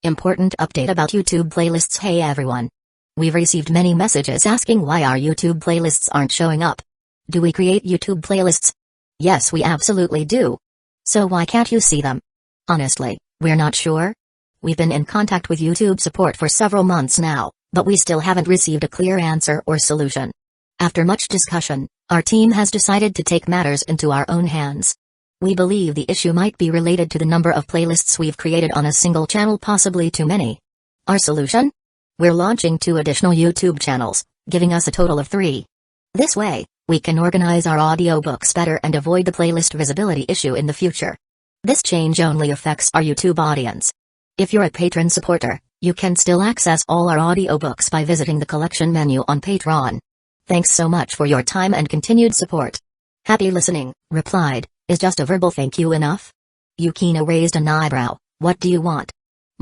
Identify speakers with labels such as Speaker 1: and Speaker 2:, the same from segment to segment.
Speaker 1: Important update about YouTube playlists. Hey everyone. We've received many messages asking why our YouTube playlists aren't showing up. Do we create YouTube playlists? Yes, we absolutely do. So why can't you see them? Honestly, we're not sure. We've been in contact with YouTube support for several months now, but we still haven't received a clear answer or solution. After much discussion, our team has decided to take matters into our own hands. We believe the issue might be related to the number of playlists we've created on a single channel, possibly too many. Our solution? We're launching 2 additional YouTube channels, giving us a total of 3. This way, we can organize our audiobooks better and avoid the playlist visibility issue in the future. This change only affects our YouTube audience. If you're a patron supporter, you can still access all our audiobooks by visiting the collection menu on Patreon. Thanks so much for your time and continued support. Happy listening, replied. Is just a verbal thank you enough? Yukino raised an eyebrow. What do you want?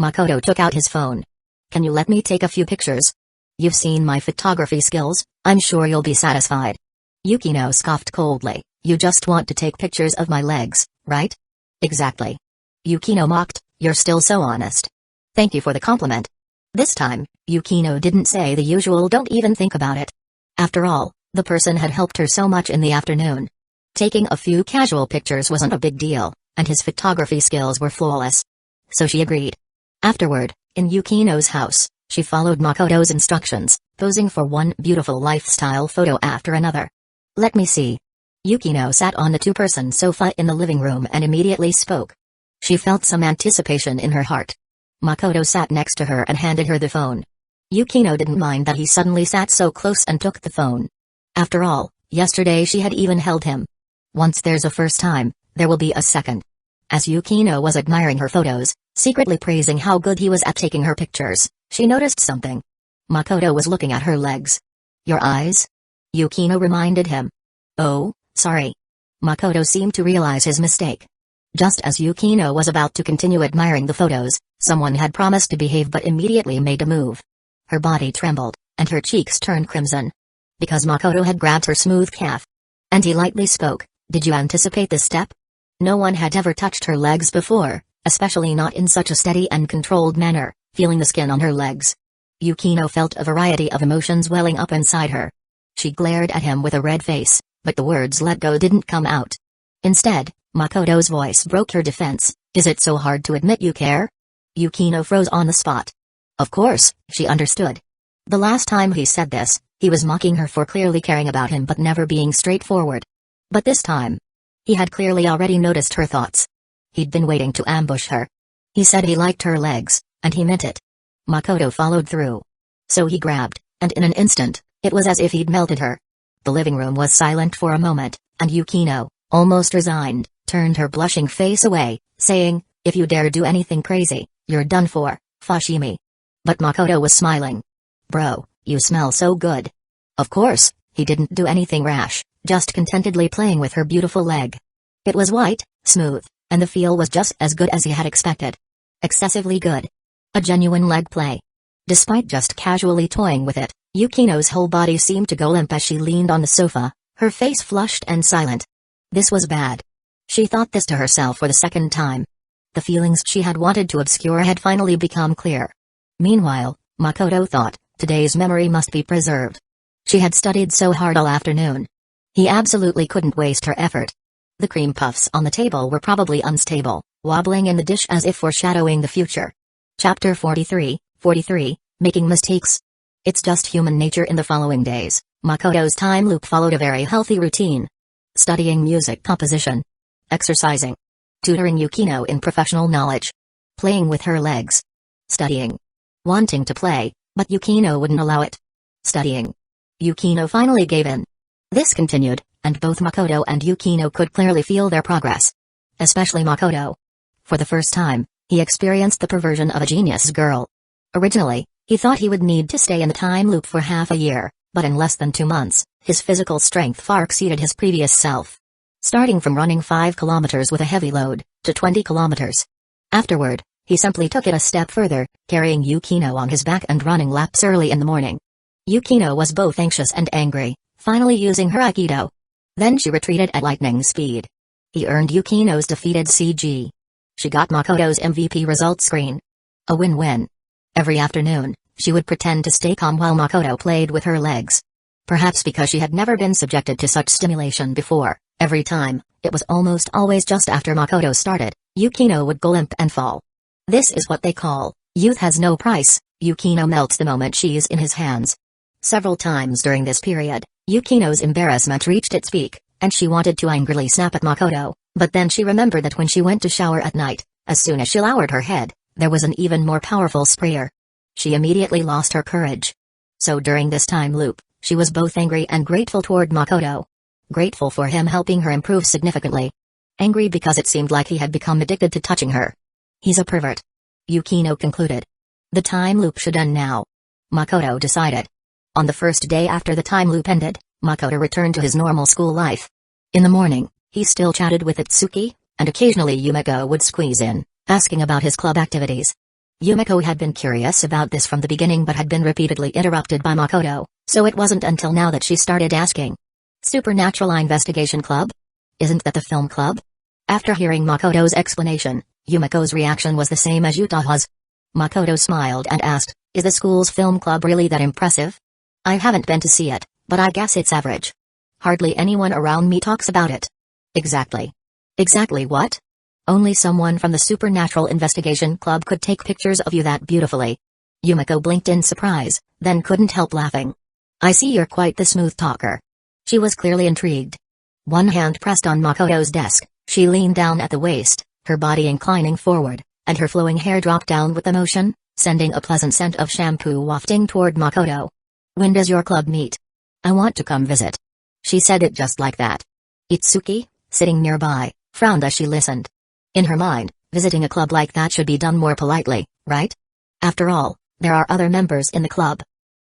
Speaker 1: Makoto took out his phone. Can you let me take a few pictures? You've seen my photography skills, I'm sure you'll be satisfied. Yukino scoffed coldly. You just want to take pictures of my legs, right? Exactly. Yukino mocked. You're still so honest. Thank you for the compliment. This time, Yukino didn't say the usual don't even think about it. After all, the person had helped her so much in the afternoon. Taking a few casual pictures wasn't a big deal, and his photography skills were flawless. So she agreed. Afterward, in Yukino's house, she followed Makoto's instructions, posing for one beautiful lifestyle photo after another. Let me see. Yukino sat on the 2-person sofa in the living room and immediately spoke. She felt some anticipation in her heart. Makoto sat next to her and handed her the phone. Yukino didn't mind that he suddenly sat so close and took the phone. After all, yesterday she had even held him. Once there's a first time, there will be a second. As Yukino was admiring her photos, secretly praising how good he was at taking her pictures, she noticed something. Makoto was looking at her legs. Your eyes? Yukino reminded him. Oh, sorry. Makoto seemed to realize his mistake. Just as Yukino was about to continue admiring the photos, someone had promised to behave but immediately made a move. Her body trembled, and her cheeks turned crimson. Because Makoto had grabbed her smooth calf. And he lightly spoke. Did you anticipate this step? No one had ever touched her legs before, especially not in such a steady and controlled manner, feeling the skin on her legs. Yukino felt a variety of emotions welling up inside her. She glared at him with a red face, but the words "let go" didn't come out. Instead, Makoto's voice broke her defense. Is it so hard to admit you care? Yukino froze on the spot. Of course, she understood. The last time he said this, he was mocking her for clearly caring about him but never being straightforward. But this time, he had clearly already noticed her thoughts. He'd been waiting to ambush her. He said he liked her legs, and he meant it. Makoto followed through. So he grabbed, and in an instant, it was as if he'd melted her. The living room was silent for a moment, and Yukino, almost resigned, turned her blushing face away, saying, if you dare do anything crazy, you're done for, Fushimi. But Makoto was smiling. Bro, you smell so good. Of course, he didn't do anything rash, just contentedly playing with her beautiful leg. It was white, smooth, and the feel was just as good as he had expected. Excessively good. A genuine leg play. Despite just casually toying with it, Yukino's whole body seemed to go limp as she leaned on the sofa, her face flushed and silent. This was bad. She thought this to herself for the second time. The feelings she had wanted to obscure had finally become clear. Meanwhile, Makoto thought, today's memory must be preserved. She had studied so hard all afternoon. He absolutely couldn't waste her effort. The cream puffs on the table were probably unstable, wobbling in the dish as if foreshadowing the future. Chapter 43, Making Mistakes. It's just human nature. In the following days, Makoto's time loop followed a very healthy routine. Studying music composition. Exercising. Tutoring Yukino in professional knowledge. Playing with her legs. Studying. Wanting to play, but Yukino wouldn't allow it. Studying. Yukino finally gave in. This continued, and both Makoto and Yukino could clearly feel their progress. Especially Makoto. For the first time, he experienced the perversion of a genius girl. Originally, he thought he would need to stay in the time loop for half a year, but in less than 2 months, his physical strength far exceeded his previous self. Starting from running 5 kilometers with a heavy load, to 20 kilometers. Afterward, he simply took it a step further, carrying Yukino on his back and running laps early in the morning. Yukino was both anxious and angry, finally using her Aikido. Then she retreated at lightning speed. He earned Yukino's defeated CG. She got Makoto's MVP result screen. A win-win. Every afternoon, she would pretend to stay calm while Makoto played with her legs. Perhaps because she had never been subjected to such stimulation before, every time, it was almost always just after Makoto started, Yukino would go limp and fall. This is what they call, youth has no price. Yukino melts the moment she's in his hands. Several times during this period, Yukino's embarrassment reached its peak, and she wanted to angrily snap at Makoto, but then she remembered that when she went to shower at night, as soon as she lowered her head, there was an even more powerful sprayer. She immediately lost her courage. So during this time loop, she was both angry and grateful toward Makoto. Grateful for him helping her improve significantly. Angry because it seemed like he had become addicted to touching her. He's a pervert. Yukino concluded. The time loop should end now. Makoto decided. On the first day after the time loop ended, Makoto returned to his normal school life. In the morning, he still chatted with Itsuki, and occasionally Yumiko would squeeze in, asking about his club activities. Yumiko had been curious about this from the beginning but had been repeatedly interrupted by Makoto, so it wasn't until now that she started asking. Supernatural Investigation Club? Isn't that the film club? After hearing Makoto's explanation, Yumiko's reaction was the same as Yutaha's. Makoto smiled and asked, is the school's film club really that impressive? I haven't been to see it, but I guess it's average. Hardly anyone around me talks about it. Exactly. Exactly what? Only someone from the Supernatural Investigation Club could take pictures of you that beautifully. Yumiko blinked in surprise, then couldn't help laughing. I see you're quite the smooth talker. She was clearly intrigued. One hand pressed on Makoto's desk, she leaned down at the waist, her body inclining forward, and her flowing hair dropped down with the motion, sending a pleasant scent of shampoo wafting toward Makoto. When does your club meet? I want to come visit. She said it just like that. Itsuki, sitting nearby, frowned as she listened. In her mind, visiting a club like that should be done more politely, right? After all, there are other members in the club.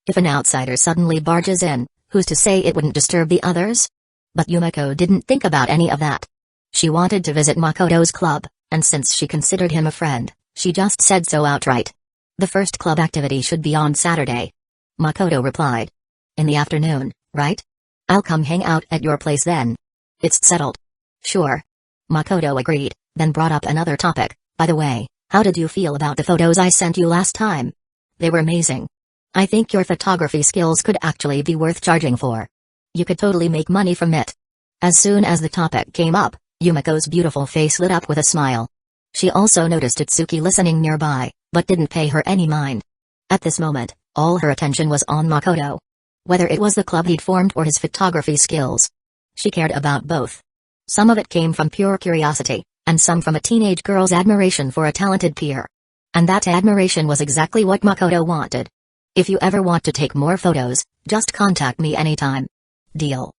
Speaker 1: If an outsider suddenly barges in, who's to say it wouldn't disturb the others? But Yumiko didn't think about any of that. She wanted to visit Makoto's club, and since she considered him a friend, she just said so outright. The first club activity should be on Saturday. Makoto replied. In the afternoon, right? I'll come hang out at your place then. It's settled. Sure. Makoto agreed, then brought up another topic. By the way, how did you feel about the photos I sent you last time? They were amazing. I think your photography skills could actually be worth charging for. You could totally make money from it. As soon as the topic came up, Yumiko's beautiful face lit up with a smile. She also noticed Itsuki listening nearby, but didn't pay her any mind. At this moment, all her attention was on Makoto. Whether it was the club he'd formed or his photography skills. She cared about both. Some of it came from pure curiosity, and some from a teenage girl's admiration for a talented peer. And that admiration was exactly what Makoto wanted. If you ever want to take more photos, just contact me anytime. Deal.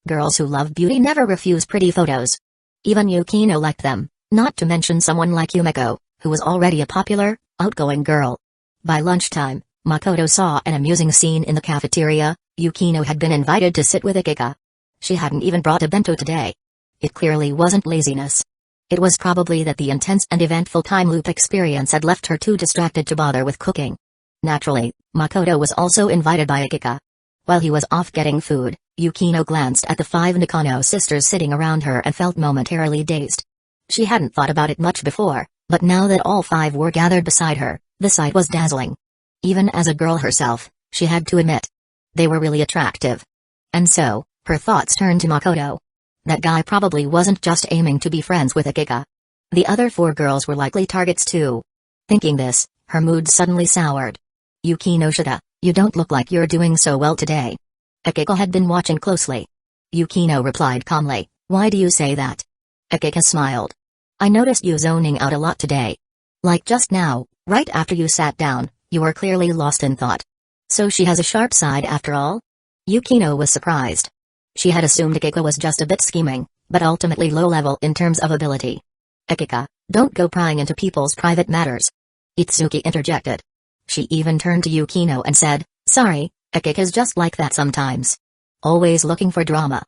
Speaker 1: Girls who love beauty never refuse pretty photos. Even Yukino liked them, not to mention someone like Yumiko, who was already a popular, outgoing girl. By lunchtime, Makoto saw an amusing scene in the cafeteria. Yukino had been invited to sit with Akika. She hadn't even brought a bento today. It clearly wasn't laziness. It was probably that the intense and eventful time loop experience had left her too distracted to bother with cooking. Naturally, Makoto was also invited by Akika. While he was off getting food, Yukino glanced at the 5 Nakano sisters sitting around her and felt momentarily dazed. She hadn't thought about it much before, but now that all 5 were gathered beside her, the sight was dazzling. Even as a girl herself, she had to admit. They were really attractive. And so, her thoughts turned to Makoto. That guy probably wasn't just aiming to be friends with Akika. The other 4 girls were likely targets too. Thinking this, her mood suddenly soured. Yukino Shida, you don't look like you're doing so well today. Akika had been watching closely. Yukino replied calmly, why do you say that? Akika smiled. I noticed you zoning out a lot today. Like just now, right after you sat down, you were clearly lost in thought. So she has a sharp side after all? Yukino was surprised. She had assumed Akika was just a bit scheming, but ultimately low-level in terms of ability. Akika, don't go prying into people's private matters. Itsuki interjected. She even turned to Yukino and said, sorry, Akika's just like that sometimes. Always looking for drama.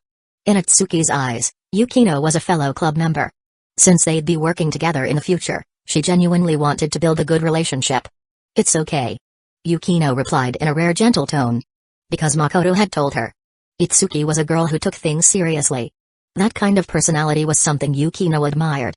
Speaker 1: In Itsuki's eyes, Yukino was a fellow club member. Since they'd be working together in the future, she genuinely wanted to build a good relationship. It's okay. Yukino replied in a rare gentle tone. Because Makoto had told her. Itsuki was a girl who took things seriously. That kind of personality was something Yukino admired.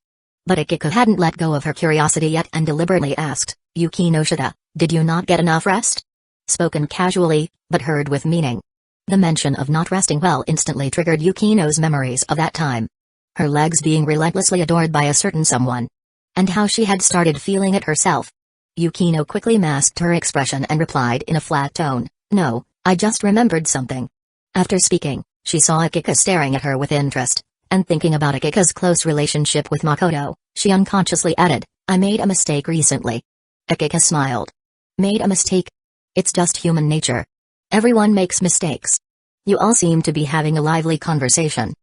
Speaker 1: But Akiko hadn't let go of her curiosity yet and deliberately asked, "Yukino Shida, did you not get enough rest?" Spoken casually, but heard with meaning. The mention of not resting well instantly triggered Yukino's memories of that time. Her legs being relentlessly adored by a certain someone. And how she had started feeling it herself. Yukino quickly masked her expression and replied in a flat tone, "No, I just remembered something." After speaking, she saw Akiko staring at her with interest, and thinking about Akiko's close relationship with Makoto, she unconsciously added, "I made a mistake recently." Akiko smiled. "Made a mistake? It's just human nature. Everyone makes mistakes." "You all seem to be having a lively conversation,"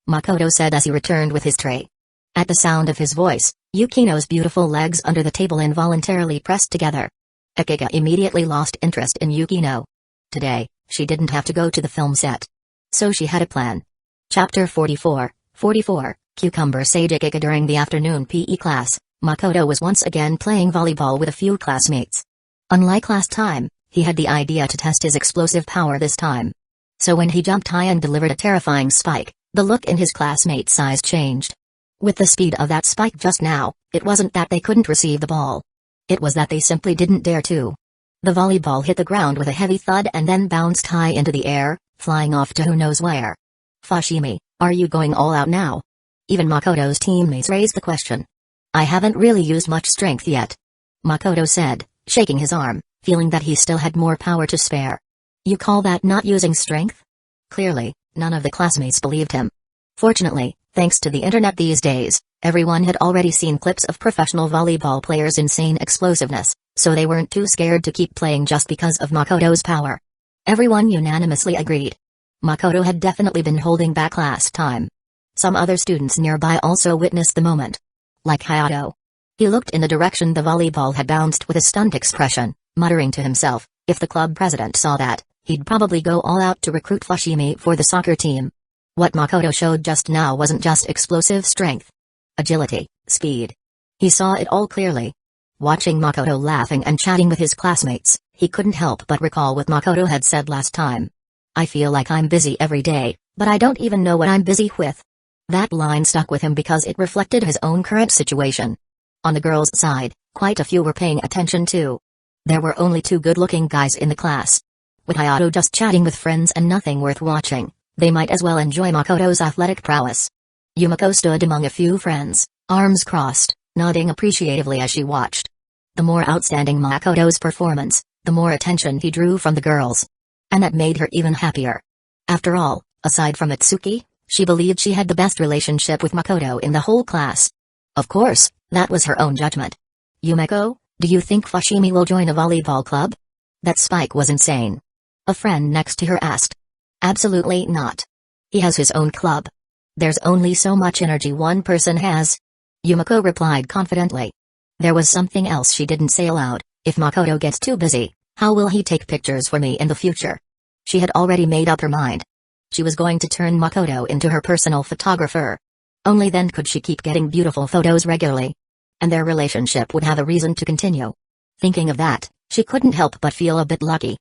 Speaker 1: Makoto said as he returned with his tray. At the sound of his voice, Yukino's beautiful legs under the table involuntarily pressed together. Akiko immediately lost interest in Yukino. Today, she didn't have to go to the film set. So she had a plan. Chapter 44, Cucumber Sage. Akiko. During the afternoon PE class, Makoto was once again playing volleyball with a few classmates. Unlike last time, he had the idea to test his explosive power this time. So when he jumped high and delivered a terrifying spike, the look in his classmates' eyes changed. With the speed of that spike just now, it wasn't that they couldn't receive the ball. It was that they simply didn't dare to. The volleyball hit the ground with a heavy thud and then bounced high into the air, flying off to who knows where. "Fushimi, are you going all out now?" Even Makoto's teammates raised the question. "I haven't really used much strength yet," Makoto said, shaking his arm, feeling that he still had more power to spare. "You call that not using strength?" Clearly, none of the classmates believed him. Fortunately, thanks to the internet these days, everyone had already seen clips of professional volleyball players' insane explosiveness, so they weren't too scared to keep playing just because of Makoto's power. Everyone unanimously agreed. Makoto had definitely been holding back last time. Some other students nearby also witnessed the moment. Like Hayato. He looked in the direction the volleyball had bounced with a stunned expression, muttering to himself, if the club president saw that, he'd probably go all out to recruit Fushimi for the soccer team. What Makoto showed just now wasn't just explosive strength. Agility, speed. He saw it all clearly. Watching Makoto laughing and chatting with his classmates, he couldn't help but recall what Makoto had said last time. "I feel like I'm busy every day, but I don't even know what I'm busy with." That line stuck with him because it reflected his own current situation. On the girls' side, quite a few were paying attention too. There were only 2 good-looking guys in the class. With Hayato just chatting with friends and nothing worth watching, they might as well enjoy Makoto's athletic prowess. Yumiko stood among a few friends, arms crossed, nodding appreciatively as she watched. The more outstanding Makoto's performance, the more attention he drew from the girls. And that made her even happier. After all, aside from Itsuki, she believed she had the best relationship with Makoto in the whole class. Of course, that was her own judgment. "Yumiko, do you think Fushimi will join a volleyball club?" That spike was insane. A friend next to her asked. "Absolutely not. He has his own club. There's only so much energy one person has," Yumiko replied confidently. There was something else she didn't say aloud. "If Makoto gets too busy, how will he take pictures for me in the future?" She had already made up her mind. She was going to turn Makoto into her personal photographer. Only then could she keep getting beautiful photos regularly. And their relationship would have a reason to continue. Thinking of that, she couldn't help but feel a bit lucky.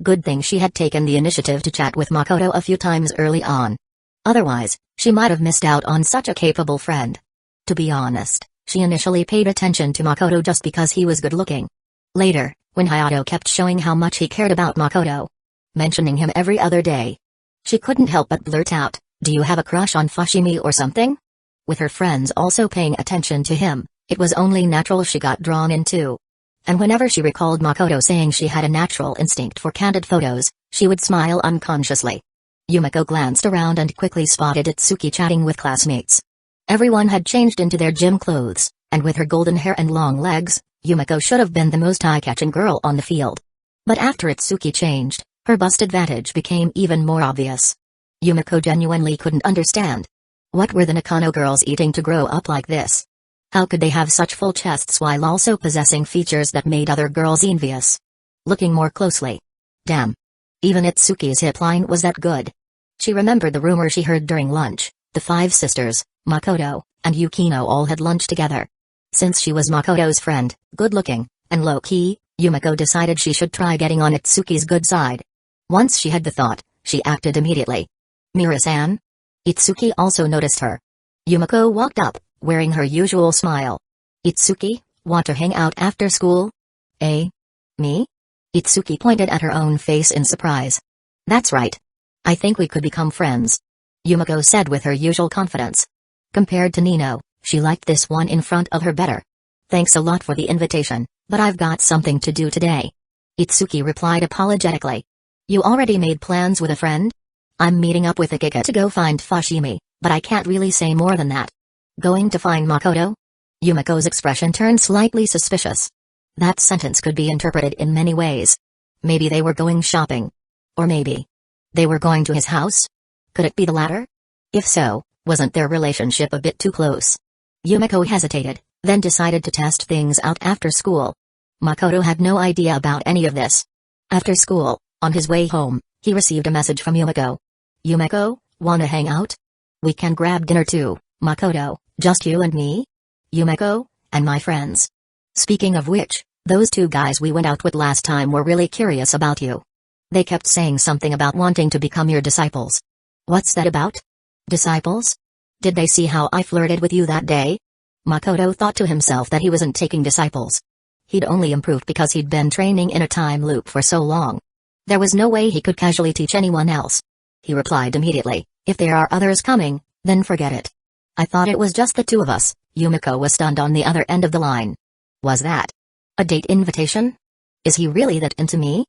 Speaker 1: Good thing she had taken the initiative to chat with Makoto a few times early on. Otherwise, she might have missed out on such a capable friend. To be honest, she initially paid attention to Makoto just because he was good-looking. Later, when Hayato kept showing how much he cared about Makoto, mentioning him every other day, she couldn't help but blurt out, "Do you have a crush on Fushimi or something?" With her friends also paying attention to him, it was only natural she got drawn into. And whenever she recalled Makoto saying she had a natural instinct for candid photos, she would smile unconsciously. Yumiko glanced around and quickly spotted Itsuki chatting with classmates. Everyone had changed into their gym clothes, and with her golden hair and long legs, Yumiko should have been the most eye-catching girl on the field. But after Itsuki changed, her bust advantage became even more obvious. Yumiko genuinely couldn't understand. What were the Nakano girls eating to grow up like this? How could they have such full chests while also possessing features that made other girls envious? Looking more closely. Damn. Even Itsuki's hip line was that good. She remembered the rumor she heard during lunch. The 5 sisters, Makoto, and Yukino all had lunch together. Since she was Makoto's friend, good-looking, and low-key, Yumiko decided she should try getting on Itsuki's good side. Once she had the thought, she acted immediately. "Mira-san?" Itsuki also noticed her. Yumiko walked up, wearing her usual smile. "Itsuki, want to hang out after school?" "Eh? Me?" Itsuki pointed at her own face in surprise. "That's right. I think we could become friends," Yumiko said with her usual confidence. Compared to Nino, she liked this one in front of her better. "Thanks a lot for the invitation, but I've got something to do today," Itsuki replied apologetically. "You already made plans with a friend?" "I'm meeting up with Akika to go find Fushimi, but I can't really say more than that." "Going to find Makoto?" Yumiko's expression turned slightly suspicious. That sentence could be interpreted in many ways. Maybe they were going shopping. Or maybe they were going to his house? Could it be the latter? If so, wasn't their relationship a bit too close? Yumiko hesitated, then decided to test things out after school. Makoto had no idea about any of this. After school, on his way home, he received a message from Yumiko. "Yumiko, wanna hang out? We can grab dinner too, Makoto, just you and me? Yumiko, and my friends. Speaking of which, those two guys we went out with last time were really curious about you. They kept saying something about wanting to become your disciples." "What's that about? Disciples? Did they see how I flirted with you that day?" Makoto thought to himself that he wasn't taking disciples. He'd only improved because he'd been training in a time loop for so long. There was no way he could casually teach anyone else. He replied immediately, "If there are others coming, then forget it." "I thought it was just the two of us." Yumiko was stunned on the other end of the line. "Was that a date invitation? Is he really that into me?"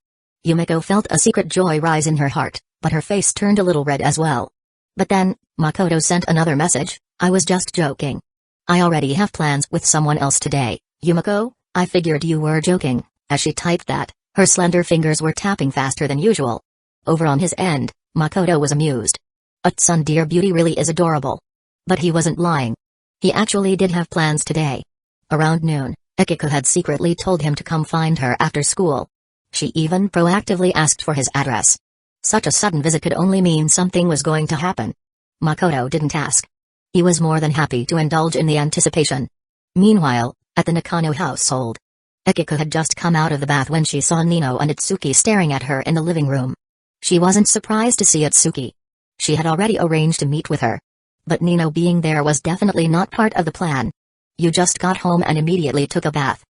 Speaker 1: Yumiko felt a secret joy rise in her heart, but her face turned a little red as well. But then, Makoto sent another message. "I was just joking. I already have plans with someone else today, Yumiko. I figured you were joking." As she typed that, her slender fingers were tapping faster than usual. Over on his end, Makoto was amused. A tsundere beauty really is adorable. But he wasn't lying. He actually did have plans today. Around noon, Akiko had secretly told him to come find her after school. She even proactively asked for his address. Such a sudden visit could only mean something was going to happen. Makoto didn't ask. He was more than happy to indulge in the anticipation. Meanwhile, at the Nakano household, Akiko had just come out of the bath when she saw Nino and Itsuki staring at her in the living room. She wasn't surprised to see Itsuki. She had already arranged to meet with her. But Nino being there was definitely not part of the plan. "You just got home and immediately took a bath.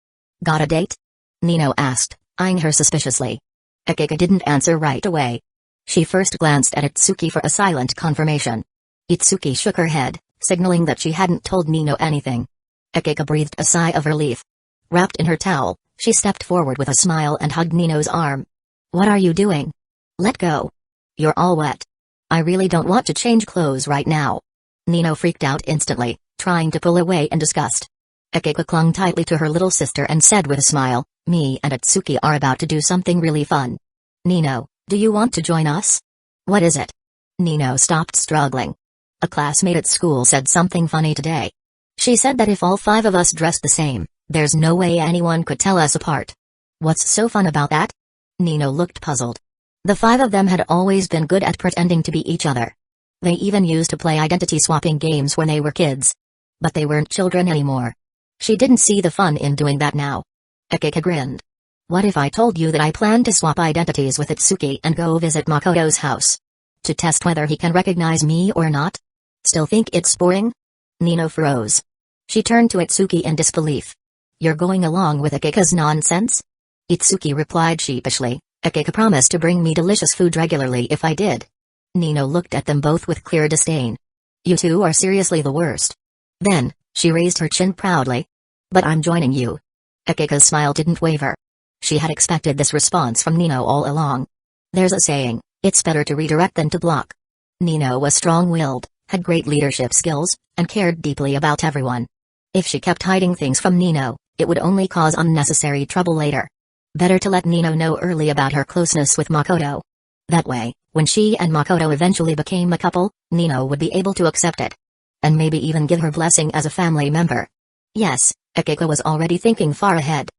Speaker 1: Got a date?" Nino asked, eyeing her suspiciously. Akiko didn't answer right away. She first glanced at Itsuki for a silent confirmation. Itsuki shook her head, signaling that she hadn't told Nino anything. Akiko breathed a sigh of relief. Wrapped in her towel, she stepped forward with a smile and hugged Nino's arm. "What are you doing? Let go. You're all wet. I really don't want to change clothes right now." Nino freaked out instantly, trying to pull away in disgust. Akiko clung tightly to her little sister and said with a smile, "Me and Itsuki are about to do something really fun. Nino, do you want to join us?" "What is it?" Nino stopped struggling. "A classmate at school said something funny today. She said that if all five of us dressed the same, there's no way anyone could tell us apart." "What's so fun about that?" Nino looked puzzled. The five of them had always been good at pretending to be each other. They even used to play identity-swapping games when they were kids. But they weren't children anymore. She didn't see the fun in doing that now. Akiko grinned. "What if I told you that I plan to swap identities with Itsuki and go visit Makoto's house? To test whether he can recognize me or not? Still think it's boring?" Nino froze. She turned to Itsuki in disbelief. "You're going along with Akiko's nonsense?" Itsuki replied sheepishly, "Akiko promised to bring me delicious food regularly if I did." Nino looked at them both with clear disdain. "You two are seriously the worst." Then, she raised her chin proudly. "But I'm joining you." Akiko's smile didn't waver. She had expected this response from Nino all along. There's a saying, it's better to redirect than to block. Nino was strong-willed, had great leadership skills, and cared deeply about everyone. If she kept hiding things from Nino, it would only cause unnecessary trouble later. Better to let Nino know early about her closeness with Makoto. That way, when she and Makoto eventually became a couple, Nino would be able to accept it. And maybe even give her blessing as a family member. Yes, Akiko was already thinking far ahead.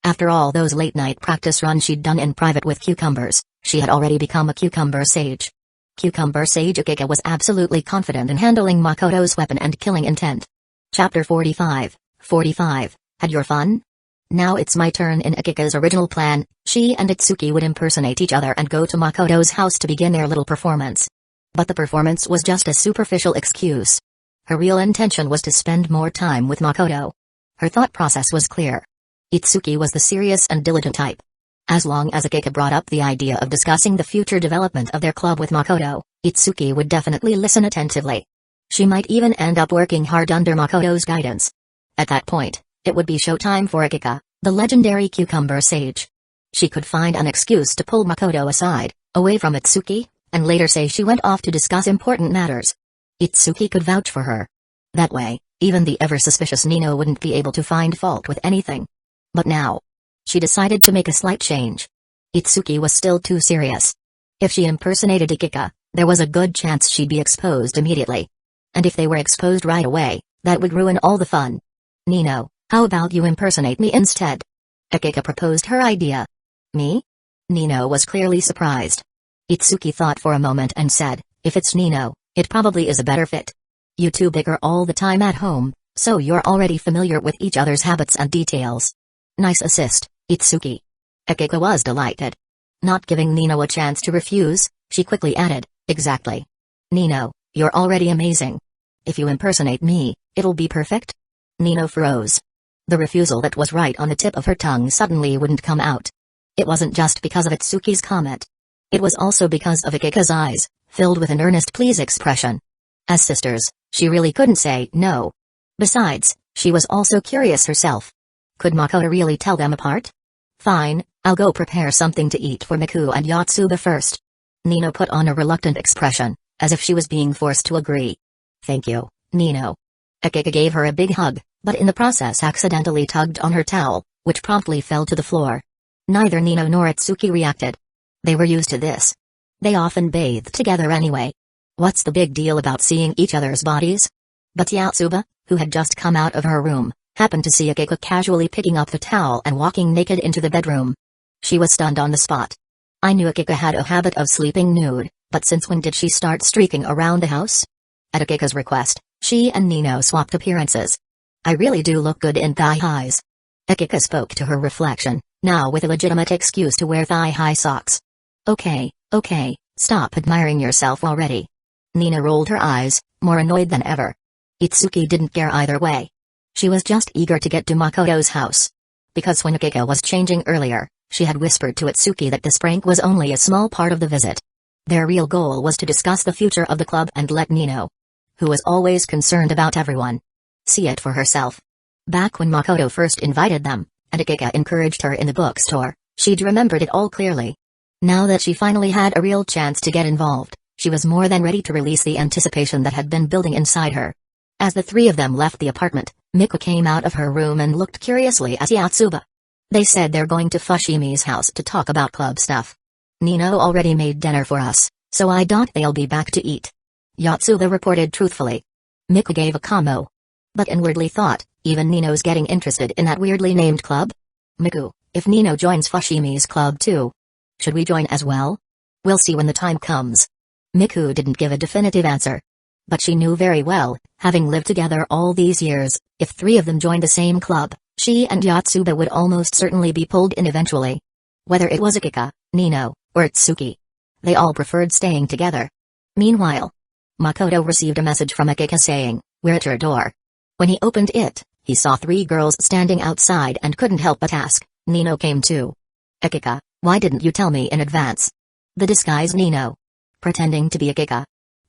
Speaker 1: After all those late-night practice runs she'd done in private with cucumbers, she had already become a cucumber sage. Cucumber sage Akiko was absolutely confident in handling Makoto's weapon and killing intent. Chapter 45. Had your fun? Now it's my turn. In Akiko's original plan, she and Itsuki would impersonate each other and go to Makoto's house to begin their little performance. But the performance was just a superficial excuse. Her real intention was to spend more time with Makoto. Her thought process was clear. Itsuki was the serious and diligent type. As long as Akiko brought up the idea of discussing the future development of their club with Makoto, Itsuki would definitely listen attentively. She might even end up working hard under Makoto's guidance. At that point, it would be showtime for Akiko, the legendary cucumber sage. She could find an excuse to pull Makoto aside, away from Itsuki, and later say she went off to discuss important matters. Itsuki could vouch for her. That way, even the ever-suspicious Nino wouldn't be able to find fault with anything. But now, she decided to make a slight change. Itsuki was still too serious. If she impersonated Akiko, there was a good chance she'd be exposed immediately. And if they were exposed right away, that would ruin all the fun. Nino, how about you impersonate me instead? Akiko proposed her idea. Me? Nino was clearly surprised. Itsuki thought for a moment and said, if it's Nino, it probably is a better fit. You two bicker all the time at home, so you're already familiar with each other's habits and details. Nice assist, Itsuki. Akiko was delighted. Not giving Nino a chance to refuse, she quickly added, exactly. Nino, you're already amazing. If you impersonate me, it'll be perfect? Nino froze. The refusal that was right on the tip of her tongue suddenly wouldn't come out. It wasn't just because of Itsuki's comment. It was also because of Akiko's eyes, filled with an earnest please expression. As sisters, she really couldn't say no. Besides, she was also curious herself. Could Makoto really tell them apart? Fine, I'll go prepare something to eat for Miku and Yotsuba first. Nino put on a reluctant expression, as if she was being forced to agree. Thank you, Nino. Akiko gave her a big hug, but in the process accidentally tugged on her towel, which promptly fell to the floor. Neither Nino nor Itsuki reacted. They were used to this. They often bathed together anyway. What's the big deal about seeing each other's bodies? But Yotsuba, who had just come out of her room, happened to see Akiko casually picking up the towel and walking naked into the bedroom. She was stunned on the spot. I knew Akiko had a habit of sleeping nude, but since when did she start streaking around the house? At Akiko's request, she and Nino swapped appearances. I really do look good in thigh-highs. Akiko spoke to her reflection, now with a legitimate excuse to wear thigh-high socks. Okay, stop admiring yourself already. Nina rolled her eyes, more annoyed than ever. Itsuki didn't care either way. She was just eager to get to Makoto's house. Because when Akiko was changing earlier, she had whispered to Itsuki that this prank was only a small part of the visit. Their real goal was to discuss the future of the club and let Nino, who was always concerned about everyone, see it for herself. Back when Makoto first invited them, and Akiko encouraged her in the bookstore, she'd remembered it all clearly. Now that she finally had a real chance to get involved, she was more than ready to release the anticipation that had been building inside her. As the three of them left the apartment, Miku came out of her room and looked curiously at Yotsuba. They said they're going to Fushimi's house to talk about club stuff. Nino already made dinner for us, so I doubt they'll be back to eat. Yotsuba reported truthfully. Miku gave a commo. But inwardly thought, even Nino's getting interested in that weirdly named club? Miku, if Nino joins Fushimi's club too, should we join as well? We'll see when the time comes. Miku didn't give a definitive answer. But she knew very well, having lived together all these years, if three of them joined the same club, she and Yotsuba would almost certainly be pulled in eventually. Whether it was Akiko, Nino, or Itsuki, they all preferred staying together. Meanwhile, Makoto received a message from Akiko saying, "We're at your door." When he opened it, he saw three girls standing outside and couldn't help but ask, "Nino came too?" "Akiko, why didn't you tell me in advance?" The disguised Nino, pretending to be Akiko,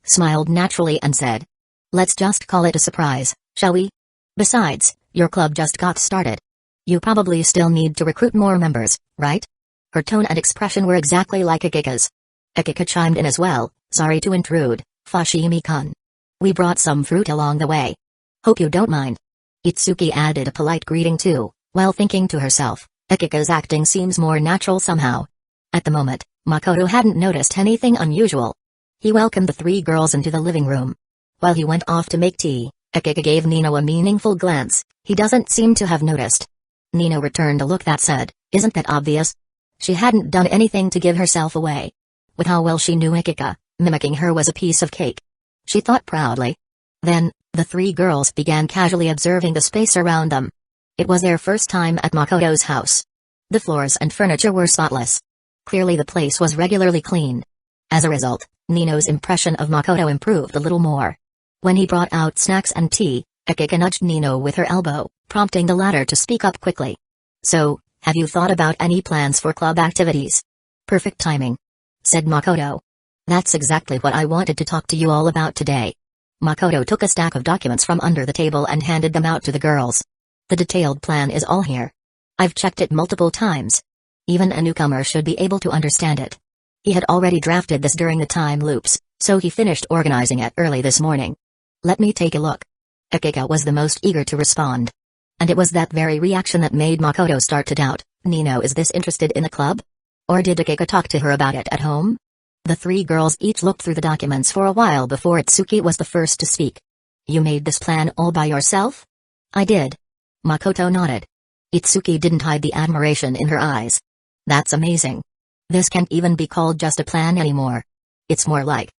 Speaker 1: smiled naturally and said, "Let's just call it a surprise, shall we? Besides, your club just got started. You probably still need to recruit more members, right?" Her tone and expression were exactly like Akiko's. Akiko chimed in as well, "Sorry to intrude, Fushimi-kun. We brought some fruit along the way. Hope you don't mind." Itsuki added a polite greeting too, while thinking to herself, Akiko's acting seems more natural somehow. At the moment, Makoto hadn't noticed anything unusual. He welcomed the three girls into the living room. While he went off to make tea, Akiko gave Nino a meaningful glance. He doesn't seem to have noticed. Nino returned a look that said, "Isn't that obvious?" She hadn't done anything to give herself away. With how well she knew Akiko, mimicking her was a piece of cake. She thought proudly. Then, the three girls began casually observing the space around them. It was their first time at Makoto's house. The floors and furniture were spotless. Clearly the place was regularly cleaned. As a result, Nino's impression of Makoto improved a little more. When he brought out snacks and tea, Akiko nudged Nino with her elbow, prompting the latter to speak up quickly. So, have you thought about any plans for club activities? Perfect timing, said Makoto. That's exactly what I wanted to talk to you all about today. Makoto took a stack of documents from under the table and handed them out to the girls. The detailed plan is all here. I've checked it multiple times. Even a newcomer should be able to understand it. He had already drafted this during the time loops, so he finished organizing it early this morning. Let me take a look. Akiko was the most eager to respond. And it was that very reaction that made Makoto start to doubt, Nino, is this interested in the club? Or did Akiko talk to her about it at home? The three girls each looked through the documents for a while before Itsuki was the first to speak. You made this plan all by yourself? I did. Makoto nodded. Itsuki didn't hide the admiration in her eyes. That's amazing. This can't even be called just a plan anymore. It's more like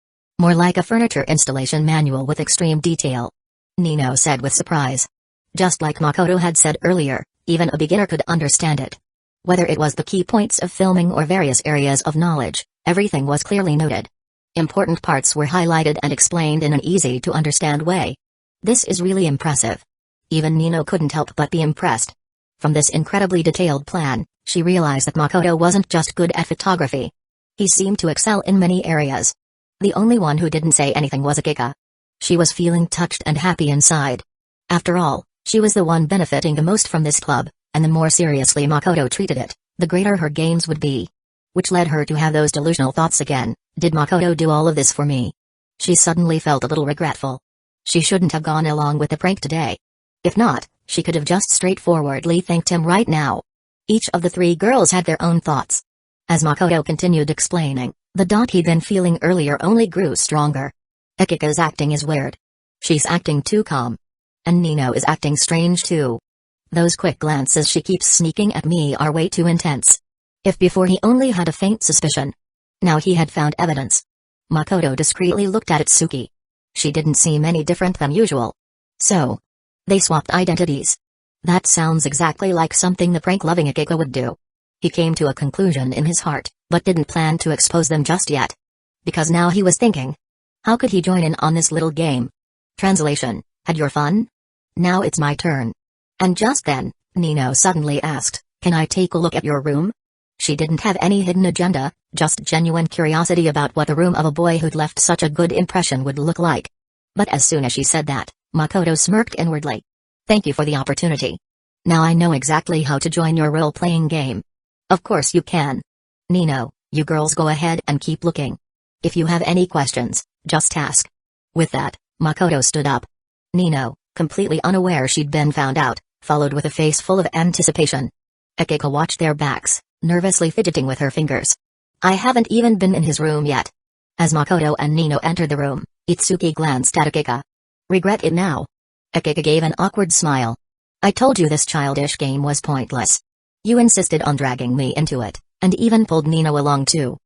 Speaker 1: a furniture installation manual with extreme detail. Nino said with surprise. Just like Makoto had said earlier, even a beginner could understand it. Whether it was the key points of filming or various areas of knowledge, everything was clearly noted. Important parts were highlighted and explained in an easy-to-understand way. This is really impressive. Even Nino couldn't help but be impressed. From this incredibly detailed plan, she realized that Makoto wasn't just good at photography. He seemed to excel in many areas. The only one who didn't say anything was Akiko. She was feeling touched and happy inside. After all, she was the one benefiting the most from this club, and the more seriously Makoto treated it, the greater her gains would be. Which led her to have those delusional thoughts again. Did Makoto do all of this for me? She suddenly felt a little regretful. She shouldn't have gone along with the prank today. If not, she could have just straightforwardly thanked him right now. Each of the three girls had their own thoughts. As Makoto continued explaining, the doubt he'd been feeling earlier only grew stronger. Akiko's acting is weird. She's acting too calm. And Nino is acting strange too. Those quick glances she keeps sneaking at me are way too intense. If before he only had a faint suspicion. Now he had found evidence. Makoto discreetly looked at Itsuki. She didn't seem any different than usual. So, they swapped identities. That sounds exactly like something the prank-loving Akiko would do. He came to a conclusion in his heart, but didn't plan to expose them just yet. Because now he was thinking. How could he join in on this little game? Translation: had your fun? Now it's my turn. And just then, Nino suddenly asked, can I take a look at your room? She didn't have any hidden agenda, just genuine curiosity about what the room of a boy who'd left such a good impression would look like. But as soon as she said that, Makoto smirked inwardly. Thank you for the opportunity. Now I know exactly how to join your role-playing game. Of course you can. Nino, you girls go ahead and keep looking. If you have any questions, just ask. With that, Makoto stood up. Nino, completely unaware she'd been found out, followed with a face full of anticipation. Akiko watched their backs, nervously fidgeting with her fingers. I haven't even been in his room yet. As Makoto and Nino entered the room, Itsuki glanced at Akiko. Regret it now? Akiko gave an awkward smile. I told you this childish game was pointless. You insisted on dragging me into it, and even pulled Nino along too.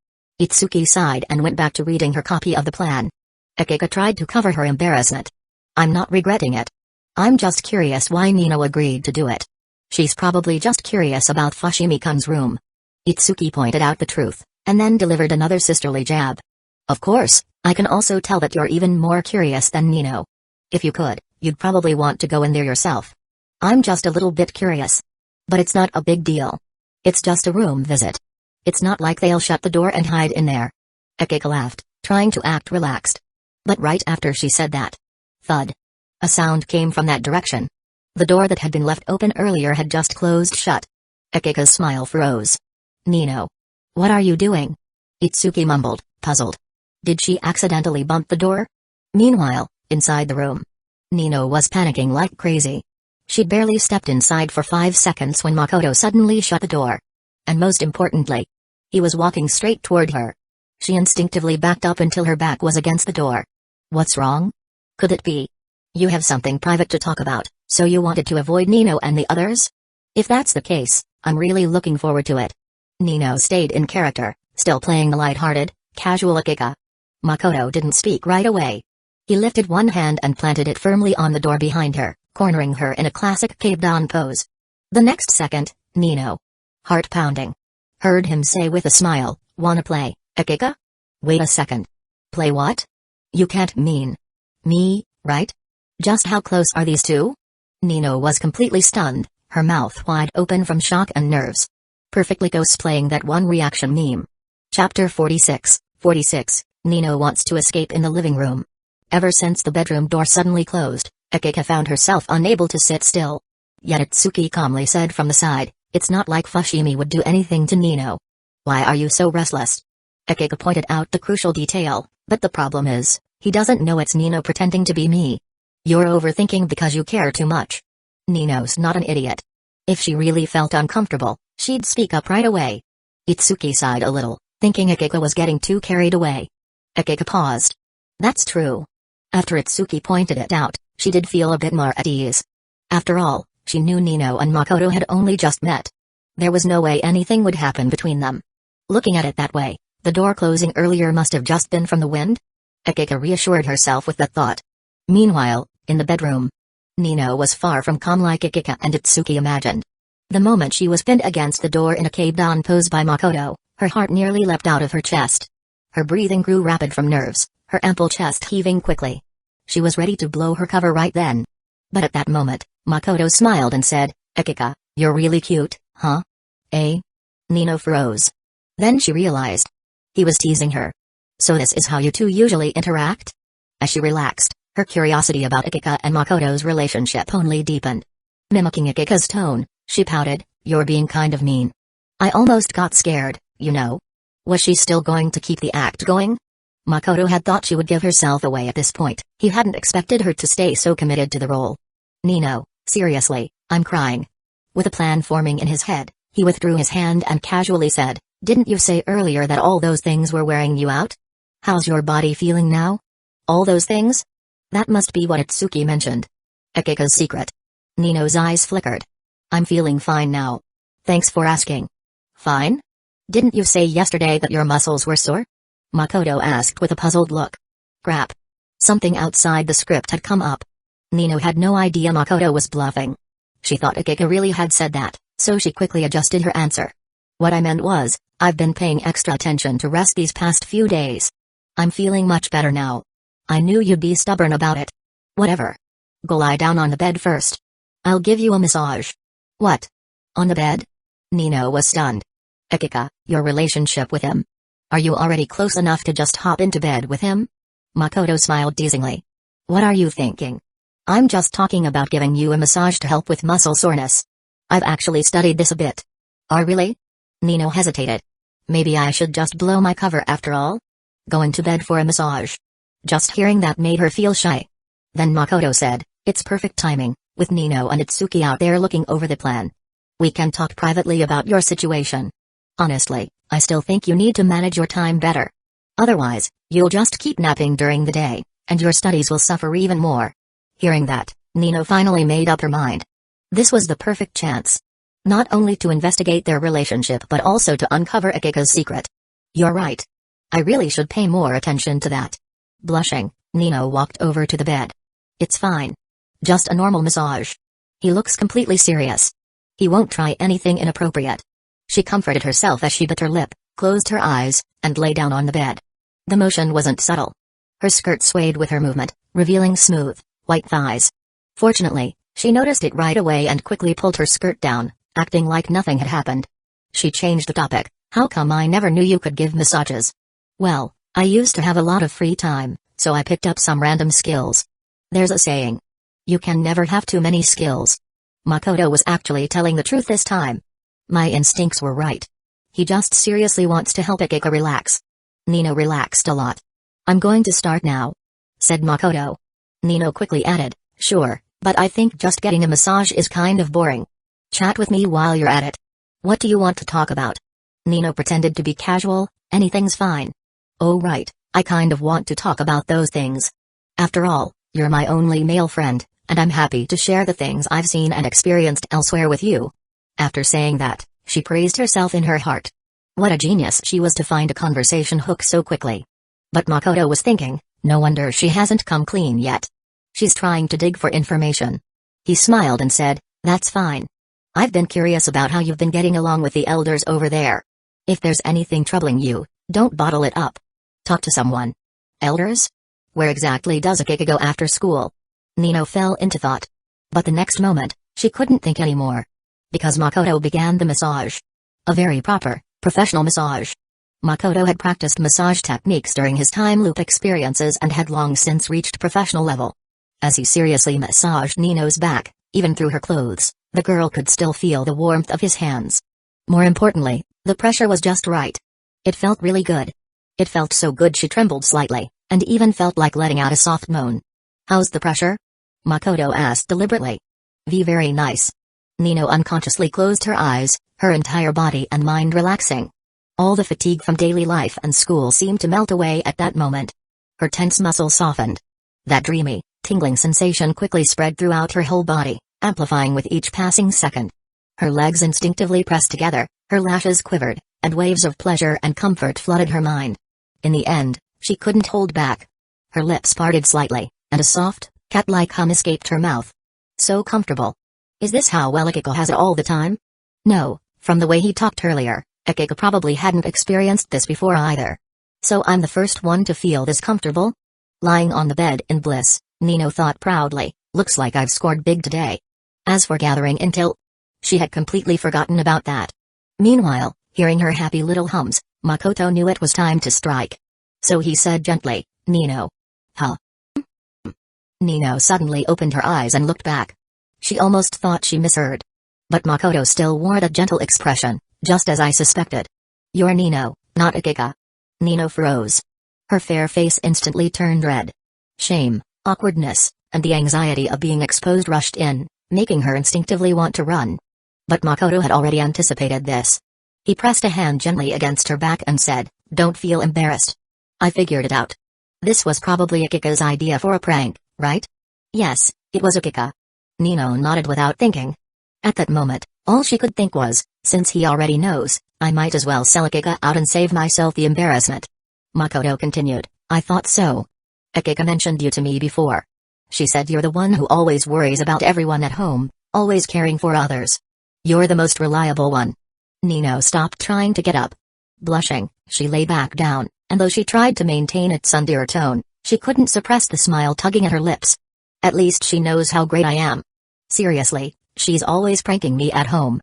Speaker 1: Itsuki sighed and went back to reading her copy of the plan. Akiko tried to cover her embarrassment. I'm not regretting it. I'm just curious why Nino agreed to do it. She's probably just curious about Fushimi-kun's room. Itsuki pointed out the truth, and then delivered another sisterly jab. Of course, I can also tell that you're even more curious than Nino. If you could, you'd probably want to go in there yourself. I'm just a little bit curious. But it's not a big deal. It's just a room visit. It's not like they'll shut the door and hide in there. Akiko laughed, trying to act relaxed. But right after she said that, thud. A sound came from that direction. The door that had been left open earlier had just closed shut. Akiko's smile froze. Nino. What are you doing? Itsuki mumbled, puzzled. Did she accidentally bump the door? Meanwhile, inside the room, Nino was panicking like crazy. She'd barely stepped inside for 5 seconds when Makoto suddenly shut the door. And most importantly, he was walking straight toward her. She instinctively backed up until her back was against the door. What's wrong? Could it be? You have something private to talk about, so you wanted to avoid Nino and the others? If that's the case, I'm really looking forward to it. Nino stayed in character, still playing the light-hearted, casual Akiko. Makoto didn't speak right away. He lifted one hand and planted it firmly on the door behind her, cornering her in a classic cape-down pose. The next second, Nino, heart pounding, heard him say with a smile, wanna play, Akiko? Wait a second. Play what? You can't mean me, right? Just how close are these two? Nino was completely stunned, her mouth wide open from shock and nerves. Perfectly cosplaying that one reaction meme. Chapter 46, Nino wants to escape in the living room. Ever since the bedroom door suddenly closed, Akiko found herself unable to sit still. Yet Itsuki calmly said from the side, "It's not like Fushimi would do anything to Nino. Why are you so restless?" Akiko pointed out the crucial detail, "But the problem is, he doesn't know it's Nino pretending to be me. You're overthinking because you care too much. Nino's not an idiot. If she really felt uncomfortable, she'd speak up right away." Itsuki sighed a little, thinking Akiko was getting too carried away. Akiko paused. That's true. After Itsuki pointed it out, she did feel a bit more at ease. After all, she knew Nino and Makoto had only just met. There was no way anything would happen between them. Looking at it that way, the door closing earlier must have just been from the wind? Akiko reassured herself with that thought. Meanwhile, in the bedroom, Nino was far from calm like Akiko and Itsuki imagined. The moment she was pinned against the door in a cave-down pose by Makoto, her heart nearly leapt out of her chest. Her breathing grew rapid from nerves, her ample chest heaving quickly. She was ready to blow her cover right then. But at that moment, Makoto smiled and said, "Akiko, you're really cute, huh?" "Eh?" Nino froze. Then she realized. He was teasing her. So this is how you two usually interact? As she relaxed, her curiosity about Akiko and Makoto's relationship only deepened. Mimicking Akiko's tone, she pouted, "You're being kind of mean. I almost got scared, you know." Was she still going to keep the act going? Makoto had thought she would give herself away at this point. He hadn't expected her to stay so committed to the role. "Nino, seriously, I'm crying." With a plan forming in his head, he withdrew his hand and casually said, "Didn't you say earlier that all those things were wearing you out? How's your body feeling now?" "All those things?" That must be what Itsuki mentioned. Akiko's secret. Nino's eyes flickered. "I'm feeling fine now. Thanks for asking." "Fine? Didn't you say yesterday that your muscles were sore?" Makoto asked with a puzzled look. Crap. Something outside the script had come up. Nino had no idea Makoto was bluffing. She thought Akiko really had said that, so she quickly adjusted her answer. "What I meant was, I've been paying extra attention to rest these past few days. I'm feeling much better now. I knew you'd be stubborn about it. Whatever. Go lie down on the bed first. I'll give you a massage." "What? On the bed?" Nino was stunned. "Akiko, your relationship with him. Are you already close enough to just hop into bed with him?" Makoto smiled teasingly. "What are you thinking? I'm just talking about giving you a massage to help with muscle soreness. I've actually studied this a bit." "Oh really?" Nino hesitated. "Maybe I should just blow my cover after all? Go into bed for a massage." Just hearing that made her feel shy. Then Makoto said, "It's perfect timing, with Nino and Itsuki out there looking over the plan. We can talk privately about your situation. Honestly, I still think you need to manage your time better. Otherwise, you'll just keep napping during the day, and your studies will suffer even more." Hearing that, Nino finally made up her mind. This was the perfect chance. Not only to investigate their relationship but also to uncover Akiko's secret. "You're right. I really should pay more attention to that." Blushing, Nino walked over to the bed. "It's fine. Just a normal massage." He looks completely serious. He won't try anything inappropriate. She comforted herself as she bit her lip, closed her eyes, and lay down on the bed. The motion wasn't subtle. Her skirt swayed with her movement, revealing smooth, white thighs. Fortunately, she noticed it right away and quickly pulled her skirt down, acting like nothing had happened. She changed the topic. "How come I never knew you could give massages?" "Well, I used to have a lot of free time, so I picked up some random skills. There's a saying. You can never have too many skills." Makoto was actually telling the truth this time. My instincts were right. He just seriously wants to help Akiko relax. Nino relaxed a lot. "I'm going to start now," said Makoto. Nino quickly added, "Sure, but I think just getting a massage is kind of boring. Chat with me while you're at it." "What do you want to talk about?" Nino pretended to be casual. "Anything's fine." "Oh right, I kind of want to talk about those things. After all, you're my only male friend, and I'm happy to share the things I've seen and experienced elsewhere with you." After saying that, she praised herself in her heart. What a genius she was to find a conversation hook so quickly. But Makoto was thinking, no wonder she hasn't come clean yet. She's trying to dig for information. He smiled and said, "That's fine. I've been curious about how you've been getting along with the elders over there. If there's anything troubling you, don't bottle it up. Talk to someone." "Elders? Where exactly does Akiko go after school?" Nino fell into thought. But the next moment, she couldn't think anymore. Because Makoto began the massage. A very proper, professional massage. Makoto had practiced massage techniques during his time loop experiences and had long since reached professional level. As he seriously massaged Nino's back, even through her clothes, the girl could still feel the warmth of his hands. More importantly, the pressure was just right. It felt really good. It felt so good she trembled slightly, and even felt like letting out a soft moan. "How's the pressure?" Makoto asked deliberately. Very nice." Nino unconsciously closed her eyes, her entire body and mind relaxing. All the fatigue from daily life and school seemed to melt away at that moment. Her tense muscles softened. That dreamy, tingling sensation quickly spread throughout her whole body, amplifying with each passing second. Her legs instinctively pressed together, her lashes quivered, and waves of pleasure and comfort flooded her mind. In the end, she couldn't hold back. Her lips parted slightly, and a soft, cat-like hum escaped her mouth. So comfortable. Is this how well Akiko has it all the time? No, from the way he talked earlier, Akiko probably hadn't experienced this before either. So I'm the first one to feel this comfortable? Lying on the bed in bliss, Nino thought proudly, looks like I've scored big today. As for gathering intel, she had completely forgotten about that. Meanwhile, hearing her happy little hums, Makoto knew it was time to strike. So he said gently, "Nino." "Huh?" Nino suddenly opened her eyes and looked back. She almost thought she misheard. But Makoto still wore that gentle expression, just as I suspected. "You're Nino, not Akiko." Nino froze. Her fair face instantly turned red. Shame, awkwardness, and the anxiety of being exposed rushed in, making her instinctively want to run. But Makoto had already anticipated this. He pressed a hand gently against her back and said, "Don't feel embarrassed. I figured it out. This was probably Akiko's idea for a prank, right?" "Yes, it was Akiko." Nino nodded without thinking. At that moment, all she could think was, since he already knows, I might as well sell Akiko out and save myself the embarrassment. Makoto continued, "I thought so. Akiko mentioned you to me before. She said you're the one who always worries about everyone at home, always caring for others. You're the most reliable one." Nino stopped trying to get up. Blushing, she lay back down, and though she tried to maintain its sundear tone, she couldn't suppress the smile tugging at her lips. "At least she knows how great I am. Seriously, she's always pranking me at home."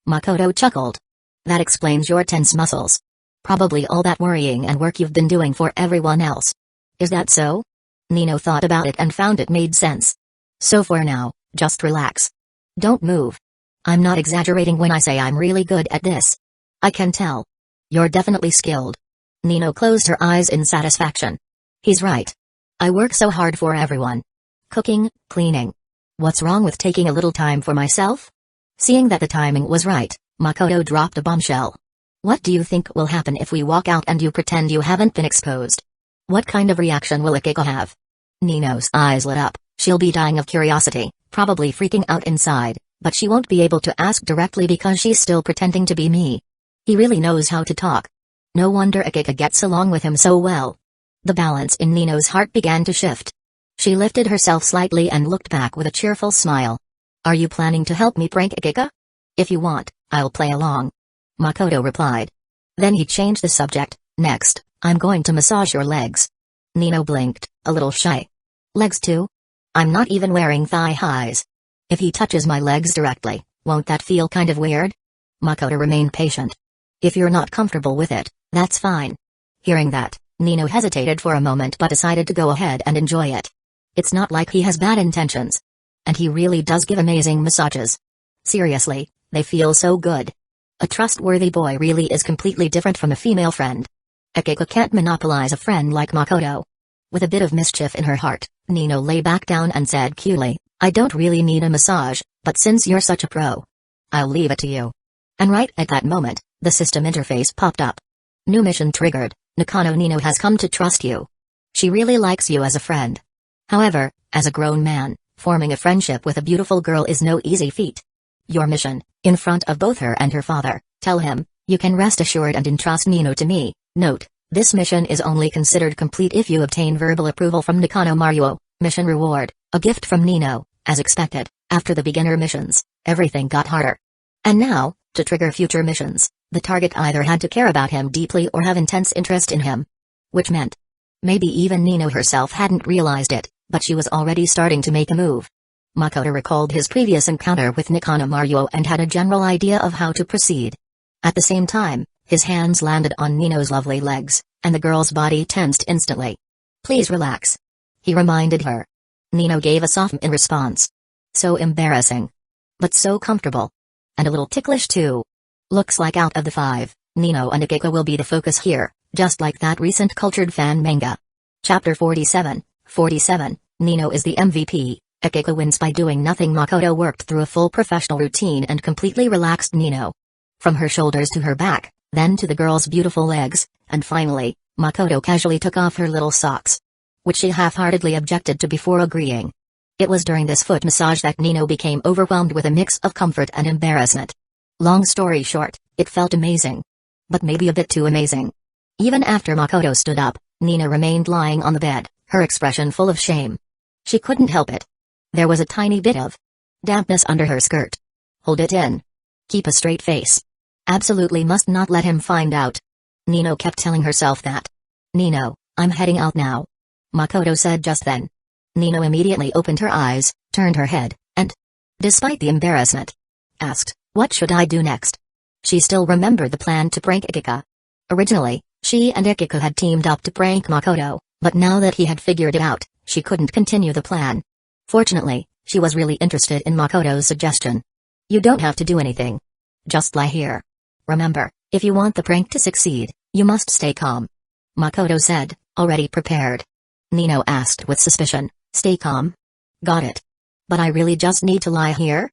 Speaker 1: Makoto chuckled. "That explains your tense muscles. Probably all that worrying and work you've been doing for everyone else. Is that so?" Nino thought about it and found it made sense. "So for now, just relax. Don't move. I'm not exaggerating when I say I'm really good at this. I can tell. You're definitely skilled." Nino closed her eyes in satisfaction. He's right. I work so hard for everyone. Cooking, cleaning. What's wrong with taking a little time for myself? Seeing that the timing was right, Makoto dropped a bombshell. "What do you think will happen if we walk out and you pretend you haven't been exposed? What kind of reaction will Akiko have?" Nino's eyes lit up. "She'll be dying of curiosity, probably freaking out inside, but she won't be able to ask directly because she's still pretending to be me. He really knows how to talk. No wonder Akiko gets along with him so well." The balance in Nino's heart began to shift. She lifted herself slightly and looked back with a cheerful smile. "Are you planning to help me prank Akiko? If you want, I'll play along." Makoto replied. Then he changed the subject. "Next, I'm going to massage your legs." Nino blinked, a little shy. "Legs too? I'm not even wearing thigh highs. If he touches my legs directly, won't that feel kind of weird?" Makoto remained patient. "If you're not comfortable with it, that's fine." Hearing that, Nino hesitated for a moment but decided to go ahead and enjoy it. It's not like he has bad intentions. And he really does give amazing massages. Seriously, they feel so good. A trustworthy boy really is completely different from a female friend. Akiko can't monopolize a friend like Makoto. With a bit of mischief in her heart, Nino lay back down and said coolly, "I don't really need a massage, but since you're such a pro, I'll leave it to you." And right at that moment, the system interface popped up. "New mission triggered. Nakano Nino has come to trust you. She really likes you as a friend. However, as a grown man, forming a friendship with a beautiful girl is no easy feat. Your mission, in front of both her and her father, tell him, you can rest assured and entrust Nino to me. Note, this mission is only considered complete if you obtain verbal approval from Nakano Maruo. Mission reward, a gift from Nino." As expected, after the beginner missions, everything got harder. And now, to trigger future missions, the target either had to care about him deeply or have intense interest in him. Which meant, maybe even Nino herself hadn't realized it, but she was already starting to make a move. Makoto recalled his previous encounter with Nikana Maruo and had a general idea of how to proceed. At the same time, his hands landed on Nino's lovely legs, and the girl's body tensed instantly. "Please relax," he reminded her. Nino gave a soft in response. "So embarrassing. But so comfortable. And a little ticklish too. Looks like out of the 5, Nino and Akiko will be the focus here, just like that recent cultured fan manga." Chapter 47, 47, Nino is the MVP. Akiko wins by doing nothing. Makoto worked through a full professional routine and completely relaxed Nino. From her shoulders to her back, then to the girl's beautiful legs, and finally, Makoto casually took off her little socks, which she half-heartedly objected to before agreeing. It was during this foot massage that Nino became overwhelmed with a mix of comfort and embarrassment. Long story short, it felt amazing. But maybe a bit too amazing. Even after Makoto stood up, Nino remained lying on the bed, her expression full of shame. She couldn't help it. There was a tiny bit of dampness under her skirt. Hold it in. Keep a straight face. Absolutely must not let him find out. Nino kept telling herself that. "Nino, I'm heading out now," Makoto said just then. Nino immediately opened her eyes, turned her head, and, despite the embarrassment, asked, "What should I do next?" She still remembered the plan to prank Akiko. Originally, she and Akiko had teamed up to prank Makoto, but now that he had figured it out, she couldn't continue the plan. Fortunately, she was really interested in Makoto's suggestion. "You don't have to do anything. Just lie here. Remember, if you want the prank to succeed, you must stay calm," Makoto said, already prepared. Nino asked with suspicion, "Stay calm? Got it. But I really just need to lie here?"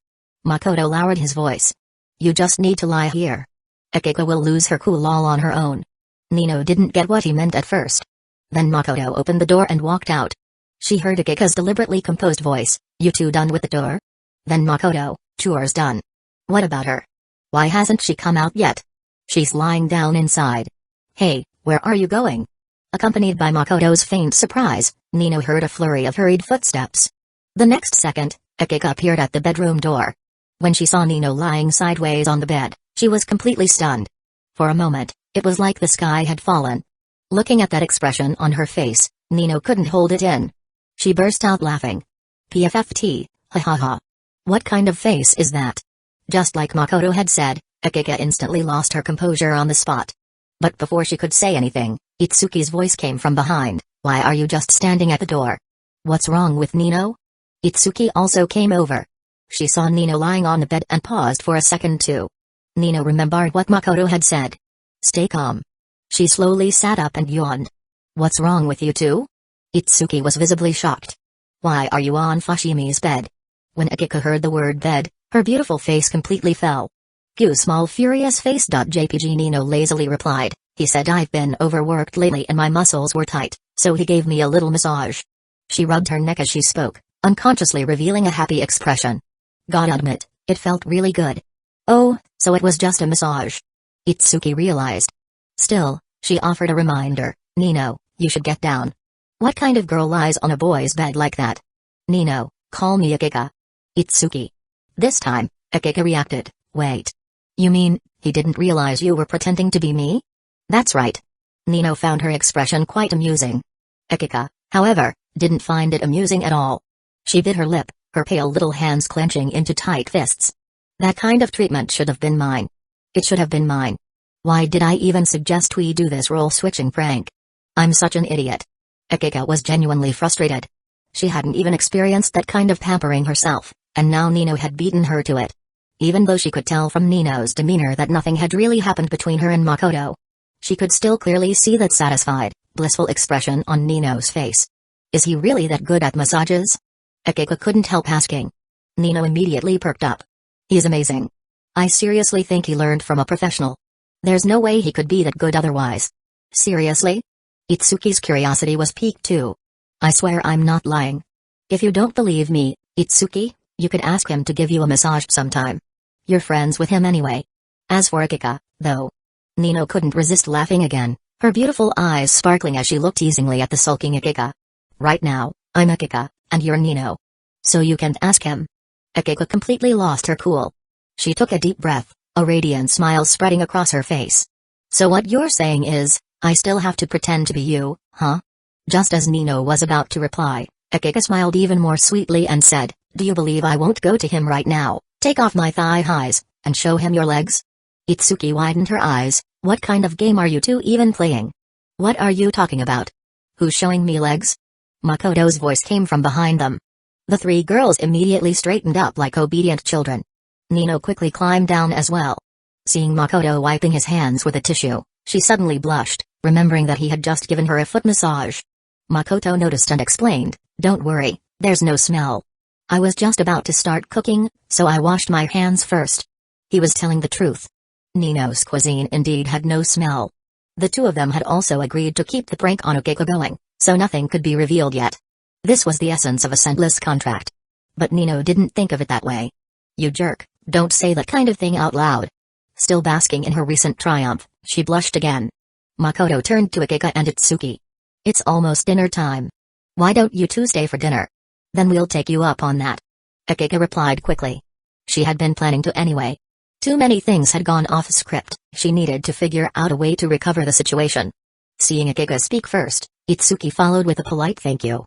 Speaker 1: Makoto lowered his voice. "You just need to lie here. Akiko will lose her cool all on her own." Nino didn't get what he meant at first. Then Makoto opened the door and walked out. She heard Akiko's deliberately composed voice, "You two done with the tour?" Then Makoto, "Tour's done. What about her? Why hasn't she come out yet? She's lying down inside. Hey, where are you going?" Accompanied by Makoto's faint surprise, Nino heard a flurry of hurried footsteps. The next second, Akiko appeared at the bedroom door. When she saw Nino lying sideways on the bed, she was completely stunned. For a moment, it was like the sky had fallen. Looking at that expression on her face, Nino couldn't hold it in. She burst out laughing. "PFFT, ha ha ha. What kind of face is that?" Just like Makoto had said, Akiko instantly lost her composure on the spot. But before she could say anything, Itsuki's voice came from behind, "Why are you just standing at the door? What's wrong with Nino?" Itsuki also came over. She saw Nino lying on the bed and paused for a second too. Nino remembered what Makoto had said. "Stay calm." She slowly sat up and yawned. "What's wrong with you two?" Itsuki was visibly shocked. "Why are you on Fushimi's bed?" When Akiko heard the word bed, her beautiful face completely fell. "You small furious face." JPG Nino lazily replied. He said, "I've been overworked lately and my muscles were tight, so he gave me a little massage." She rubbed her neck as she spoke, unconsciously revealing a happy expression. "Gotta admit, it felt really good." "Oh, so it was just a massage," Itsuki realized. Still, she offered a reminder, "Nino, you should get down. What kind of girl lies on a boy's bed like that?" "Nino, call me Akiko." Itsuki. This time, Akiko reacted, "Wait. You mean, he didn't realize you were pretending to be me?" "That's right." Nino found her expression quite amusing. Akiko, however, didn't find it amusing at all. She bit her lip, her pale little hands clenching into tight fists. "That kind of treatment should have been mine. It should have been mine. Why did I even suggest we do this role-switching prank? I'm such an idiot." Akiko was genuinely frustrated. She hadn't even experienced that kind of pampering herself, and now Nino had beaten her to it. Even though she could tell from Nino's demeanor that nothing had really happened between her and Makoto, she could still clearly see that satisfied, blissful expression on Nino's face. Is he really that good at massages? Akiko couldn't help asking. Nino immediately perked up. He's amazing. I seriously think he learned from a professional. There's no way he could be that good otherwise. Seriously? Itsuki's curiosity was piqued too. I swear I'm not lying. If you don't believe me, Itsuki, you could ask him to give you a massage sometime. You're friends with him anyway. As for Akiko, though. Nino couldn't resist laughing again, her beautiful eyes sparkling as she looked teasingly at the sulking Akiko. Right now, I'm Akiko, and you're Nino. So you can't ask him. Akiko completely lost her cool. She took a deep breath, a radiant smile spreading across her face. So what you're saying is, I still have to pretend to be you, huh? Just as Nino was about to reply, Akiko smiled even more sweetly and said, "Do you believe I won't go to him right now, take off my thigh highs, and show him your legs?" Itsuki widened her eyes. "What kind of game are you two even playing? What are you talking about? Who's showing me legs?" Makoto's voice came from behind them. The three girls immediately straightened up like obedient children. Nino quickly climbed down as well. Seeing Makoto wiping his hands with a tissue, she suddenly blushed, remembering that he had just given her a foot massage. Makoto noticed and explained, "Don't worry, there's no smell. I was just about to start cooking, so I washed my hands first." He was telling the truth. Nino's cuisine indeed had no smell. The two of them had also agreed to keep the prank on Akiko going, so nothing could be revealed yet. This was the essence of a scentless contract. But Nino didn't think of it that way. "You jerk, don't say that kind of thing out loud." Still basking in her recent triumph, she blushed again. Makoto turned to Akiko and Itsuki. "It's almost dinner time. Why don't you two stay for dinner? Then we'll take you up on that." Akiko replied quickly. She had been planning to anyway. Too many things had gone off script, she needed to figure out a way to recover the situation. Seeing Akiko speak first, Itsuki followed with a polite thank you.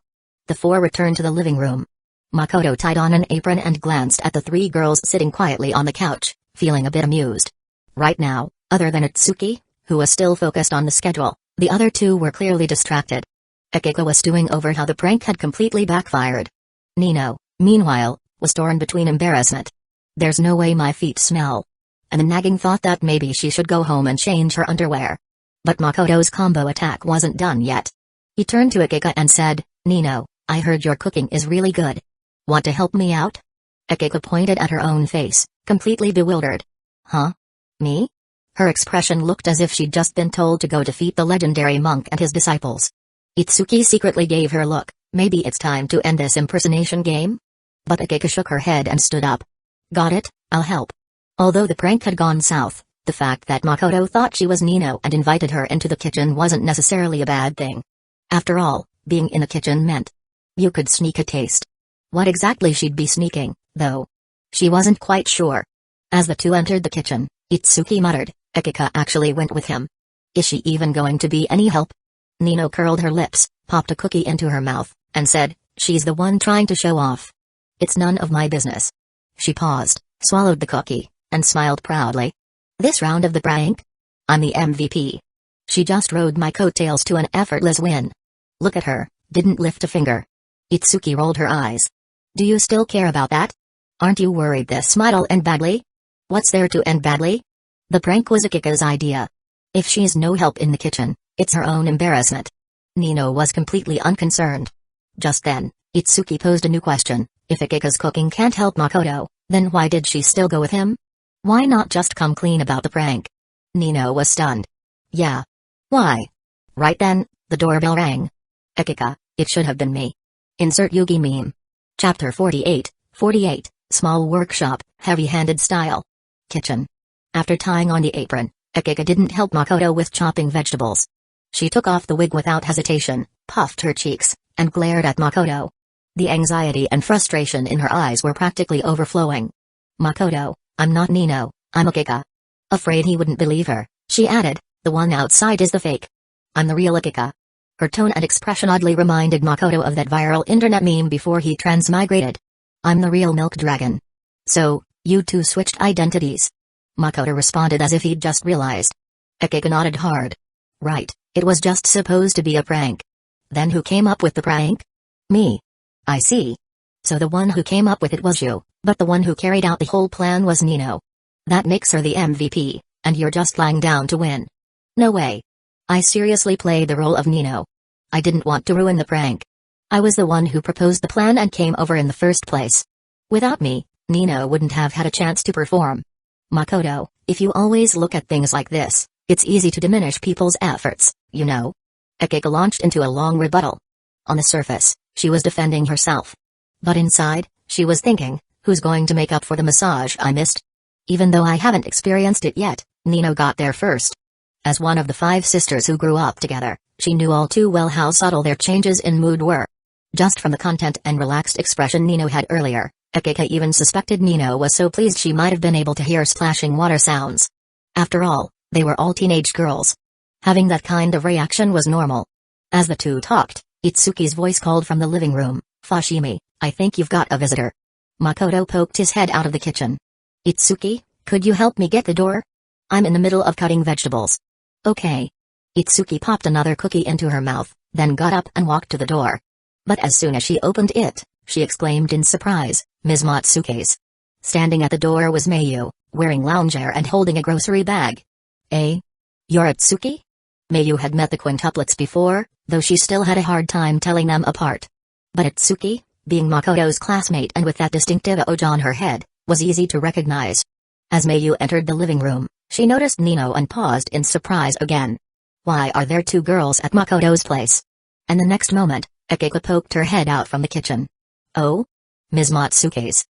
Speaker 1: The four returned to the living room. Makoto tied on an apron and glanced at the three girls sitting quietly on the couch, feeling a bit amused. Right now, other than Itsuki, who was still focused on the schedule, the other two were clearly distracted. Akiko was stewing over how the prank had completely backfired. Nino, meanwhile, was torn between embarrassment. "There's no way my feet smell," and the nagging thought that maybe she should go home and change her underwear. But Makoto's combo attack wasn't done yet. He turned to Akiko and said, "Nino, I heard your cooking is really good. Want to help me out?" Akiko pointed at her own face, completely bewildered. "Huh? Me?" Her expression looked as if she'd just been told to go defeat the legendary monk and his disciples. Itsuki secretly gave her a look, maybe it's time to end this impersonation game? But Akiko shook her head and stood up. "Got it, I'll help." Although the prank had gone south, the fact that Makoto thought she was Nino and invited her into the kitchen wasn't necessarily a bad thing. After all, being in the kitchen meant you could sneak a taste. What exactly she'd be sneaking, though? She wasn't quite sure. As the two entered the kitchen, Itsuki muttered, "Akiko actually went with him. Is she even going to be any help?" Nino curled her lips, popped a cookie into her mouth, and said, "She's the one trying to show off. It's none of my business." She paused, swallowed the cookie, and smiled proudly. "This round of the prank? I'm the MVP. She just rode my coattails to an effortless win. Look at her, didn't lift a finger." Itsuki rolled her eyes. "Do you still care about that? Aren't you worried this might'll end badly?" "What's there to end badly? The prank was Akiko's idea. If she's no help in the kitchen, it's her own embarrassment." Nino was completely unconcerned. Just then, Itsuki posed a new question. If Akiko's cooking can't help Makoto, then why did she still go with him? Why not just come clean about the prank? Nino was stunned. "Yeah. Why?" Right then, the doorbell rang. "Akiko, it should have been me." Insert Yugi meme. Chapter 48, Small Workshop, Heavy-Handed Style. Kitchen. After tying on the apron, Akiko didn't help Makoto with chopping vegetables. She took off the wig without hesitation, puffed her cheeks, and glared at Makoto. The anxiety and frustration in her eyes were practically overflowing. "Makoto, I'm not Nino, I'm Akiko." Afraid he wouldn't believe her, she added, "The one outside is the fake. I'm the real Akiko." Her tone and expression oddly reminded Makoto of that viral internet meme before he transmigrated. "I'm the real milk dragon." "So, you two switched identities?" Makoto responded as if he'd just realized. Akiko nodded hard. "Right, it was just supposed to be a prank." "Then who came up with the prank?" "Me." "I see. So the one who came up with it was you, but the one who carried out the whole plan was Nino. That makes her the MVP, and you're just lying down to win." "No way. I seriously played the role of Nino. I didn't want to ruin the prank. I was the one who proposed the plan and came over in the first place. Without me, Nino wouldn't have had a chance to perform." "Makoto, if you always look at things like this, it's easy to diminish people's efforts, you know." Akiko launched into a long rebuttal. On the surface, she was defending herself. But inside, she was thinking, who's going to make up for the massage I missed? Even though I haven't experienced it yet, Nino got there first. As one of the 5 sisters who grew up together, she knew all too well how subtle their changes in mood were. Just from the content and relaxed expression Nino had earlier, Akiko even suspected Nino was so pleased she might have been able to hear splashing water sounds. After all, they were all teenage girls. Having that kind of reaction was normal. As the two talked, Itsuki's voice called from the living room, Fushimi, I think you've got a visitor. Makoto poked his head out of the kitchen. Itsuki, could you help me get the door? I'm in the middle of cutting vegetables. Okay. Itsuki popped another cookie into her mouth, then got up and walked to the door. But as soon as she opened it, she exclaimed in surprise, Ms. Matsuke's. Standing at the door was Mayu, wearing loungewear and holding a grocery bag. Eh? You're Itsuki? Mayu had met the quintuplets before, though she still had a hard time telling them apart. But Itsuki, being Makoto's classmate and with that distinctive oji on her head, was easy to recognize. As Mayu entered the living room, she noticed Nino and paused in surprise again. Why are there two girls at Makoto's place? And the next moment, Akiko poked her head out from the kitchen. Oh? Ms. Matsuke's.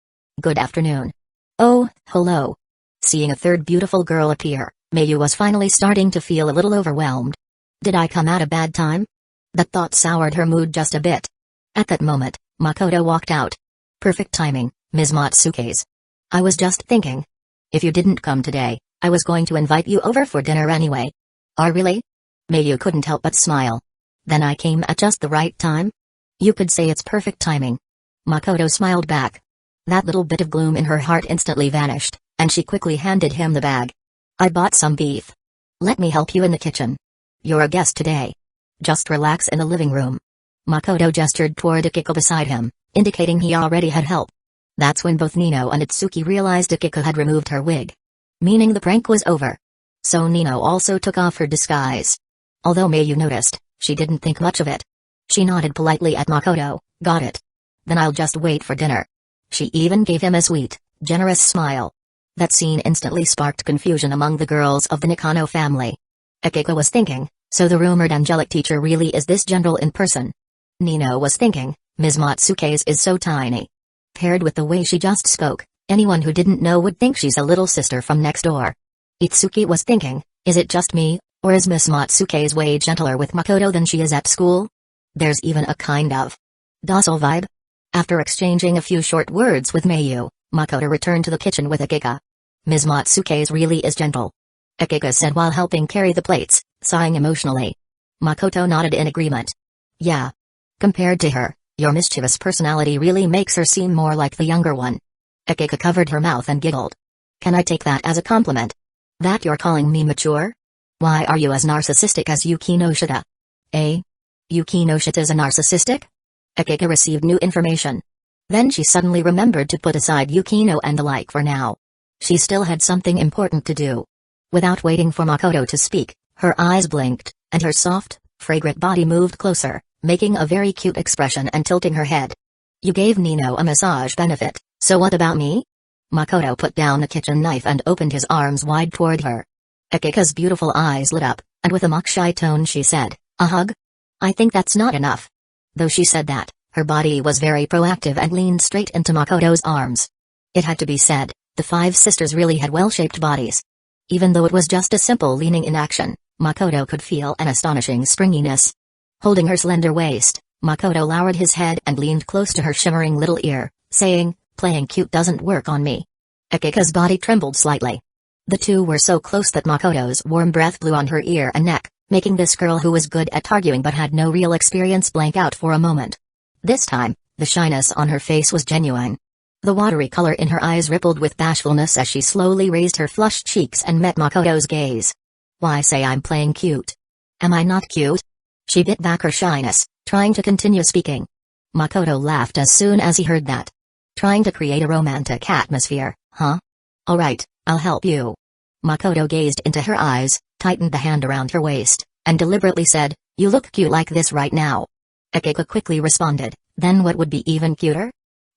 Speaker 1: Good afternoon. Oh, hello. Seeing a third beautiful girl appear, Mayu was finally starting to feel a little overwhelmed. Did I come at a bad time? That thought soured her mood just a bit. At that moment, Makoto walked out. Perfect timing, Ms. Matsuke's. I was just thinking. If you didn't come today, I was going to invite you over for dinner anyway. Oh really? Mayu couldn't help but smile. Then I came at just the right time? You could say it's perfect timing. Makoto smiled back. That little bit of gloom in her heart instantly vanished, and she quickly handed him the bag. I bought some beef. Let me help you in the kitchen. You're a guest today. Just relax in the living room. Makoto gestured toward Akiko beside him, indicating he already had help. That's when both Nino and Itsuki realized Akiko had removed her wig. Meaning the prank was over. So Nino also took off her disguise. Although Mayu noticed, she didn't think much of it. She nodded politely at Makoto. Got it. Then I'll just wait for dinner. She even gave him a sweet, generous smile. That scene instantly sparked confusion among the girls of the Nakano family. Akiko was thinking, so the rumored angelic teacher really is this general in person. Nino was thinking, Ms. Matsuke's is so tiny. Paired with the way she just spoke, anyone who didn't know would think she's a little sister from next door. Itsuki was thinking, is it just me, or is Ms. Matsuke's way gentler with Makoto than she is at school? There's even a kind of docile vibe. After exchanging a few short words with Mayu, Makoto returned to the kitchen with Akiko. Ms. Matsuke's really is gentle. Akiko said while helping carry the plates, sighing emotionally. Makoto nodded in agreement. Yeah. Compared to her, your mischievous personality really makes her seem more like the younger one. Akiko covered her mouth and giggled. Can I take that as a compliment? That you're calling me mature? Why are you as narcissistic as Yuki no Shita? Eh? Yuki no Shita's a narcissistic? Akiko received new information. Then she suddenly remembered to put aside Yukino and the like for now. She still had something important to do. Without waiting for Makoto to speak, her eyes blinked, and her soft, fragrant body moved closer, making a very cute expression and tilting her head. You gave Nino a massage benefit, so what about me? Makoto put down the kitchen knife and opened his arms wide toward her. Akiko's beautiful eyes lit up, and with a mock-shy tone she said, a hug? I think that's not enough. Though she said that, her body was very proactive and leaned straight into Makoto's arms. It had to be said, the five sisters really had well-shaped bodies. Even though it was just a simple leaning in action, Makoto could feel an astonishing springiness. Holding her slender waist, Makoto lowered his head and leaned close to her shimmering little ear, saying, playing cute doesn't work on me. Akiko's body trembled slightly. The two were so close that Makoto's warm breath blew on her ear and neck, making this girl who was good at arguing but had no real experience blank out for a moment. This time, the shyness on her face was genuine. The watery color in her eyes rippled with bashfulness as she slowly raised her flushed cheeks and met Makoto's gaze. Why say I'm playing cute? Am I not cute? She bit back her shyness, trying to continue speaking. Makoto laughed as soon as he heard that. Trying to create a romantic atmosphere, huh? Alright, I'll help you. Makoto gazed into her eyes, tightened the hand around her waist, and deliberately said, you look cute like this right now. Akiko quickly responded, then what would be even cuter?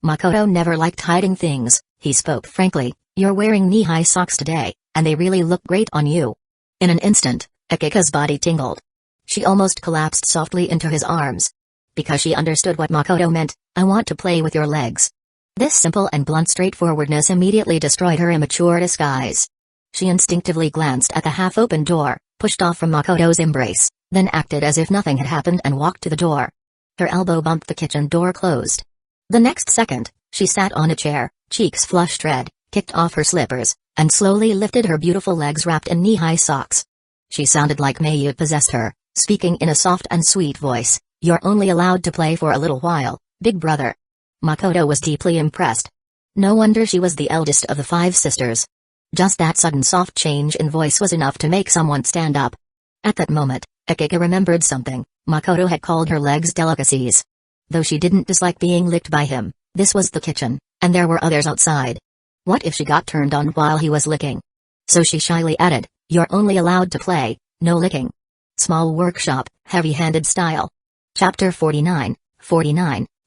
Speaker 1: Makoto never liked hiding things, he spoke frankly, you're wearing knee-high socks today, and they really look great on you. In an instant, Akiko's body tingled. She almost collapsed softly into his arms. Because she understood what Makoto meant, I want to play with your legs. This simple and blunt straightforwardness immediately destroyed her immature disguise. She instinctively glanced at the half-open door, pushed off from Makoto's embrace, then acted as if nothing had happened and walked to the door. Her elbow bumped the kitchen door closed. The next second, she sat on a chair, cheeks flushed red, kicked off her slippers, and slowly lifted her beautiful legs wrapped in knee-high socks. She sounded like Mayu possessed her, speaking in a soft and sweet voice, you're only allowed to play for a little while, Big brother. Makoto was deeply impressed. No wonder she was the eldest of the 5 sisters. Just that sudden soft change in voice was enough to make someone stand up. At that moment, Akiko remembered something. Makoto had called her legs delicacies. Though she didn't dislike being licked by him, this was the kitchen, and there were others outside. What if she got turned on while he was licking? So she shyly added, "You're only allowed to play, no licking." Small workshop, heavy-handed style. Chapter 49,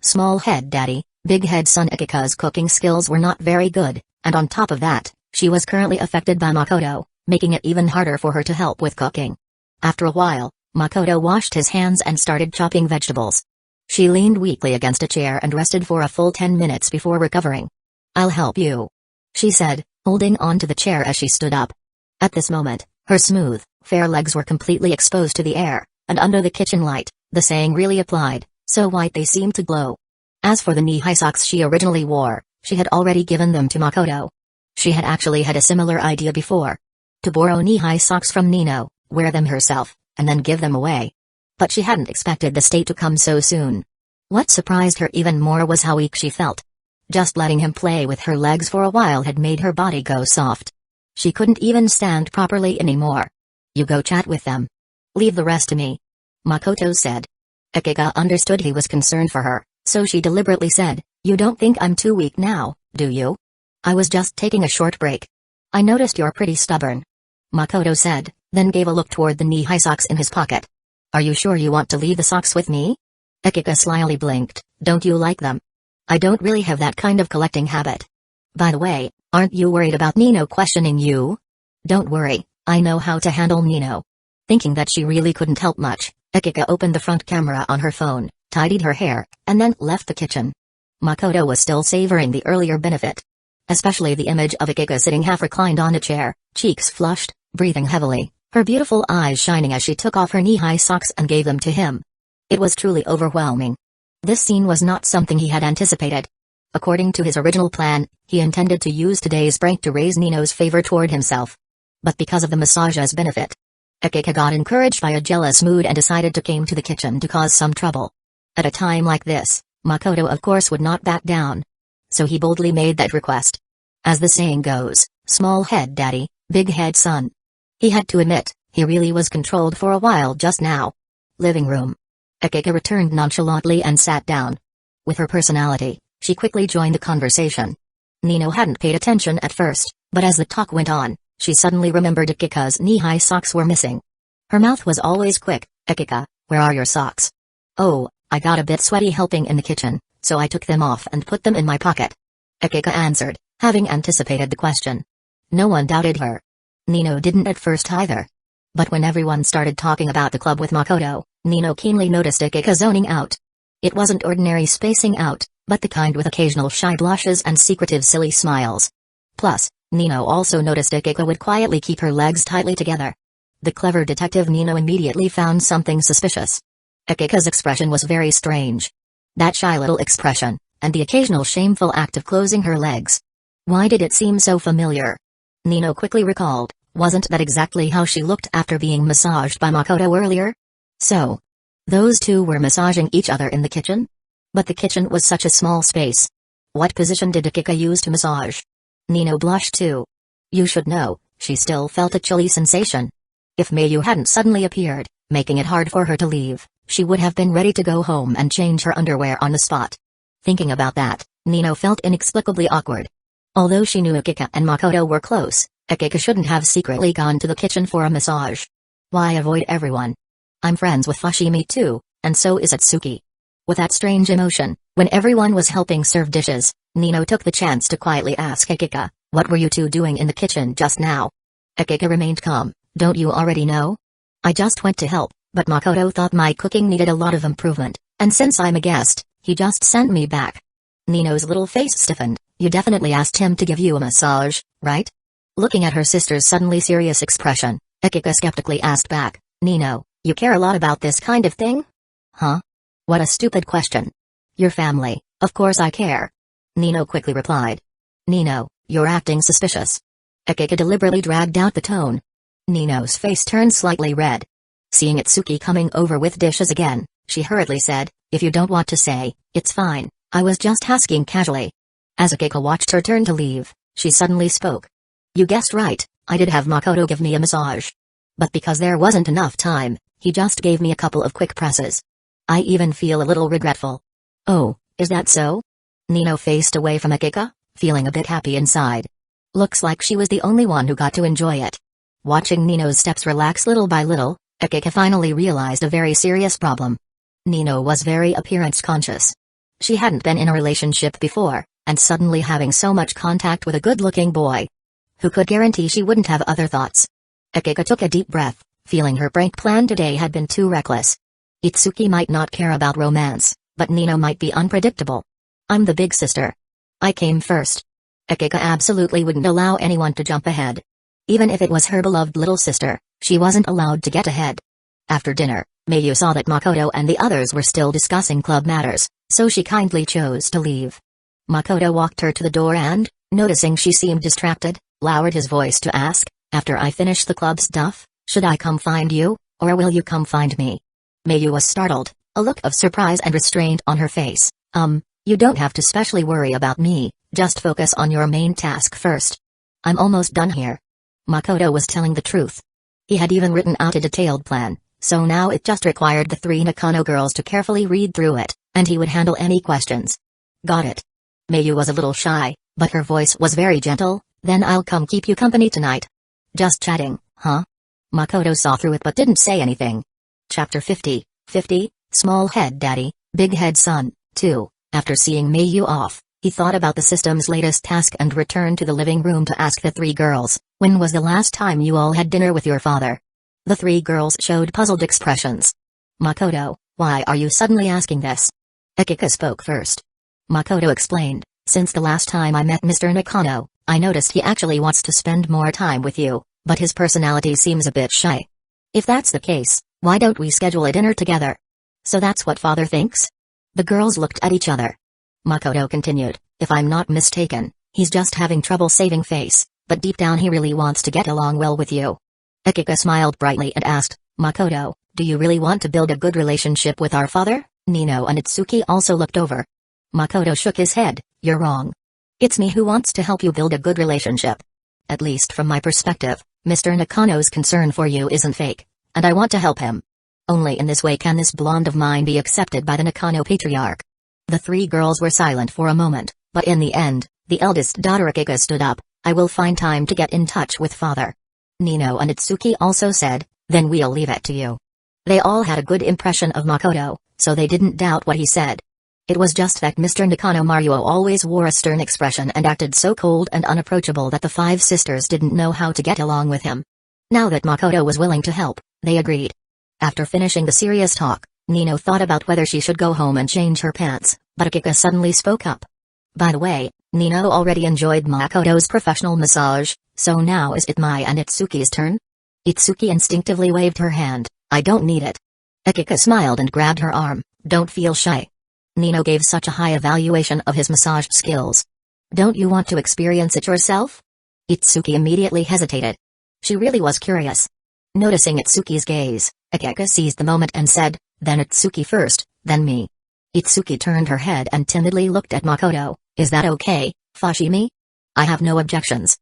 Speaker 1: Small head daddy, big head son. Akika's cooking skills were not very good, and on top of that, she was currently affected by Makoto, making it even harder for her to help with cooking. After a while, Makoto washed his hands and started chopping vegetables. She leaned weakly against a chair and rested for a full 10 minutes before recovering. "I'll help you," she said, holding on to the chair as she stood up. At this moment, her smooth, fair legs were completely exposed to the air, and under the kitchen light, the saying really applied, so white they seemed to glow. As for the knee-high socks she originally wore, she had already given them to Makoto. She had actually had a similar idea before. To borrow knee-high socks from Nino, wear them herself, and then give them away. But she hadn't expected the state to come so soon. What surprised her even more was how weak she felt. Just letting him play with her legs for a while had made her body go soft. She couldn't even stand properly anymore. "You go chat with them. Leave the rest to me," Makoto said. Akika understood he was concerned for her, so she deliberately said, "You don't think I'm too weak now, do you? I was just taking a short break. I noticed you're pretty stubborn," Makoto said, then gave a look toward the knee-high socks in his pocket. "Are you sure you want to leave the socks with me?" Akika slyly blinked. "Don't you like them?" "I don't really have that kind of collecting habit. By the way, aren't you worried about Nino questioning you?" "Don't worry, I know how to handle Nino." Thinking that she really couldn't help much, Akika opened the front camera on her phone, tidied her hair, and then left the kitchen. Makoto was still savoring the earlier benefit. Especially the image of Akika sitting half reclined on a chair, cheeks flushed, breathing heavily, her beautiful eyes shining as she took off her knee-high socks and gave them to him. It was truly overwhelming. This scene was not something he had anticipated. According to his original plan, he intended to use today's prank to raise Nino's favor toward himself. But because of the massage's benefit, Akika got encouraged by a jealous mood and decided to came to the kitchen to cause some trouble. At a time like this, Makoto of course would not back down. So he boldly made that request. As the saying goes, small head daddy, big head son. He had to admit, he really was controlled for a while just now. Living room. Akika returned nonchalantly and sat down. With her personality, she quickly joined the conversation. Nino hadn't paid attention at first, but as the talk went on, she suddenly remembered Akika's knee-high socks were missing. Her mouth was always quick. "Akika, where are your socks?" "Oh, I got a bit sweaty helping in the kitchen, so I took them off and put them in my pocket," Akika answered, having anticipated the question. No one doubted her. Nino didn't at first either. But when everyone started talking about the club with Makoto, Nino keenly noticed Akika zoning out. It wasn't ordinary spacing out, but the kind with occasional shy blushes and secretive silly smiles. Plus, Nino also noticed Akika would quietly keep her legs tightly together. The clever detective Nino immediately found something suspicious. Akika's expression was very strange. That shy little expression, and the occasional shameful act of closing her legs. Why did it seem so familiar? Nino quickly recalled, wasn't that exactly how she looked after being massaged by Makoto earlier? So, those two were massaging each other in the kitchen? But the kitchen was such a small space. What position did Akika use to massage? Nino blushed too. You should know, she still felt a chilly sensation. If Mayu hadn't suddenly appeared, making it hard for her to leave, she would have been ready to go home and change her underwear on the spot. Thinking about that, Nino felt inexplicably awkward. Although she knew Akika and Makoto were close, Akika shouldn't have secretly gone to the kitchen for a massage. Why avoid everyone? I'm friends with Fushimi too, and so is Atsuki. With that strange emotion, when everyone was helping serve dishes, Nino took the chance to quietly ask Akika, what were you two doing in the kitchen just now? Akika remained calm. Don't you already know? I just went to help, but Makoto thought my cooking needed a lot of improvement, and since I'm a guest, he just sent me back. Nino's little face stiffened. You definitely asked him to give you a massage, right? Looking at her sister's suddenly serious expression, Akika skeptically asked back, Nino, you care a lot about this kind of thing? Huh? What a stupid question. Your family, of course I care. Nino quickly replied. Nino, you're acting suspicious. Akika deliberately dragged out the tone. Nino's face turned slightly red. Seeing Itsuki coming over with dishes again, She hurriedly said, "If you don't want to say, it's fine, I was just asking casually." As Akiko watched her turn to leave, she suddenly spoke. "You guessed right, I did have Makoto give me a massage. But because there wasn't enough time, he just gave me a couple of quick presses. I even feel a little regretful." "Oh, is that so?" Nino faced away from Akiko, feeling a bit happy inside. Looks like she was the only one who got to enjoy it. Watching Nino's steps relax little by little, Akiko finally realized a very serious problem. Nino was very appearance conscious. She hadn't been in a relationship before, and suddenly having so much contact with a good-looking boy. Who could guarantee she wouldn't have other thoughts? Akiko took a deep breath, feeling her prank plan today had been too reckless. Itsuki might not care about romance, but Nino might be unpredictable. "I'm the big sister. I came first." Akiko absolutely wouldn't allow anyone to jump ahead. Even if it was her beloved little sister, she wasn't allowed to get ahead. After dinner, Mayu saw that Makoto and the others were still discussing club matters, so she kindly chose to leave. Makoto walked her to the door and, noticing she seemed distracted, lowered his voice to ask, "After I finish the club stuff, should I come find you, or will you come find me?" Mayu was startled, a look of surprise and restraint on her face. You don't have to specially worry about me, just focus on your main task first. I'm almost done here." Makoto was telling the truth. He had even written out a detailed plan, so now it just required the three Nakano girls to carefully read through it, and he would handle any questions. "Got it." Mayu was a little shy, but her voice was very gentle. "Then I'll come keep you company tonight." "Just chatting, huh?" Makoto saw through it but didn't say anything. Chapter 50, Small Head Daddy, Big Head Son, 2. After seeing Mayu off, he thought about the system's latest task and returned to the living room to ask the three girls, "When was the last time you all had dinner with your father?" The three girls showed puzzled expressions. "Makoto, why are you suddenly asking this?" Akiko spoke first. Makoto explained, "Since the last time I met Mr. Nakano, I noticed he actually wants to spend more time with you, but his personality seems a bit shy. If that's the case, why don't we schedule a dinner together?" "So that's what father thinks?" The girls looked at each other. Makoto continued, "If I'm not mistaken, he's just having trouble saving face, but deep down he really wants to get along well with you." Akiko smiled brightly and asked, "Makoto, do you really want to build a good relationship with our father?" Nino and Itsuki also looked over. Makoto shook his head, "You're wrong. It's me who wants to help you build a good relationship. At least from my perspective, Mr. Nakano's concern for you isn't fake, and I want to help him. Only in this way can this blonde of mine be accepted by the Nakano patriarch." The three girls were silent for a moment, but in the end, the eldest daughter Akiko stood up, "I will find time to get in touch with father." Nino and Itsuki also said, "Then we'll leave it to you." They all had a good impression of Makoto, so they didn't doubt what he said. It was just that Mr. Nakano Maruo always wore a stern expression and acted so cold and unapproachable that the five sisters didn't know how to get along with him. Now that Makoto was willing to help, they agreed. After finishing the serious talk, Nino thought about whether she should go home and change her pants, but Akiko suddenly spoke up. "By the way, Nino already enjoyed Makoto's professional massage, so now is it Mai and Itsuki's turn?" Itsuki instinctively waved her hand, "I don't need it." Akiko smiled and grabbed her arm, "Don't feel shy. Nino gave such a high evaluation of his massage skills. Don't you want to experience it yourself?" Itsuki immediately hesitated. She really was curious. Noticing Itsuki's gaze, Akiko seized the moment and said, "Then Itsuki first, then me." Itsuki turned her head and timidly looked at Makoto, "Is that okay, Fushimi?" "I have no objections."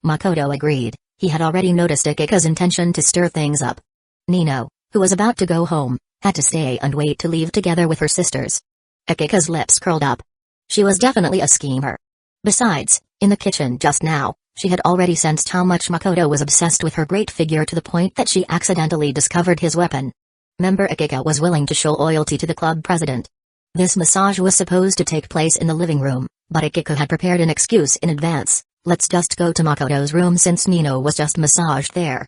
Speaker 1: Makoto agreed. He had already noticed Akiko's intention to stir things up. Nino, who was about to go home, had to stay and wait to leave together with her sisters. Akiko's lips curled up. She was definitely a schemer. Besides, in the kitchen just now, she had already sensed how much Makoto was obsessed with her great figure to the point that she accidentally discovered his weapon. Member Akiko was willing to show loyalty to the club president. This massage was supposed to take place in the living room, but Akiko had prepared an excuse in advance. "Let's just go to Makoto's room since Nino was just massaged there."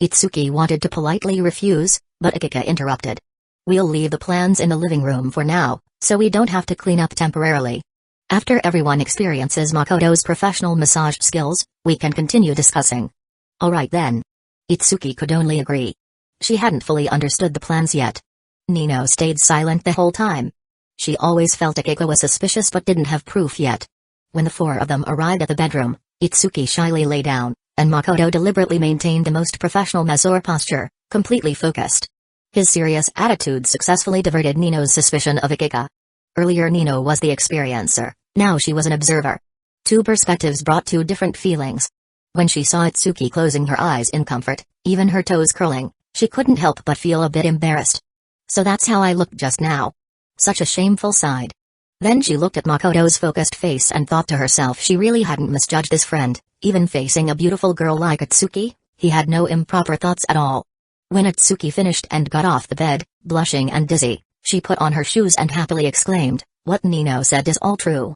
Speaker 1: Itsuki wanted to politely refuse, but Akiko interrupted. "We'll leave the plans in the living room for now, so we don't have to clean up temporarily. After everyone experiences Makoto's professional massage skills, we can continue discussing." "Alright then." Itsuki could only agree. She hadn't fully understood the plans yet. Nino stayed silent the whole time. She always felt Akiko was suspicious but didn't have proof yet. When the four of them arrived at the bedroom, Itsuki shyly lay down, and Makoto deliberately maintained the most professional masseur posture, completely focused. His serious attitude successfully diverted Nino's suspicion of Akiko. Earlier Nino was the experiencer, now she was an observer. Two perspectives brought two different feelings. When she saw Itsuki closing her eyes in comfort, even her toes curling, she couldn't help but feel a bit embarrassed. So that's how I looked just now. Such a shameful side. Then she looked at Makoto's focused face and thought to herself she really hadn't misjudged this friend, even facing a beautiful girl like Itsuki, he had no improper thoughts at all. When Itsuki finished and got off the bed, blushing and dizzy, she put on her shoes and happily exclaimed, "What Nino said is all true.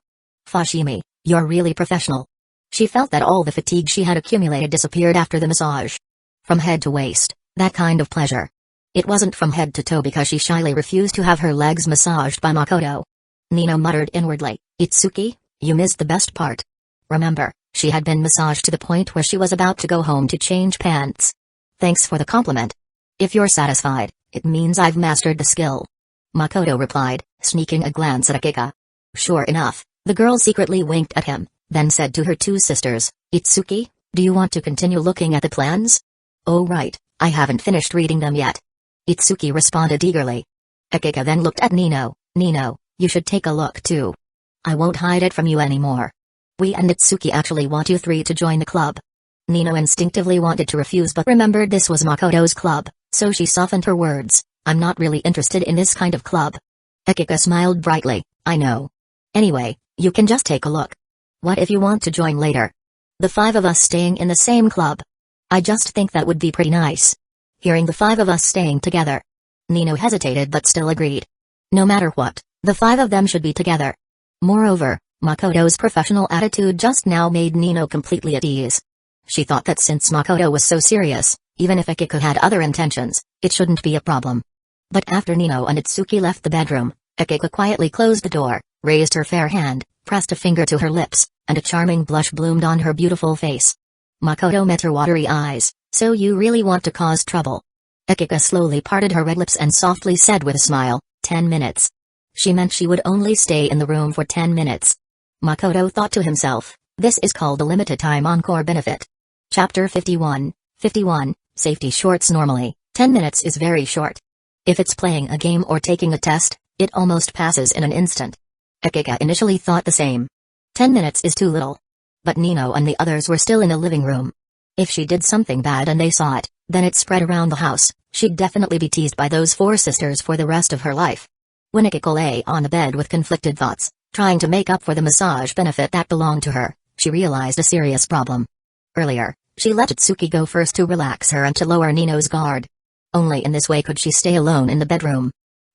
Speaker 1: Fushimi, you're really professional." She felt that all the fatigue she had accumulated disappeared after the massage. From head to waist, that kind of pleasure. It wasn't from head to toe because she shyly refused to have her legs massaged by Makoto. Nino muttered inwardly, "Itsuki, you missed the best part." Remember, she had been massaged to the point where she was about to go home to change pants. "Thanks for the compliment. If you're satisfied, it means I've mastered the skill," Makoto replied, sneaking a glance at Akiko. Sure enough, the girl secretly winked at him, then said to her two sisters, "Itsuki, do you want to continue looking at the plans?" "Oh right, I haven't finished reading them yet," Itsuki responded eagerly. Akiko then looked at Nino. "Nino, you should take a look too. I won't hide it from you anymore. We and Itsuki actually want you three to join the club." Nino instinctively wanted to refuse but remembered this was Makoto's club, so she softened her words, "I'm not really interested in this kind of club." Akiko smiled brightly, "I know. Anyway, you can just take a look. What if you want to join later? The five of us staying in the same club. I just think that would be pretty nice." Hearing the five of us staying together, Nino hesitated but still agreed. No matter what, the five of them should be together. Moreover, Makoto's professional attitude just now made Nino completely at ease. She thought that since Makoto was so serious, even if Akiko had other intentions, it shouldn't be a problem. But after Nino and Itsuki left the bedroom, Akiko quietly closed the door, raised her fair hand, pressed a finger to her lips, and a charming blush bloomed on her beautiful face. Makoto met her watery eyes. "So you really want to cause trouble?" Akiko slowly parted her red lips and softly said with a smile, 10 minutes. She meant she would only stay in the room for 10 minutes. Makoto thought to himself, this is called a limited time encore benefit. Chapter 51, Safety Shorts. Normally, 10 minutes is very short. If it's playing a game or taking a test, it almost passes in an instant. Akiko initially thought the same. 10 minutes is too little. But Nino and the others were still in the living room. If she did something bad and they saw it, then it spread around the house, she'd definitely be teased by those four sisters for the rest of her life. When Akiko lay on the bed with conflicted thoughts, trying to make up for the massage benefit that belonged to her, she realized a serious problem. Earlier, she let Itsuki go first to relax her and to lower Nino's guard. Only in this way could she stay alone in the bedroom.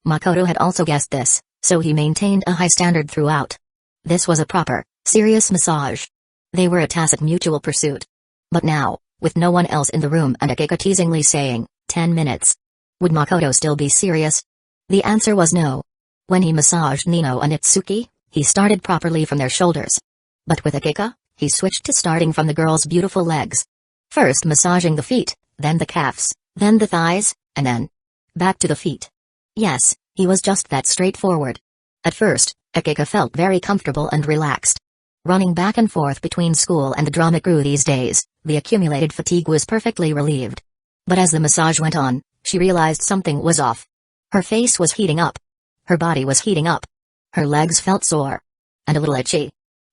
Speaker 1: Makoto had also guessed this, so he maintained a high standard throughout. This was a proper, serious massage. They were a tacit mutual pursuit. But now, with no one else in the room and Akiko teasingly saying, 10 minutes. Would Makoto still be serious? The answer was no. When he massaged Nino and Itsuki, he started properly from their shoulders. But with Akiko, he switched to starting from the girl's beautiful legs. First massaging the feet, then the calves, then the thighs, and then back to the feet. Yes, he was just that straightforward. At first, Akiko felt very comfortable and relaxed. Running back and forth between school and the drama crew these days, the accumulated fatigue was perfectly relieved. But as the massage went on, she realized something was off. Her face was heating up. Her body was heating up. Her legs felt sore. And a little itchy.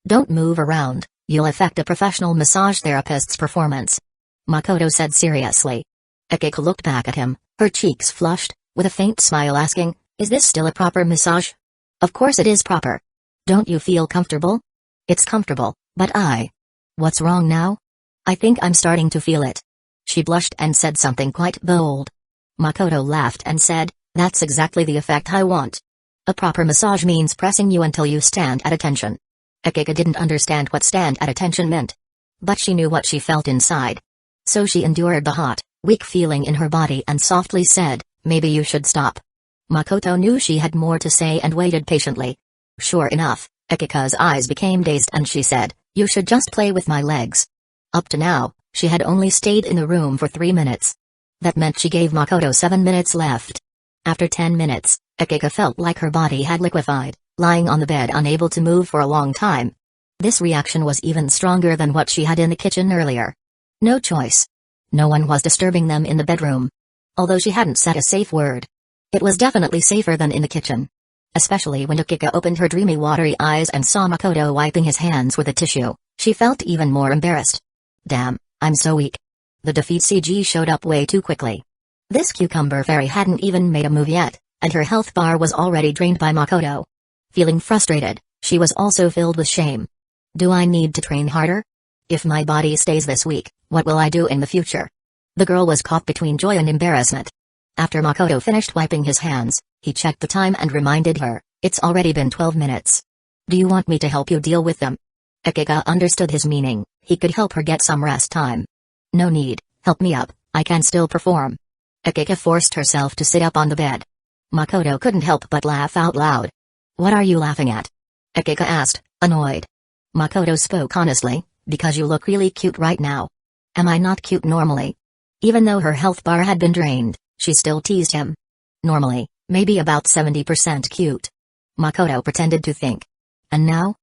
Speaker 1: Don't move around, you'll affect a professional massage therapist's performance, Makoto said seriously. Akiko looked back at him, her cheeks flushed, with a faint smile asking, is this still a proper massage? Of course it is proper. Don't you feel comfortable? It's comfortable, but What's wrong now? I think I'm starting to feel it. She blushed and said something quite bold. Makoto laughed and said, that's exactly the effect I want. A proper massage means pressing you until you stand at attention. Akiko didn't understand what stand at attention meant. But she knew what she felt inside. So she endured the hot, weak feeling in her body and softly said, maybe you should stop. Makoto knew she had more to say and waited patiently. Sure enough, Akiko's eyes became dazed and she said, you should just play with my legs. Up to now, she had only stayed in the room for 3 minutes. That meant she gave Makoto 7 minutes left. After 10 minutes, Akiko felt like her body had liquefied, lying on the bed unable to move for a long time. This reaction was even stronger than what she had in the kitchen earlier. No choice. No one was disturbing them in the bedroom. although she hadn't said a safe word. It was definitely safer than in the kitchen. Especially when Akiko opened her dreamy watery eyes and saw Makoto wiping his hands with a tissue, she felt even more embarrassed. Damn, I'm so weak. The defeat CG showed up way too quickly. This cucumber fairy hadn't even made a move yet, and her health bar was already drained by Makoto. Feeling frustrated, she was also filled with shame. Do I need to train harder? If my body stays this weak, what will I do in the future? The girl was caught between joy and embarrassment. After Makoto finished wiping his hands, he checked the time and reminded her, it's already been 12 minutes. Do you want me to help you deal with them? Akiko understood his meaning, he could help her get some rest time. No need, help me up, I can still perform. Akiko forced herself to sit up on the bed. Makoto couldn't help but laugh out loud. What are you laughing at? Akiko asked, annoyed. Makoto spoke honestly, because you look really cute right now. Am I not cute normally? Even though her health bar had been drained, she still teased him. Normally, maybe about 70% cute. Makoto pretended to think. And now?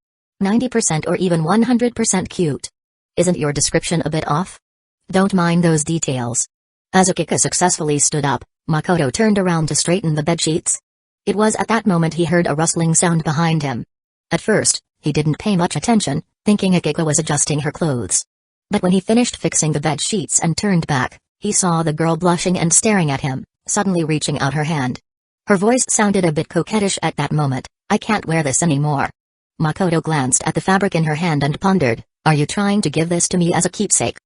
Speaker 1: 90% or even 100% cute. Isn't your description a bit off? Don't mind those details. As Akiko successfully stood up, Makoto turned around to straighten the bedsheets. It was at that moment he heard a rustling sound behind him. At first, he didn't pay much attention, thinking Akiko was adjusting her clothes. But when he finished fixing the bed sheets and turned back, he saw the girl blushing and staring at him, suddenly reaching out her hand. Her voice sounded a bit coquettish at that moment. I can't wear this anymore. Makoto glanced at the fabric in her hand and pondered, are you trying to give this to me as a keepsake?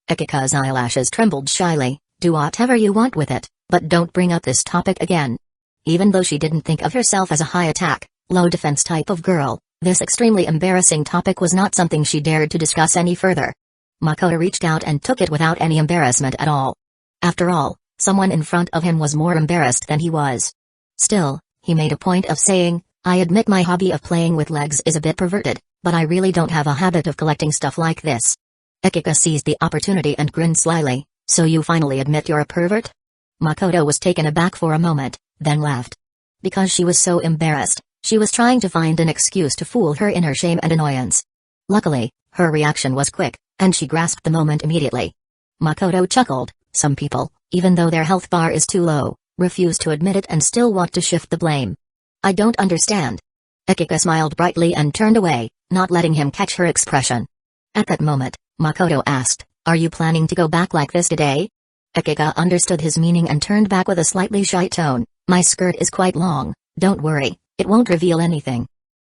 Speaker 1: Akiko's eyelashes trembled shyly, do whatever you want with it, but don't bring up this topic again. Even though she didn't think of herself as a high attack, low defense type of girl, this extremely embarrassing topic was not something she dared to discuss any further. Makoto reached out and took it without any embarrassment at all. After all, someone in front of him was more embarrassed than he was. Still, he made a point of saying, I admit my hobby of playing with legs is a bit perverted, but I really don't have a habit of collecting stuff like this. Akiko seized the opportunity and grinned slyly, so you finally admit you're a pervert? Makoto was taken aback for a moment, then laughed. Because she was so embarrassed, she was trying to find an excuse to fool her inner shame and annoyance. Luckily, her reaction was quick, and she grasped the moment immediately. Makoto chuckled, some people, even though their health bar is too low, refuse to admit it and still want to shift the blame. I don't understand. Akiko smiled brightly and turned away, not letting him catch her expression. At that moment, Makoto asked, are you planning to go back like this today? Akiko understood his meaning and turned back with a slightly shy tone, my skirt is quite long, don't worry, it won't reveal anything.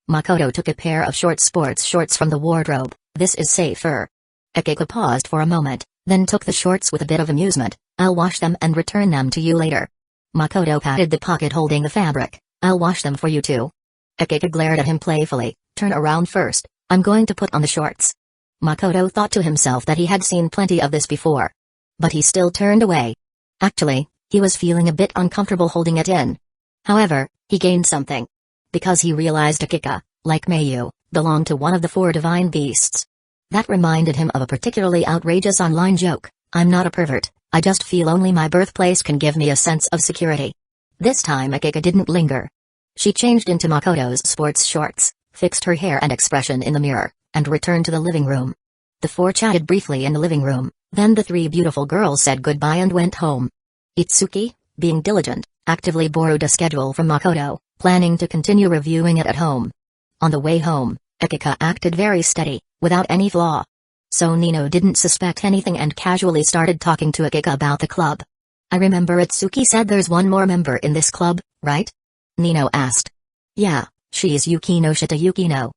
Speaker 1: Makoto took a pair of short sports shorts from the wardrobe, this is safer. Akiko paused for a moment, then took the shorts with a bit of amusement, I'll wash them and return them to you later. Makoto patted the pocket holding the fabric, I'll wash them for you too. Akiko glared at him playfully, turn around first, I'm going to put on the shorts. Makoto thought to himself that he had seen plenty of this before. But he still turned away. Actually, he was feeling a bit uncomfortable holding it in. However, he gained something. Because he realized Akiko, like Mayu, belonged to one of the 4 divine beasts. That reminded him of a particularly outrageous online joke, I'm not a pervert, I just feel only my birthplace can give me a sense of security. This time Akiko didn't linger. She changed into Makoto's sports shorts, fixed her hair and expression in the mirror, and returned to the living room. The 4 chatted briefly in the living room, then the 3 beautiful girls said goodbye and went home. Itsuki, being diligent, actively borrowed a schedule from Makoto, planning to continue reviewing it at home. On the way home, Akiko acted very steady, without any flaw. So Nino didn't suspect anything and casually started talking to Akiko about the club. I remember Itsuki said there's one more member in this club, right? Nino asked. Yeah, she's Yukino Shita Yukino.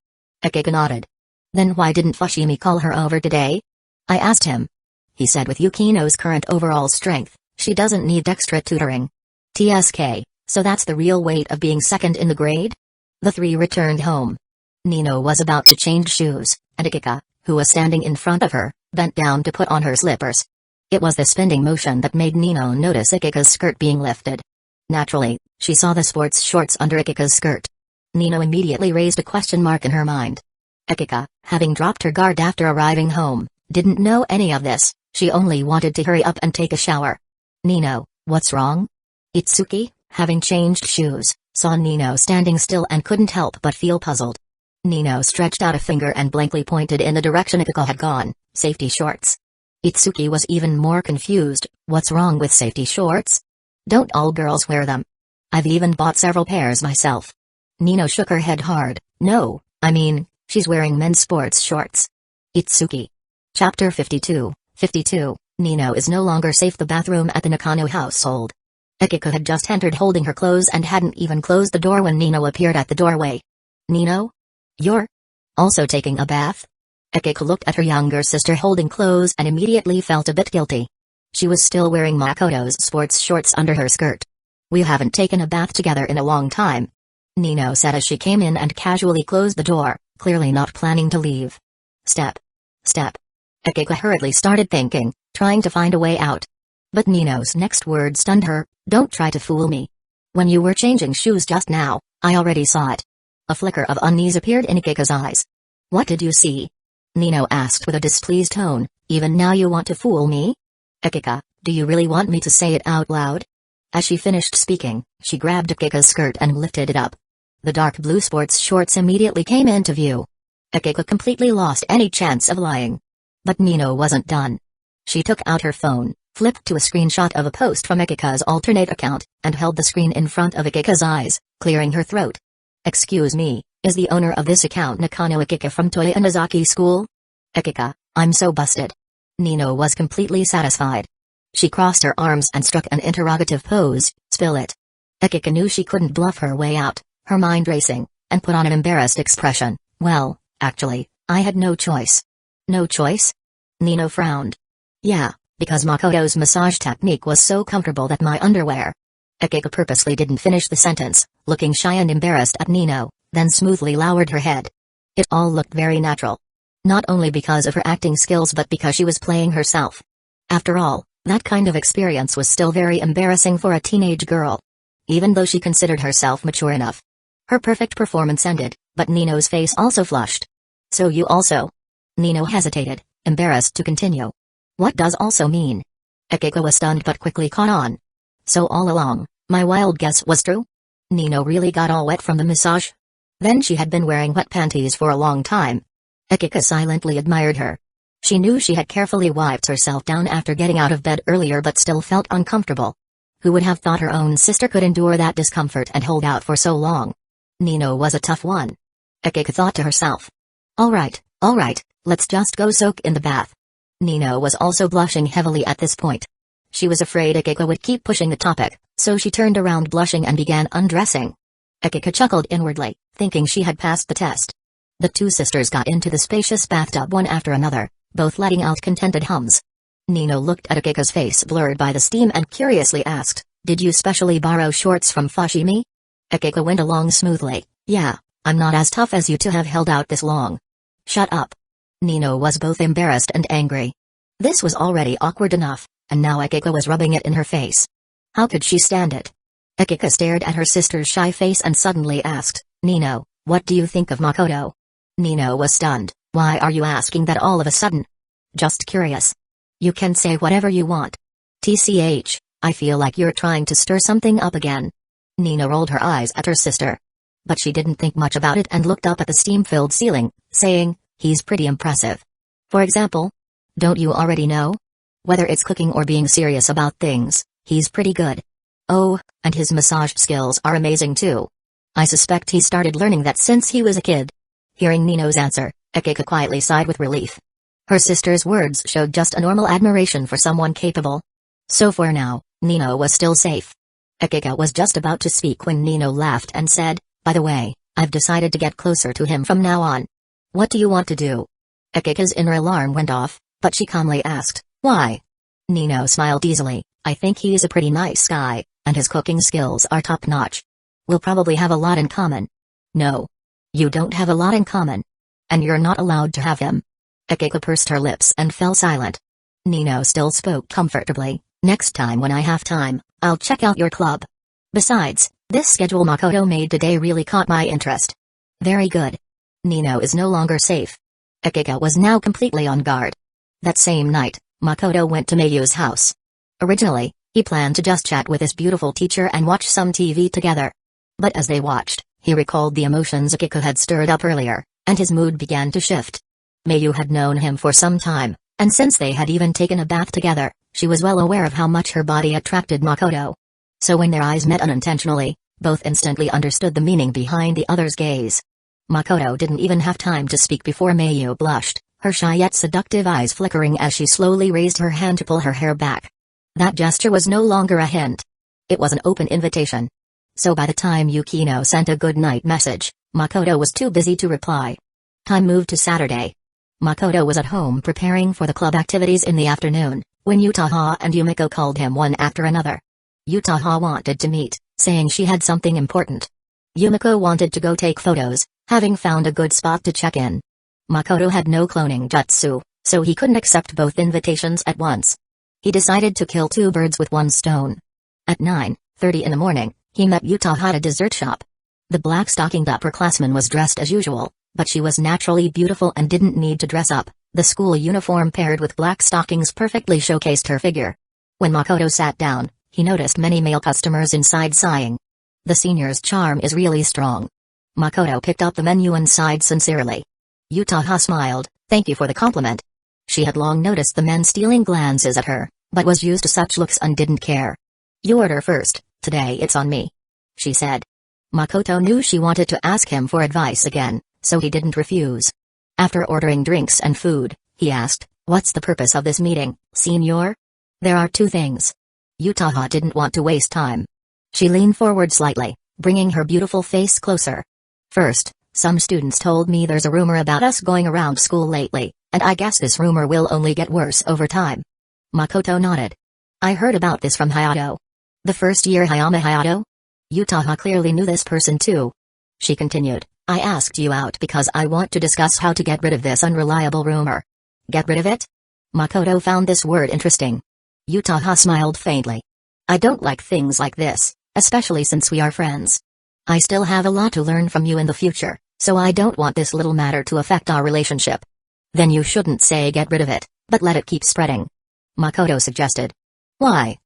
Speaker 1: Akiko nodded. Then why didn't Fushimi call her over today? I asked him. He said with Yukino's current overall strength, she doesn't need extra tutoring. TSK, so that's the real weight of being second in the grade? The 3 returned home. Nino was about to change shoes, and Akiko, who was standing in front of her, bent down to put on her slippers. It was the spinning motion that made Nino notice Akiko's skirt being lifted. Naturally, she saw the sports shorts under Akiko's skirt. Nino immediately raised a question mark in her mind. Akiko, having dropped her guard after arriving home, didn't know any of this, she only wanted to hurry up and take a shower. Nino, what's wrong? Itsuki, having changed shoes, saw Nino standing still and couldn't help but feel puzzled. Nino stretched out a finger and blankly pointed in the direction Akiko had gone, safety shorts. Itsuki was even more confused, what's wrong with safety shorts? Don't all girls wear them? I've even bought several pairs myself. Nino shook her head hard. No, I mean, she's wearing men's sports shorts. Itsuki. Chapter 52. Nino is no longer safe. The bathroom at the Nakano household. Akiko had just entered holding her clothes and hadn't even closed the door when Nino appeared at the doorway. Nino? You're also taking a bath? Akiko looked at her younger sister holding clothes and immediately felt a bit guilty. She was still wearing Makoto's sports shorts under her skirt. We haven't taken a bath together in a long time, Nino said as she came in and casually closed the door, clearly not planning to leave. Step. Akiko hurriedly started thinking, trying to find a way out. But Nino's next word stunned her. Don't try to fool me. When you were changing shoes just now, I already saw it. A flicker of unease appeared in Akiko's eyes. What did you see? Nino asked with a displeased tone. Even now you want to fool me? Akiko, do you really want me to say it out loud? As she finished speaking, she grabbed Akiko's skirt and lifted it up. The dark blue sports shorts immediately came into view. Akiko completely lost any chance of lying. But Nino wasn't done. She took out her phone, flipped to a screenshot of a post from Akiko's alternate account, and held the screen in front of Akiko's eyes, clearing her throat. Excuse me, is the owner of this account Nakano Akiko from Toya Inazaki School? Akiko, I'm so busted. Nino was completely satisfied. She crossed her arms and struck an interrogative pose. Spill it. Akiko knew she couldn't bluff her way out, her mind racing, and put on an embarrassed expression. Well, actually, I had no choice. No choice? Nino frowned. Yeah, because Makoto's massage technique was so comfortable that my underwear. Akiko purposely didn't finish the sentence, looking shy and embarrassed at Nino, then smoothly lowered her head. It all looked very natural. Not only because of her acting skills but because she was playing herself. After all, that kind of experience was still very embarrassing for a teenage girl. Even though she considered herself mature enough. Her perfect performance ended, but Nino's face also flushed. So you also? Nino hesitated, embarrassed to continue. What does also mean? Akiko was stunned but quickly caught on. So all along, my wild guess was true? Nino really got all wet from the massage? Then she had been wearing wet panties for a long time. Akiko silently admired her. She knew she had carefully wiped herself down after getting out of bed earlier but still felt uncomfortable. Who would have thought her own sister could endure that discomfort and hold out for so long? Nino was a tough one. Akiko thought to herself. Alright, let's just go soak in the bath. Nino was also blushing heavily at this point. She was afraid Akiko would keep pushing the topic, so she turned around blushing and began undressing. Akiko chuckled inwardly, thinking she had passed the test. The two sisters got into the spacious bathtub one after another, both letting out contented hums. Nino looked at Akiko's face blurred by the steam and curiously asked, Did you specially borrow shorts from Fushimi? Akiko went along smoothly. Yeah, I'm not as tough as you to have held out this long. Shut up. Nino was both embarrassed and angry. This was already awkward enough, and now Akiko was rubbing it in her face. How could she stand it? Akiko stared at her sister's shy face and suddenly asked, Nino, what do you think of Makoto? Nino was stunned. Why are you asking that all of a sudden? Just curious. You can say whatever you want. TCH, I feel like you're trying to stir something up again. Nino rolled her eyes at her sister. But she didn't think much about it and looked up at the steam-filled ceiling, saying, He's pretty impressive. For example? Don't you already know? Whether it's cooking or being serious about things, he's pretty good. Oh, and his massage skills are amazing too. I suspect he started learning that since he was a kid. Hearing Nino's answer, Akiko quietly sighed with relief. Her sister's words showed just a normal admiration for someone capable. So for now, Nino was still safe. Akiko was just about to speak when Nino laughed and said, By the way, I've decided to get closer to him from now on. What do you want to do? Akiko's inner alarm went off, but she calmly asked, Why? Nino smiled easily. I think he's a pretty nice guy, and his cooking skills are top-notch. We'll probably have a lot in common. No. You don't have a lot in common. And you're not allowed to have him. Akiko pursed her lips and fell silent. Nino still spoke comfortably. Next time when I have time, I'll check out your club. Besides, this schedule Makoto made today really caught my interest. Very good. Nino is no longer safe. Akiko was now completely on guard. That same night, Makoto went to Mayu's house. Originally, he planned to just chat with his beautiful teacher and watch some TV together. But as they watched, he recalled the emotions Akiko had stirred up earlier, and his mood began to shift. Mayu had known him for some time, and since they had even taken a bath together, she was well aware of how much her body attracted Makoto. So when their eyes met unintentionally, both instantly understood the meaning behind the other's gaze. Makoto didn't even have time to speak before Mayu blushed, her shy yet seductive eyes flickering as she slowly raised her hand to pull her hair back. That gesture was no longer a hint. It was an open invitation. So by the time Yukino sent a good night message, Makoto was too busy to reply. Time moved to Saturday. Makoto was at home preparing for the club activities in the afternoon, when Utaha and Yumiko called him one after another. Utaha wanted to meet, saying she had something important. Yumiko wanted to go take photos, having found a good spot to check in. Makoto had no cloning jutsu, so he couldn't accept both invitations at once. He decided to kill two birds with one stone. At 9:30 in the morning, he met Utaha at a dessert shop. The black-stockinged upperclassman was dressed as usual, but she was naturally beautiful and didn't need to dress up. The school uniform paired with black stockings perfectly showcased her figure. When Makoto sat down, he noticed many male customers inside sighing. The senior's charm is really strong. Makoto picked up the menu and sighed sincerely. Utaha smiled, "Thank you for the compliment." She had long noticed the men stealing glances at her, but was used to such looks and didn't care. "You order first, today it's on me," she said. Makoto knew she wanted to ask him for advice again, so he didn't refuse. After ordering drinks and food, he asked, "What's the purpose of this meeting, senior?" "There are two things." Utaha didn't want to waste time. She leaned forward slightly, bringing her beautiful face closer. "First, some students told me there's a rumor about us going around school lately, and I guess this rumor will only get worse over time." Makoto nodded. "I heard about this from Hayato." "The first-year Hayama Hayato?" Utaha clearly knew this person too. She continued, "I asked you out because I want to discuss how to get rid of this unreliable rumor." "Get rid of it?" Makoto found this word interesting. Utaha smiled faintly. "I don't like things like this, especially since we are friends. I still have a lot to learn from you in the future, so I don't want this little matter to affect our relationship." "Then you shouldn't say get rid of it, but let it keep spreading," Makoto suggested. "Why?"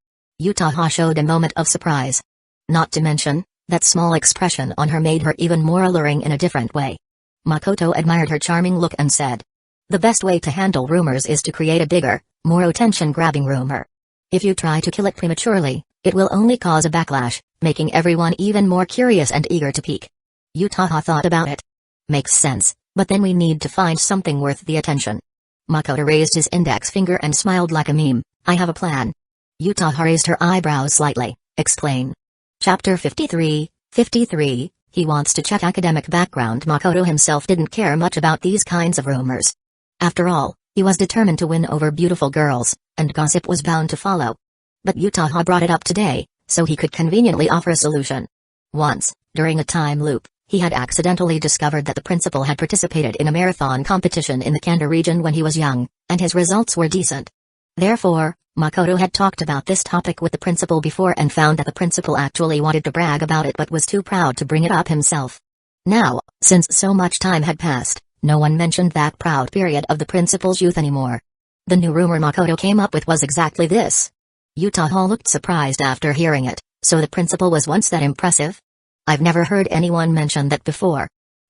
Speaker 1: Utaha showed a moment of surprise. Not to mention, that small expression on her made her even more alluring in a different way. Makoto admired her charming look and said, "The best way to handle rumors is to create a bigger, more attention-grabbing rumor. If you try to kill it prematurely, it will only cause a backlash, making everyone even more curious and eager to peek." Utaha thought about it. "Makes sense, but then we need to find something worth the attention." Makoto raised his index finger and smiled like a meme. "I have a plan." Utaha raised her eyebrows slightly. "Explain." Chapter 53, he wants to check academic background. Makoto himself didn't care much about these kinds of rumors. After all, he was determined to win over beautiful girls, and gossip was bound to follow. But Utaha brought it up today, so he could conveniently offer a solution. Once, during a time loop, he had accidentally discovered that the principal had participated in a marathon competition in the Kanda region when he was young, and his results were decent. Therefore, Makoto had talked about this topic with the principal before and found that the principal actually wanted to brag about it but was too proud to bring it up himself. Now, since so much time had passed, no one mentioned that proud period of the principal's youth anymore. The new rumor Makoto came up with was exactly this. Utaha looked surprised after hearing it. "So the principal was once that impressive? I've never heard anyone mention that before."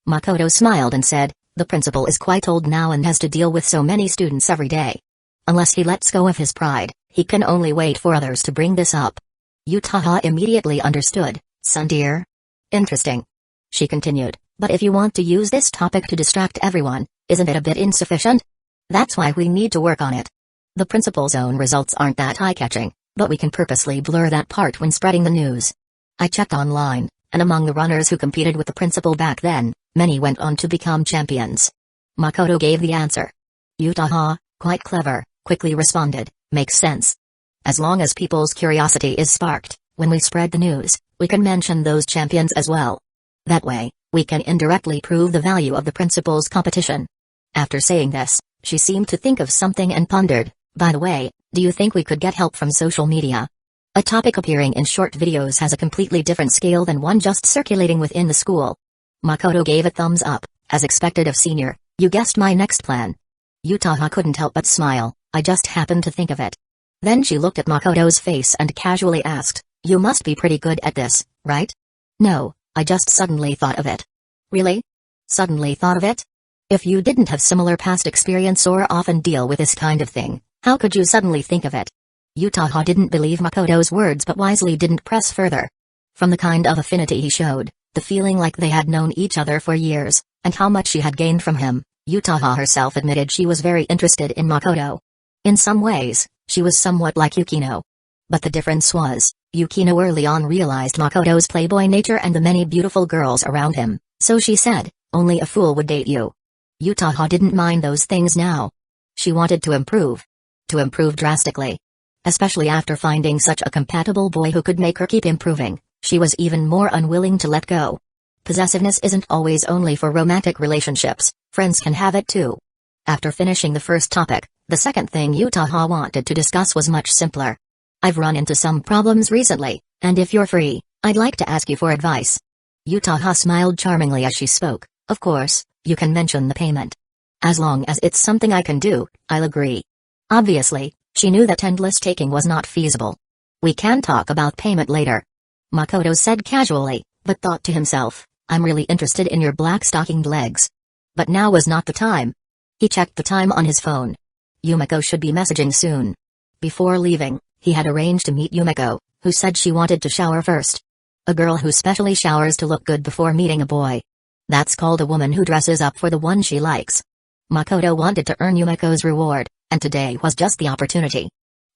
Speaker 1: Makoto smiled and said, "The principal is quite old now and has to deal with so many students every day. Unless he lets go of his pride, he can only wait for others to bring this up." Utaha immediately understood. "Son dear. Interesting." She continued, "But if you want to use this topic to distract everyone, isn't it a bit insufficient? That's why we need to work on it. The principal's own results aren't that eye-catching, but we can purposely blur that part when spreading the news. I checked online, and among the runners who competed with the principal back then, many went on to become champions." Makoto gave the answer. Utaha, quite clever, quickly responded, "Makes sense. As long as people's curiosity is sparked, when we spread the news, we can mention those champions as well. That way, we can indirectly prove the value of the principal's competition." After saying this, she seemed to think of something and pondered, "By the way, do you think we could get help from social media? A topic appearing in short videos has a completely different scale than one just circulating within the school." Makoto gave a thumbs up, as expected of senior. "You guessed my next plan." Utaha couldn't help but smile. "I just happened to think of it." Then she looked at Makoto's face and casually asked, "You must be pretty good at this, right?" "No, I just suddenly thought of it." "Really? Suddenly thought of it? If you didn't have similar past experience or often deal with this kind of thing, how could you suddenly think of it?" Utaha didn't believe Makoto's words but wisely didn't press further. From the kind of affinity he showed, the feeling like they had known each other for years, and how much she had gained from him, Utaha herself admitted she was very interested in Makoto. In some ways, she was somewhat like Yukino. But the difference was, Yukino early on realized Makoto's playboy nature and the many beautiful girls around him, so she said, "Only a fool would date you." Utaha didn't mind those things now. She wanted to improve. To improve drastically. Especially after finding such a compatible boy who could make her keep improving, she was even more unwilling to let go. Possessiveness isn't always only for romantic relationships, friends can have it too. After finishing the first topic, the second thing Utaha wanted to discuss was much simpler. "I've run into some problems recently, and if you're free, I'd like to ask you for advice." Utaha smiled charmingly as she spoke. "Of course, you can mention the payment. As long as it's something I can do, I'll agree." Obviously, she knew that endless taking was not feasible. "We can talk about payment later," Makoto said casually, but thought to himself, "I'm really interested in your black-stockinged legs." But now was not the time. He checked the time on his phone. Yumiko should be messaging soon. Before leaving, he had arranged to meet Yumiko, who said she wanted to shower first. A girl who specially showers to look good before meeting a boy. That's called a woman who dresses up for the one she likes. Makoto wanted to earn Yumiko's reward, and today was just the opportunity.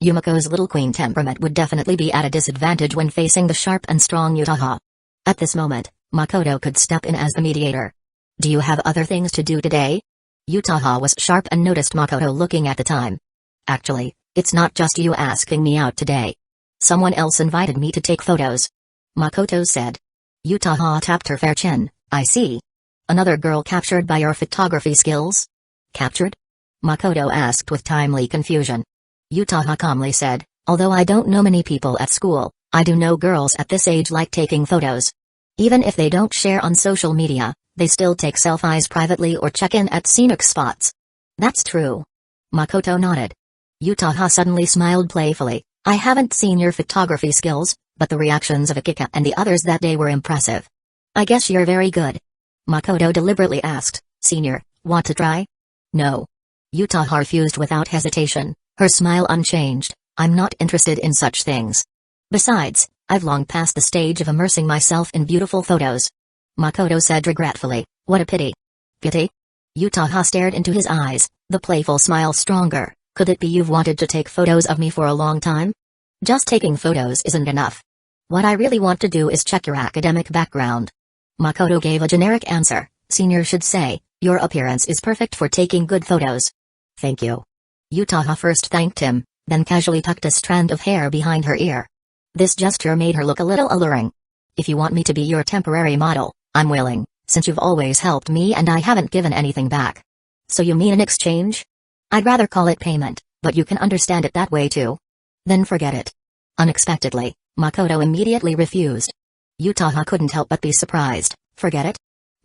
Speaker 1: Yumiko's little queen temperament would definitely be at a disadvantage when facing the sharp and strong Utaha. At this moment, Makoto could step in as the mediator. "Do you have other things to do today?" Utaha was sharp and noticed Makoto looking at the time. "Actually, it's not just you asking me out today. Someone else invited me to take photos," Makoto said. Utaha tapped her fair chin. "I see. Another girl captured by your photography skills?" "Captured?" Makoto asked with timely confusion. Utaha calmly said, "Although I don't know many people at school, I do know girls at this age like taking photos. Even if they don't share on social media, they still take selfies privately or check in at scenic spots." "That's true." Makoto nodded. Utaha suddenly smiled playfully. "I haven't seen your photography skills, but the reactions of Akika and the others that day were impressive. I guess you're very good." Makoto deliberately asked, "Senior, want to try?" "No." Utaha refused without hesitation, her smile unchanged. "I'm not interested in such things. Besides, I've long passed the stage of immersing myself in beautiful photos." Makoto said regretfully, "What a pity." "Pity?" Utaha stared into his eyes, the playful smile stronger. "Could it be you've wanted to take photos of me for a long time? Just taking photos isn't enough. What I really want to do is check your academic background." Makoto gave a generic answer. "Senior should say, your appearance is perfect for taking good photos." "Thank you." Utaha first thanked him, then casually tucked a strand of hair behind her ear. This gesture made her look a little alluring. "If you want me to be your temporary model, I'm willing, since you've always helped me and I haven't given anything back." "So you mean an exchange?" "I'd rather call it payment, but you can understand it that way too." "Then forget it." Unexpectedly, Makoto immediately refused. Utaha couldn't help but be surprised. "Forget it?"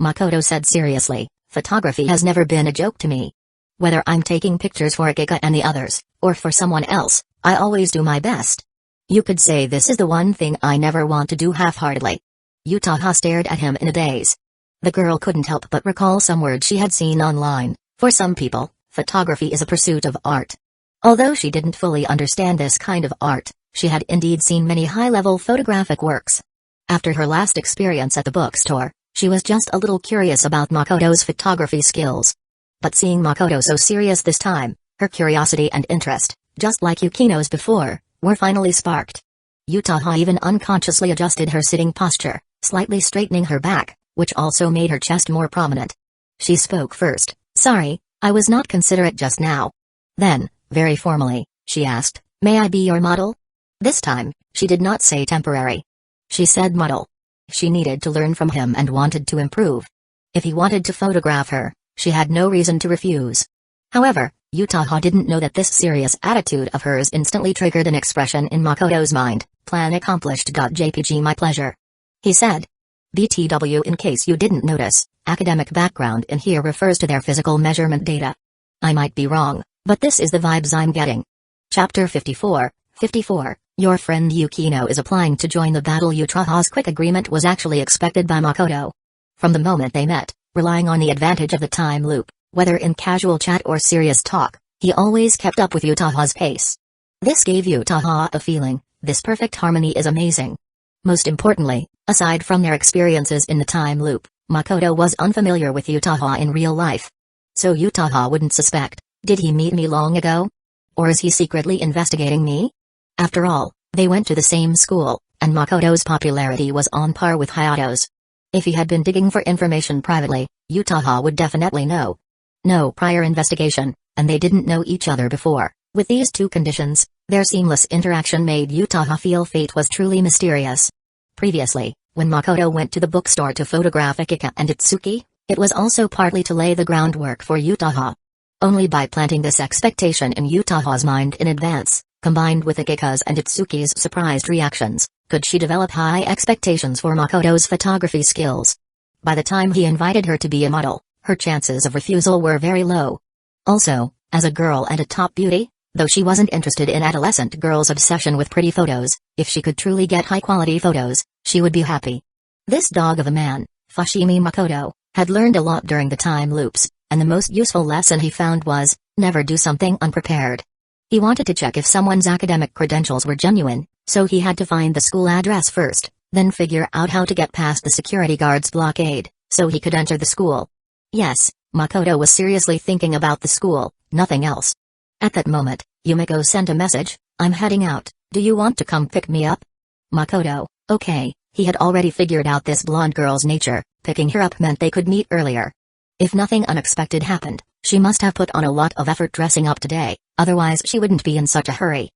Speaker 1: Makoto said seriously, "Photography has never been a joke to me. Whether I'm taking pictures for Akika and the others, or for someone else, I always do my best. You could say this is the one thing I never want to do half-heartedly." Utaha stared at him in a daze. The girl couldn't help but recall some words she had seen online. For some people, photography is a pursuit of art. Although she didn't fully understand this kind of art, she had indeed seen many high-level photographic works. After her last experience at the bookstore, she was just a little curious about Makoto's photography skills. But seeing Makoto so serious this time, her curiosity and interest, just like Yukino's before, were finally sparked. Utaha even unconsciously adjusted her sitting posture, slightly straightening her back, which also made her chest more prominent. She spoke first. "Sorry, I was not considerate just now." Then, very formally, she asked, "May I be your model?" This time, she did not say temporary. She said model. She needed to learn from him and wanted to improve. If he wanted to photograph her, she had no reason to refuse. However, Utaha didn't know that this serious attitude of hers instantly triggered an expression in Makoto's mind. "Plan accomplished. JPG my pleasure," he said. BTW in case you didn't notice, academic background in here refers to their physical measurement data. I might be wrong, but this is the vibes I'm getting. Chapter 54, 54, Your friend Yukino is applying to join the battle. Utaha's quick agreement was actually expected by Makoto. From the moment they met, relying on the advantage of the time loop, whether in casual chat or serious talk, he always kept up with Utaha's pace. This gave Utaha a feeling, this perfect harmony is amazing. Most importantly, aside from their experiences in the time loop, Makoto was unfamiliar with Utaha in real life. So Utaha wouldn't suspect, did he meet me long ago? Or is he secretly investigating me? After all, they went to the same school, and Makoto's popularity was on par with Hayato's. If he had been digging for information privately, Utaha would definitely know. No prior investigation, and they didn't know each other before. With these two conditions, their seamless interaction made Utaha feel fate was truly mysterious. Previously, when Makoto went to the bookstore to photograph Akika and Itsuki, it was also partly to lay the groundwork for Utaha. Only by planting this expectation in Utaha's mind in advance, combined with Akika's and Itsuki's surprised reactions, could she develop high expectations for Makoto's photography skills. By the time he invited her to be a model, her chances of refusal were very low. Also, as a girl and a top beauty, though she wasn't interested in adolescent girls' obsession with pretty photos, if she could truly get high-quality photos, she would be happy. This dog of a man, Fushimi Makoto, had learned a lot during the time loops, and the most useful lesson he found was, never do something unprepared. He wanted to check if someone's academic credentials were genuine, so he had to find the school address first, then figure out how to get past the security guard's blockade, so he could enter the school. Yes, Makoto was seriously thinking about the school, nothing else. At that moment, Yumiko sent a message, I'm heading out, do you want to come pick me up? Makoto, okay, he had already figured out this blonde girl's nature, picking her up meant they could meet earlier. If nothing unexpected happened, she must have put on a lot of effort dressing up today, otherwise she wouldn't be in such a hurry.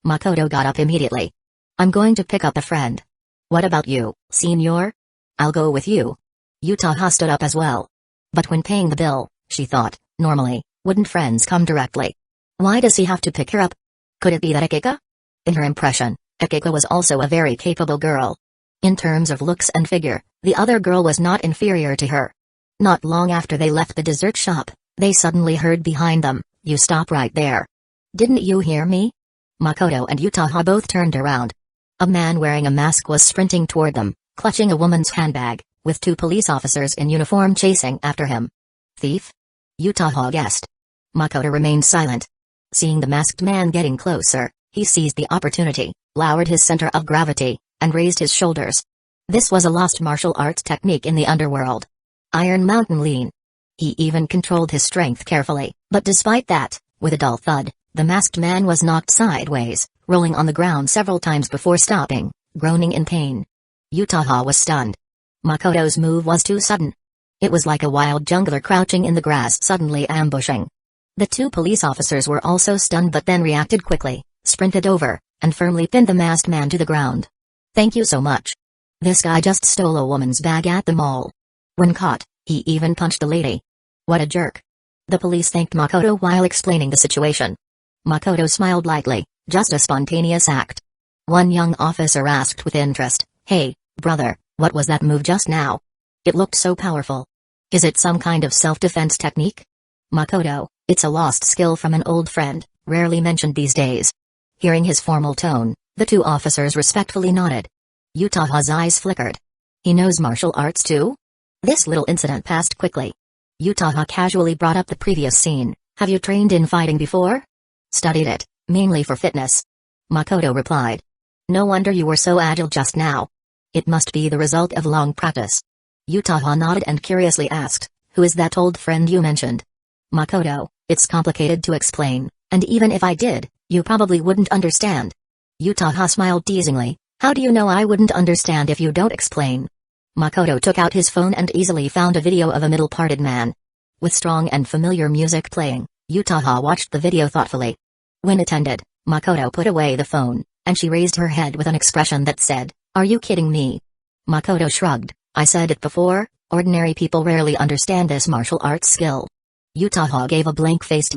Speaker 1: Makoto got up immediately. I'm going to pick up a friend. What about you, senor? I'll go with you. Utaha stood up as well. But when paying the bill, she thought, normally, wouldn't friends come directly? Why does he have to pick her up? Could it be that Akika? In her impression, Akika was also a very capable girl. In terms of looks and figure, the other girl was not inferior to her. Not long after they left the dessert shop, they suddenly heard behind them, you stop right there. Didn't you hear me? Makoto and Utaha both turned around. A man wearing a mask was sprinting toward them, clutching a woman's handbag, with two police officers in uniform chasing after him. Thief? Utaha guessed. Makoto remained silent. Seeing the masked man getting closer, he seized the opportunity, lowered his center of gravity, and raised his shoulders. This was a lost martial arts technique in the underworld. Iron Mountain Lean. He even controlled his strength carefully, but despite that, with a dull thud, the masked man was knocked sideways, rolling on the ground several times before stopping, groaning in pain. Utaha was stunned. Makoto's move was too sudden. It was like a wild jungler crouching in the grass suddenly ambushing. The two police officers were also stunned but then reacted quickly, sprinted over, and firmly pinned the masked man to the ground. Thank you so much. This guy just stole a woman's bag at the mall. When caught, he even punched the lady. What a jerk. The police thanked Makoto while explaining the situation. Makoto smiled lightly, just a spontaneous act. One young officer asked with interest, hey, brother, what was that move just now? It looked so powerful. Is it some kind of self-defense technique? Makoto, it's a lost skill from an old friend, rarely mentioned these days. Hearing his formal tone, the two officers respectfully nodded. Utaha's eyes flickered. He knows martial arts too? This little incident passed quickly. Utaha casually brought up the previous scene, have you trained in fighting before? Studied it, mainly for fitness. Makoto replied. No wonder you were so agile just now. It must be the result of long practice. Utaha nodded and curiously asked, who is that old friend you mentioned? Makoto, it's complicated to explain, and even if I did, you probably wouldn't understand. Utaha smiled teasingly, how do you know I wouldn't understand if you don't explain? Makoto took out his phone and easily found a video of a middle-parted man. With strong and familiar music playing, Utaha watched the video thoughtfully. When it ended, Makoto put away the phone, and she raised her head with an expression that said, are you kidding me? Makoto shrugged, I said it before, ordinary people rarely understand this martial arts skill. Utaha gave a blank-faced,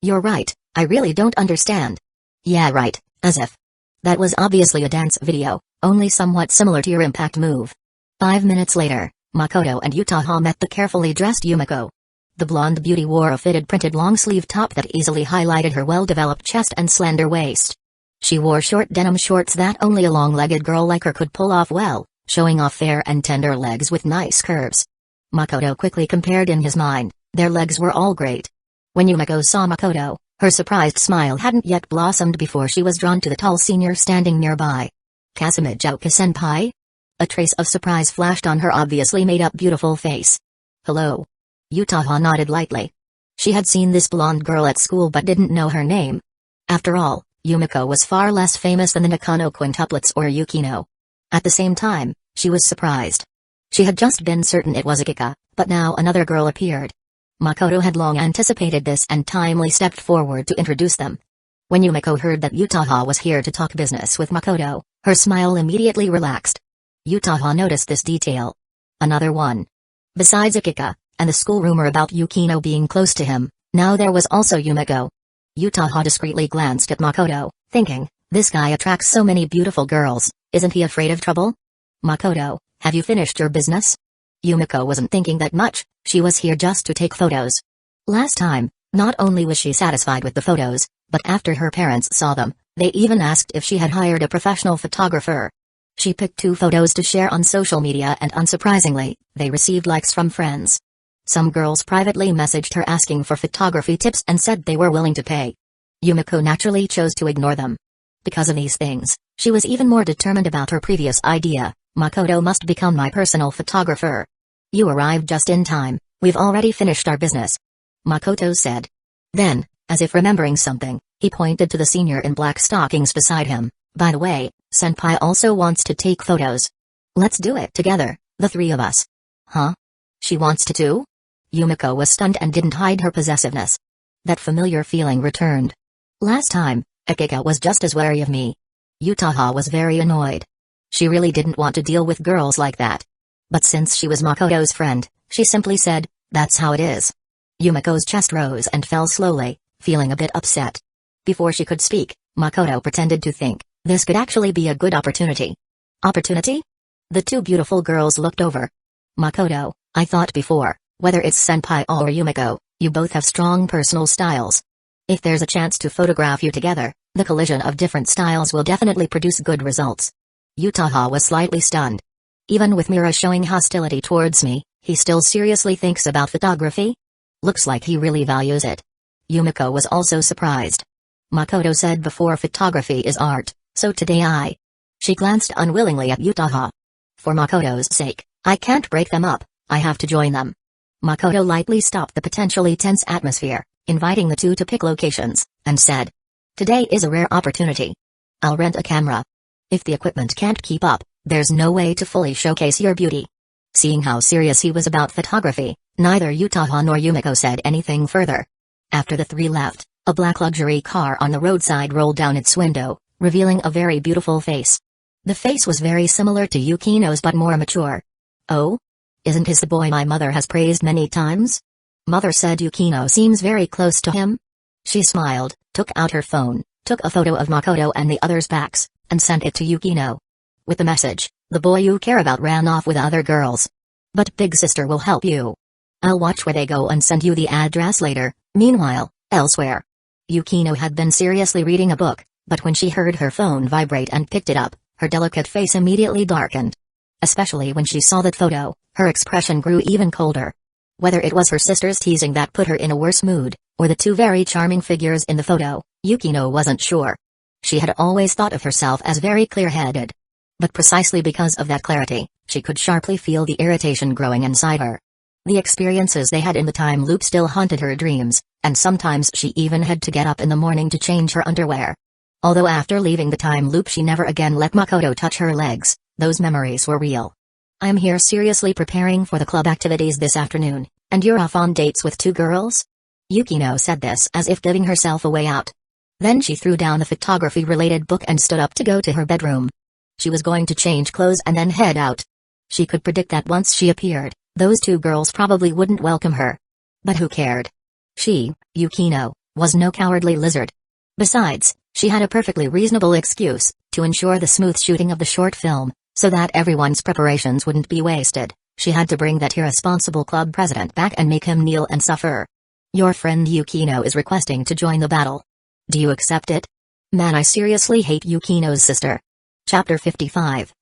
Speaker 1: you're right, I really don't understand. Yeah right, as if. That was obviously a dance video, only somewhat similar to your impact move. 5 minutes later, Makoto and Utaha met the carefully dressed Yumiko. The blonde beauty wore a fitted printed long-sleeve top that easily highlighted her well-developed chest and slender waist. She wore short denim shorts that only a long-legged girl like her could pull off well, showing off fair and tender legs with nice curves. Makoto quickly compared in his mind, their legs were all great. When Yumiko saw Makoto, Her surprised smile hadn't yet blossomed before she was drawn to the tall senior standing nearby. Kasumijoka-senpai? A trace of surprise flashed on her obviously made-up beautiful face. Hello. Utaha nodded lightly. She had seen this blonde girl at school but didn't know her name. After all, Yumiko was far less famous than the Nakano quintuplets or Yukino. At the same time, she was surprised. She had just been certain it was Akika, but now another girl appeared. Makoto had long anticipated this and timely stepped forward to introduce them. When Yumiko heard that Utaha was here to talk business with Makoto, her smile immediately relaxed. Utaha noticed this detail. Another one. Besides Akika, and the school rumor about Yukino being close to him, now there was also Yumiko. Utaha discreetly glanced at Makoto, thinking, this guy attracts so many beautiful girls, isn't he afraid of trouble? Makoto, have you finished your business? Yumiko wasn't thinking that much, she was here just to take photos. Last time, not only was she satisfied with the photos, but after her parents saw them, they even asked if she had hired a professional photographer. She picked 2 photos to share on social media and unsurprisingly, they received likes from friends. Some girls privately messaged her asking for photography tips and said they were willing to pay. Yumiko naturally chose to ignore them. Because of these things, she was even more determined about her previous idea. Makoto must become my personal photographer. You arrived just in time, we've already finished our business. Makoto said. Then, as if remembering something, he pointed to the senior in black stockings beside him. By the way, Senpai also wants to take photos. Let's do it together, the 3 of us. Huh? She wants to too? Yumiko was stunned and didn't hide her possessiveness. That familiar feeling returned. Last time, Akika was just as wary of me. Utaha was very annoyed. She really didn't want to deal with girls like that. But since she was Makoto's friend, she simply said, that's how it is. Yumiko's chest rose and fell slowly, feeling a bit upset. Before she could speak, Makoto pretended to think, this could actually be a good opportunity. Opportunity? The 2 beautiful girls looked over. Makoto, I thought before, whether it's Senpai or Yumiko, you both have strong personal styles. If there's a chance to photograph you together, the collision of different styles will definitely produce good results. Utaha was slightly stunned. Even with Mira showing hostility towards me, he still seriously thinks about photography? Looks like he really values it. Yumiko was also surprised. Makoto said before photography is art, so today She glanced unwillingly at Utaha. For Makoto's sake, I can't break them up, I have to join them. Makoto lightly stopped the potentially tense atmosphere, inviting the 2 to pick locations, and said, today is a rare opportunity. I'll rent a camera. If the equipment can't keep up, there's no way to fully showcase your beauty. Seeing how serious he was about photography, neither Utaha nor Yumiko said anything further. After the 3 left, a black luxury car on the roadside rolled down its window, revealing a very beautiful face. The face was very similar to Yukino's but more mature. Oh? Isn't his the boy my mother has praised many times? Mother said Yukino seems very close to him. She smiled, took out her phone, took a photo of Makoto and the others' backs, and sent it to Yukino. With the message, the boy you care about ran off with other girls. But big sister will help you. I'll watch where they go and send you the address later. Meanwhile, elsewhere. Yukino had been seriously reading a book, but when she heard her phone vibrate and picked it up, her delicate face immediately darkened. Especially when she saw that photo, her expression grew even colder. Whether it was her sister's teasing that put her in a worse mood, or the 2 very charming figures in the photo, Yukino wasn't sure. She had always thought of herself as very clear-headed. But precisely because of that clarity, she could sharply feel the irritation growing inside her. The experiences they had in the time loop still haunted her dreams, and sometimes she even had to get up in the morning to change her underwear. Although after leaving the time loop she never again let Makoto touch her legs, those memories were real. I'm here seriously preparing for the club activities this afternoon, and you're off on dates with 2 girls? Yukino said this as if giving herself a way out. Then she threw down the photography-related book and stood up to go to her bedroom. She was going to change clothes and then head out. She could predict that once she appeared, those 2 girls probably wouldn't welcome her. But who cared? She, Yukino, was no cowardly lizard. Besides, she had a perfectly reasonable excuse, to ensure the smooth shooting of the short film, so that everyone's preparations wouldn't be wasted. She had to bring that irresponsible club president back and make him kneel and suffer. Your friend Yukino is requesting to join the battle. Do you accept it? Man, I seriously hate Yukino's sister. Chapter 55.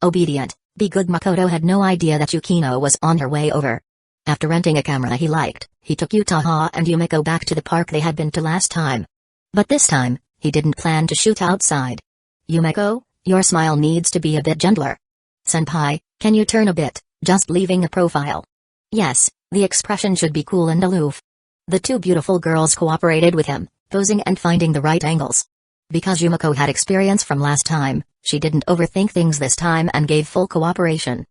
Speaker 1: Obedient, be good. Makoto had no idea that Yukino was on her way over. After renting a camera he liked, he took Utaha and Yumiko back to the park they had been to last time. But this time, he didn't plan to shoot outside. "Yumiko, your smile needs to be a bit gentler. Senpai, can you turn a bit, just leaving a profile?" Yes, the expression should be cool and aloof. The two beautiful girls cooperated with him, posing and finding the right angles. Because Yumiko had experience from last time, she didn't overthink things this time and gave full cooperation.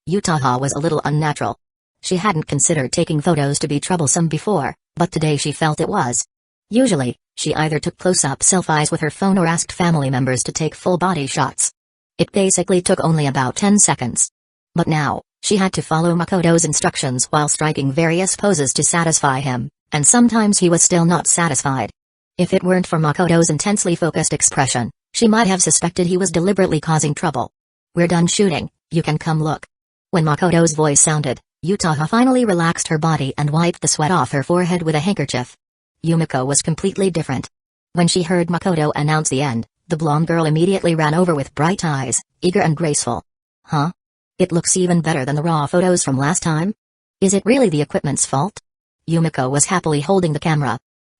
Speaker 1: Utaha was a little unnatural. She hadn't considered taking photos to be troublesome before, but today she felt it was. Usually, she either took close-up selfies with her phone or asked family members to take full-body shots. It basically took only about 10 seconds. But now, she had to follow Makoto's instructions while striking various poses to satisfy him, and sometimes he was still not satisfied. If it weren't for Makoto's intensely focused expression, she might have suspected he was deliberately causing trouble. "We're done shooting, you can come look." When Makoto's voice sounded, Utaha finally relaxed her body and wiped the sweat off her forehead with a handkerchief. Yumiko was completely different. When she heard Makoto announce the end, the blonde girl immediately ran over with bright eyes, eager and graceful. "Huh? It looks even better than the raw photos from last time? Is it really the equipment's fault?" Yumiko was happily holding the camera.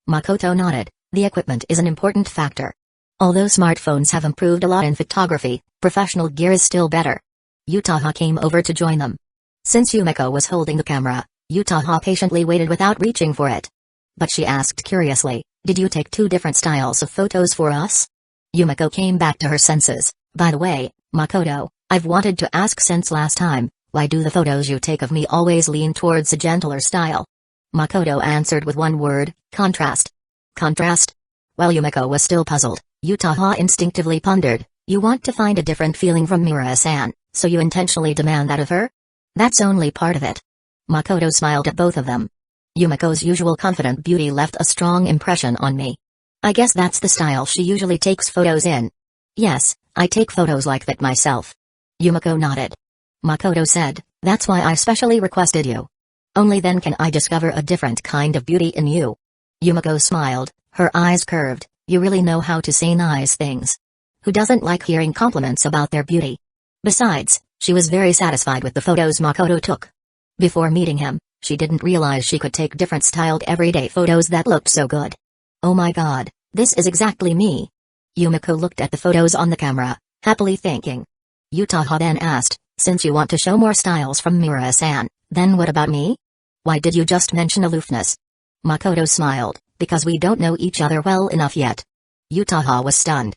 Speaker 1: Makoto nodded. The equipment is an important factor. Although smartphones have improved a lot in photography, professional gear is still better. Utaha came over to join them. Since Yumiko was holding the camera, Utaha patiently waited without reaching for it. But she asked curiously, "Did you take two different styles of photos for us?" Yumiko came back to her senses. "By the way, Makoto, I've wanted to ask since last time, why do the photos you take of me always lean towards a gentler style?" Makoto answered with one word, contrast. Contrast? While Yumiko was still puzzled, Utaha instinctively pondered, "You want to find a different feeling from Miura-san, so you intentionally demand that of her?" "That's only part of it." Makoto smiled at both of them. Yumiko's usual confident beauty left a strong impression on me. "I guess that's the style she usually takes photos in." "Yes, I take photos like that myself." Yumiko nodded. Makoto said, "That's why I specially requested you. Only then can I discover a different kind of beauty in you." Yumiko smiled, her eyes curved. "You really know how to say nice things. Who doesn't like hearing compliments about their beauty?" Besides, she was very satisfied with the photos Makoto took. Before meeting him, she didn't realize she could take different styled everyday photos that looked so good. "Oh my god, this is exactly me." Yumiko looked at the photos on the camera, happily thinking. Utaha then asked, "Since you want to show more styles from Miura-san, then what about me? Why did you just mention aloofness?" Makoto smiled, "Because we don't know each other well enough yet." Utaha was stunned.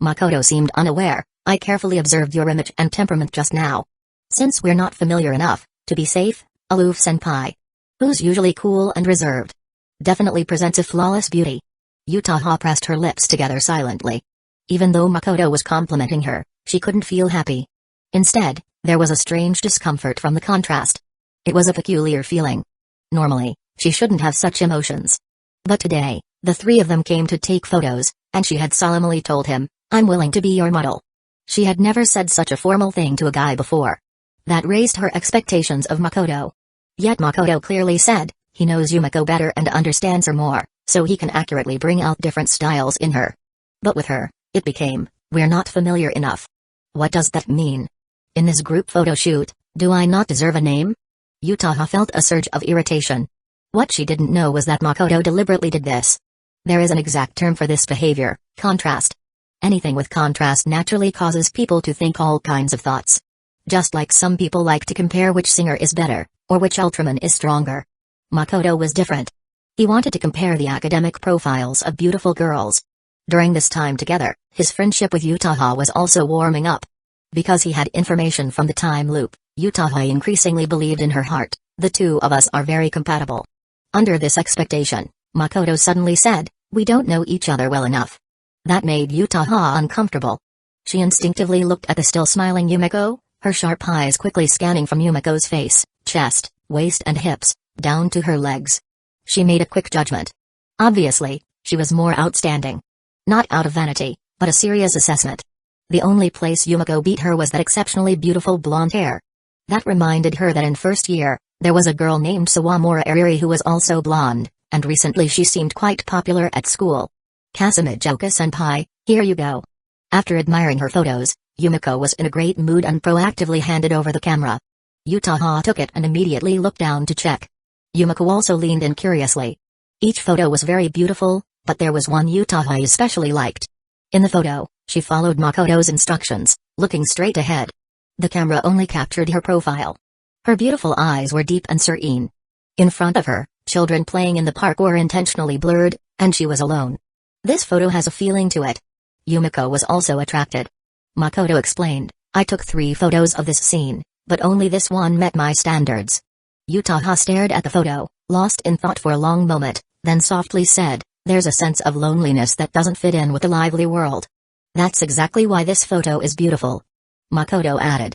Speaker 1: Makoto seemed unaware. "I carefully observed your image and temperament just now. Since we're not familiar enough, to be safe, aloof senpai. Who's usually cool and reserved. Definitely presents a flawless beauty." Utaha pressed her lips together silently. Even though Makoto was complimenting her, she couldn't feel happy. Instead, there was a strange discomfort from the contrast. It was a peculiar feeling. Normally, she shouldn't have such emotions. But today, the three of them came to take photos, and she had solemnly told him, "I'm willing to be your model." She had never said such a formal thing to a guy before. That raised her expectations of Makoto. Yet Makoto clearly said, he knows Yumiko better and understands her more, so he can accurately bring out different styles in her. But with her, it became, "We're not familiar enough." What does that mean? In this group photo shoot, do I not deserve a name? Utaha felt a surge of irritation. What she didn't know was that Makoto deliberately did this. There is an exact term for this behavior, contrast. Anything with contrast naturally causes people to think all kinds of thoughts. Just like some people like to compare which singer is better, or which Ultraman is stronger. Makoto was different. He wanted to compare the academic profiles of beautiful girls. During this time together, his friendship with Utaha was also warming up. Because he had information from the time loop, Utaha increasingly believed in her heart, "The two of us are very compatible." Under this expectation, Makoto suddenly said, "We don't know each other well enough." That made Utaha uncomfortable. She instinctively looked at the still smiling Yumiko, her sharp eyes quickly scanning from Yumiko's face, chest, waist and hips, down to her legs. She made a quick judgment. Obviously, she was more outstanding. Not out of vanity, but a serious assessment. The only place Yumiko beat her was that exceptionally beautiful blonde hair. That reminded her that in first year, there was a girl named Sawamura Ariri who was also blonde, and recently she seemed quite popular at school. "Kasumijoka-senpai, here you go." After admiring her photos, Yumiko was in a great mood and proactively handed over the camera. Yutaha took it and immediately looked down to check. Yumiko also leaned in curiously. Each photo was very beautiful, but there was one Yutaha especially liked. In the photo, she followed Makoto's instructions, looking straight ahead. The camera only captured her profile. Her beautiful eyes were deep and serene. In front of her, children playing in the park were intentionally blurred, and she was alone. This photo has a feeling to it. Yumiko was also attracted. Makoto explained, I took 3 photos of this scene, but only this one met my standards. Yutaha stared at the photo, lost in thought for a long moment, then softly said, there's a sense of loneliness that doesn't fit in with the lively world. That's exactly why this photo is beautiful. Makoto added.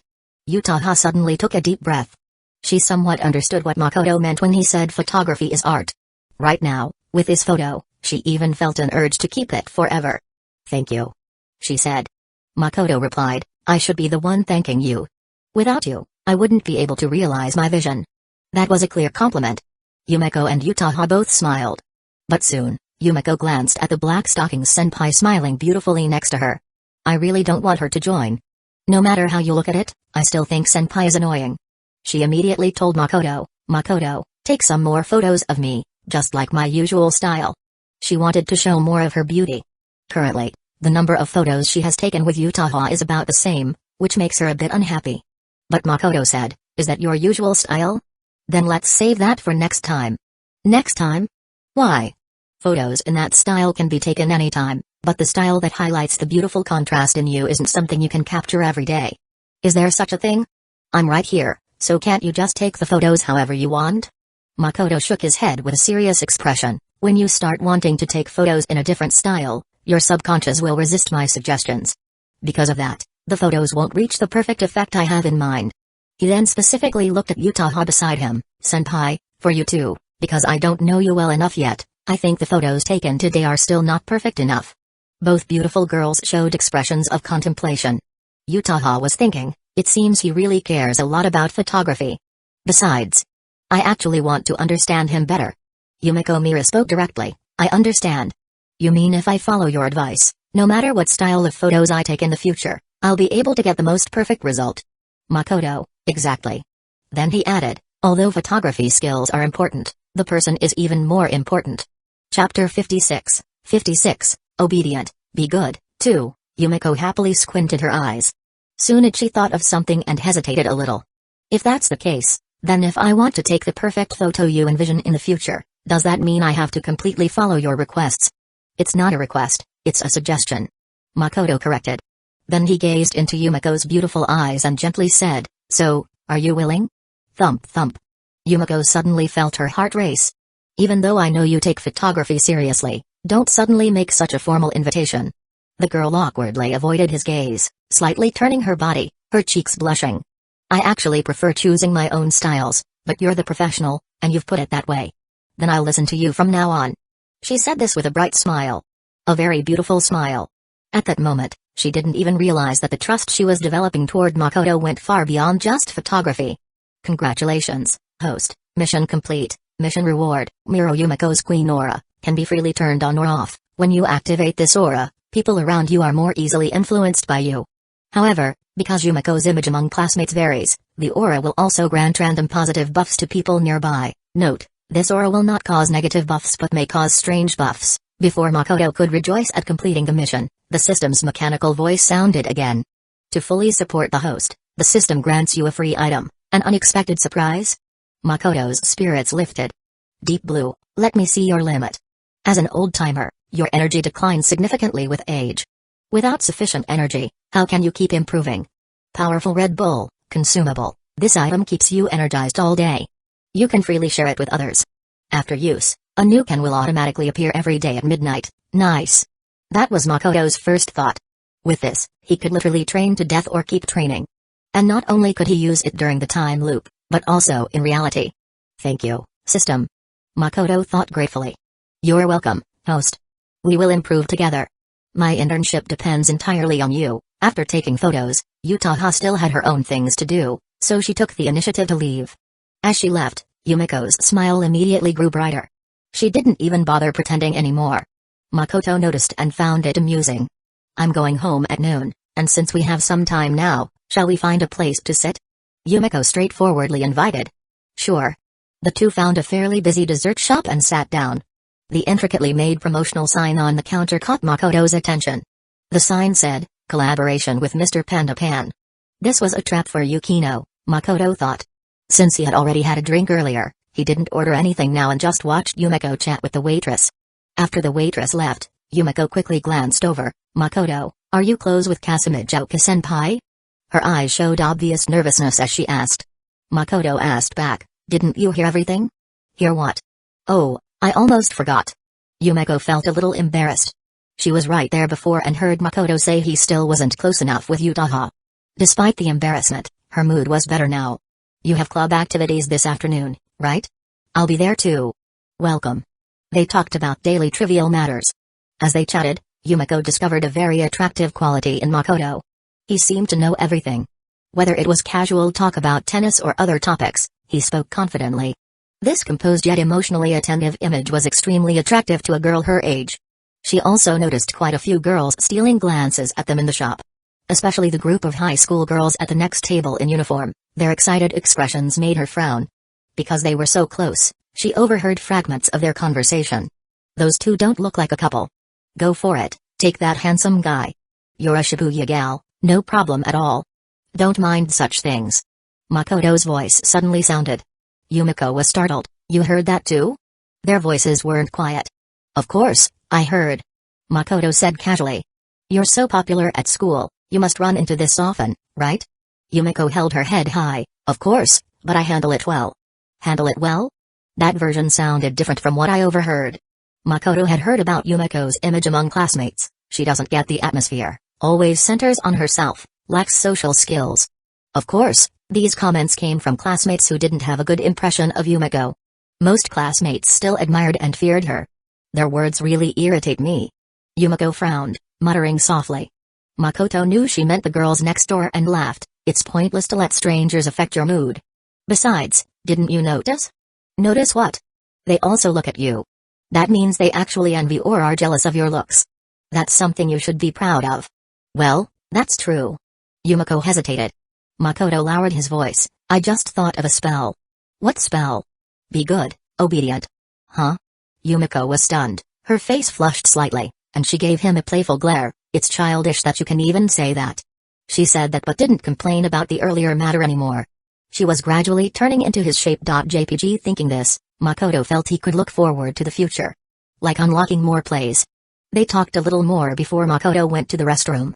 Speaker 1: Yutaha suddenly took a deep breath. She somewhat understood what Makoto meant when he said photography is art. Right now, with this photo, she even felt an urge to keep it forever. Thank you, she said. Makoto replied, I should be the one thanking you. Without you, I wouldn't be able to realize my vision. That was a clear compliment. Yumiko and Yutaha both smiled. But soon, Yumiko glanced at the black stockings senpai smiling beautifully next to her. I really don't want her to join. No matter how you look at it, I still think senpai is annoying. She immediately told Makoto, Makoto, take some more photos of me, just like my usual style. She wanted to show more of her beauty. Currently, the number of photos she has taken with Yutaha is about the same, which makes her a bit unhappy. But Makoto said, is that your usual style? Then let's save that for next time. Next time? Why? Photos in that style can be taken anytime, but the style that highlights the beautiful contrast in you isn't something you can capture every day. Is there such a thing? I'm right here, so can't you just take the photos however you want? Makoto shook his head with a serious expression. When you start wanting to take photos in a different style, your subconscious will resist my suggestions. Because of that, the photos won't reach the perfect effect I have in mind. He then specifically looked at Yutaha beside him, Senpai, for you too, because I don't know you well enough yet, I think the photos taken today are still not perfect enough. Both beautiful girls showed expressions of contemplation. Yutaha was thinking, it seems he really cares a lot about photography. Besides, I actually want to understand him better. Yumiko Mira spoke directly, I understand. You mean if I follow your advice, no matter what style of photos I take in the future, I'll be able to get the most perfect result? Makoto, exactly. Then he added, although photography skills are important, the person is even more important. Chapter 56, Obedient, Be Good, 2, Yumiko happily squinted her eyes. Soon she thought of something and hesitated a little. If that's the case, then if I want to take the perfect photo you envision in the future, does that mean I have to completely follow your requests? It's not a request, it's a suggestion. Makoto corrected. Then he gazed into Yumiko's beautiful eyes and gently said, so, are you willing? Thump thump. Yumiko suddenly felt her heart race. Even though I know you take photography seriously, don't suddenly make such a formal invitation. The girl awkwardly avoided his gaze, slightly turning her body, her cheeks blushing. I actually prefer choosing my own styles, but you're the professional, and you've put it that way. Then I'll listen to you from now on. She said this with a bright smile. A very beautiful smile. At that moment, she didn't even realize that the trust she was developing toward Makoto went far beyond just photography. Congratulations, host, mission complete, mission reward. Miro Yumiko's queen aura can be freely turned on or off. When you activate this aura, people around you are more easily influenced by you. However, because Yumiko's image among classmates varies, the aura will also grant random positive buffs to people nearby. Note, this aura will not cause negative buffs but may cause strange buffs. Before Makoto could rejoice at completing the mission, the system's mechanical voice sounded again. To fully support the host, the system grants you a free item, an unexpected surprise. Makoto's spirits lifted. Deep Blue, let me see your limit. As an old-timer, your energy declines significantly with age. Without sufficient energy, how can you keep improving? Powerful Red Bull, consumable, this item keeps you energized all day. You can freely share it with others. After use, a new can will automatically appear every day at midnight. Nice. That was Makoto's first thought. With this, he could literally train to death or keep training. And not only could he use it during the time loop, but also in reality. Thank you, system. Makoto thought gratefully. You're welcome, host. We will improve together. My internship depends entirely on you. After taking photos, Yutaha still had her own things to do, so she took the initiative to leave. As she left, Yumiko's smile immediately grew brighter. She didn't even bother pretending anymore. Makoto noticed and found it amusing. I'm going home at noon, and since we have some time now, shall we find a place to sit? Yumiko straightforwardly invited. Sure. The two found a fairly busy dessert shop and sat down. The intricately made promotional sign on the counter caught Makoto's attention. The sign said, "Collaboration with Mr. Panda Pan." This was a trap for Yukino, Makoto thought. Since he had already had a drink earlier, he didn't order anything now and just watched Yumiko chat with the waitress. After the waitress left, Yumiko quickly glanced over. "Makoto, are you close with Kasamijoka-senpai?" Her eyes showed obvious nervousness as she asked. Makoto asked back, "Didn't you hear everything?" "Hear what?" "Oh, I almost forgot." Yumiko felt a little embarrassed. She was right there before and heard Makoto say he still wasn't close enough with Utaha. Despite the embarrassment, her mood was better now. "You have club activities this afternoon, right?" "I'll be there too." "Welcome." They talked about daily trivial matters. As they chatted, Yumiko discovered a very attractive quality in Makoto. He seemed to know everything. Whether it was casual talk about tennis or other topics, he spoke confidently. This composed yet emotionally attentive image was extremely attractive to a girl her age. She also noticed quite a few girls stealing glances at them in the shop. Especially the group of high school girls at the next table in uniform, their excited expressions made her frown. Because they were so close, she overheard fragments of their conversation. "Those two don't look like a couple." "Go for it, take that handsome guy." "You're a Shibuya gal, no problem at all." "Don't mind such things." Makoto's voice suddenly sounded. Yumiko was startled. "You heard that too?" Their voices weren't quiet. "Of course, I heard." Makoto said casually. "You're so popular at school, you must run into this often, right?" Yumiko held her head high. "Of course, but I handle it well." "Handle it well?" That version sounded different from what I overheard. Makoto had heard about Yumiko's image among classmates. She doesn't get the atmosphere, always centers on herself, lacks social skills. Of course, these comments came from classmates who didn't have a good impression of Yumiko. Most classmates still admired and feared her. Their words really irritate me. Yumiko frowned, muttering softly. Makoto knew she meant the girls next door and laughed. "It's pointless to let strangers affect your mood. Besides, didn't you notice?" "Notice what?" "They also look at you. That means they actually envy or are jealous of your looks. That's something you should be proud of." "Well, that's true." Yumiko hesitated. Makoto lowered his voice. "I just thought of a spell." "What spell?" "Be good, obedient." "Huh?" Yumiko was stunned, her face flushed slightly, and she gave him a playful glare. "It's childish that you can even say that." She said that but didn't complain about the earlier matter anymore. She was gradually turning into his shape.jpg. Thinking this, Makoto felt he could look forward to the future. Like unlocking more plays. They talked a little more before Makoto went to the restroom.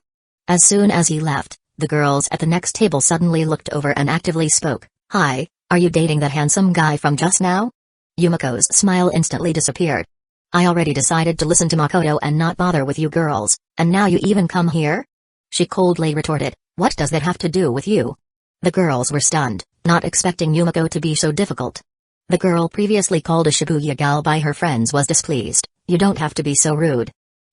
Speaker 1: As soon as he left, the girls at the next table suddenly looked over and actively spoke. "Hi, are you dating that handsome guy from just now?" Yumiko's smile instantly disappeared. "I already decided to listen to Makoto and not bother with you girls, and now you even come here?" She coldly retorted, "What does that have to do with you?" The girls were stunned, not expecting Yumiko to be so difficult. The girl previously called a Shibuya gal by her friends was displeased. "You don't have to be so rude."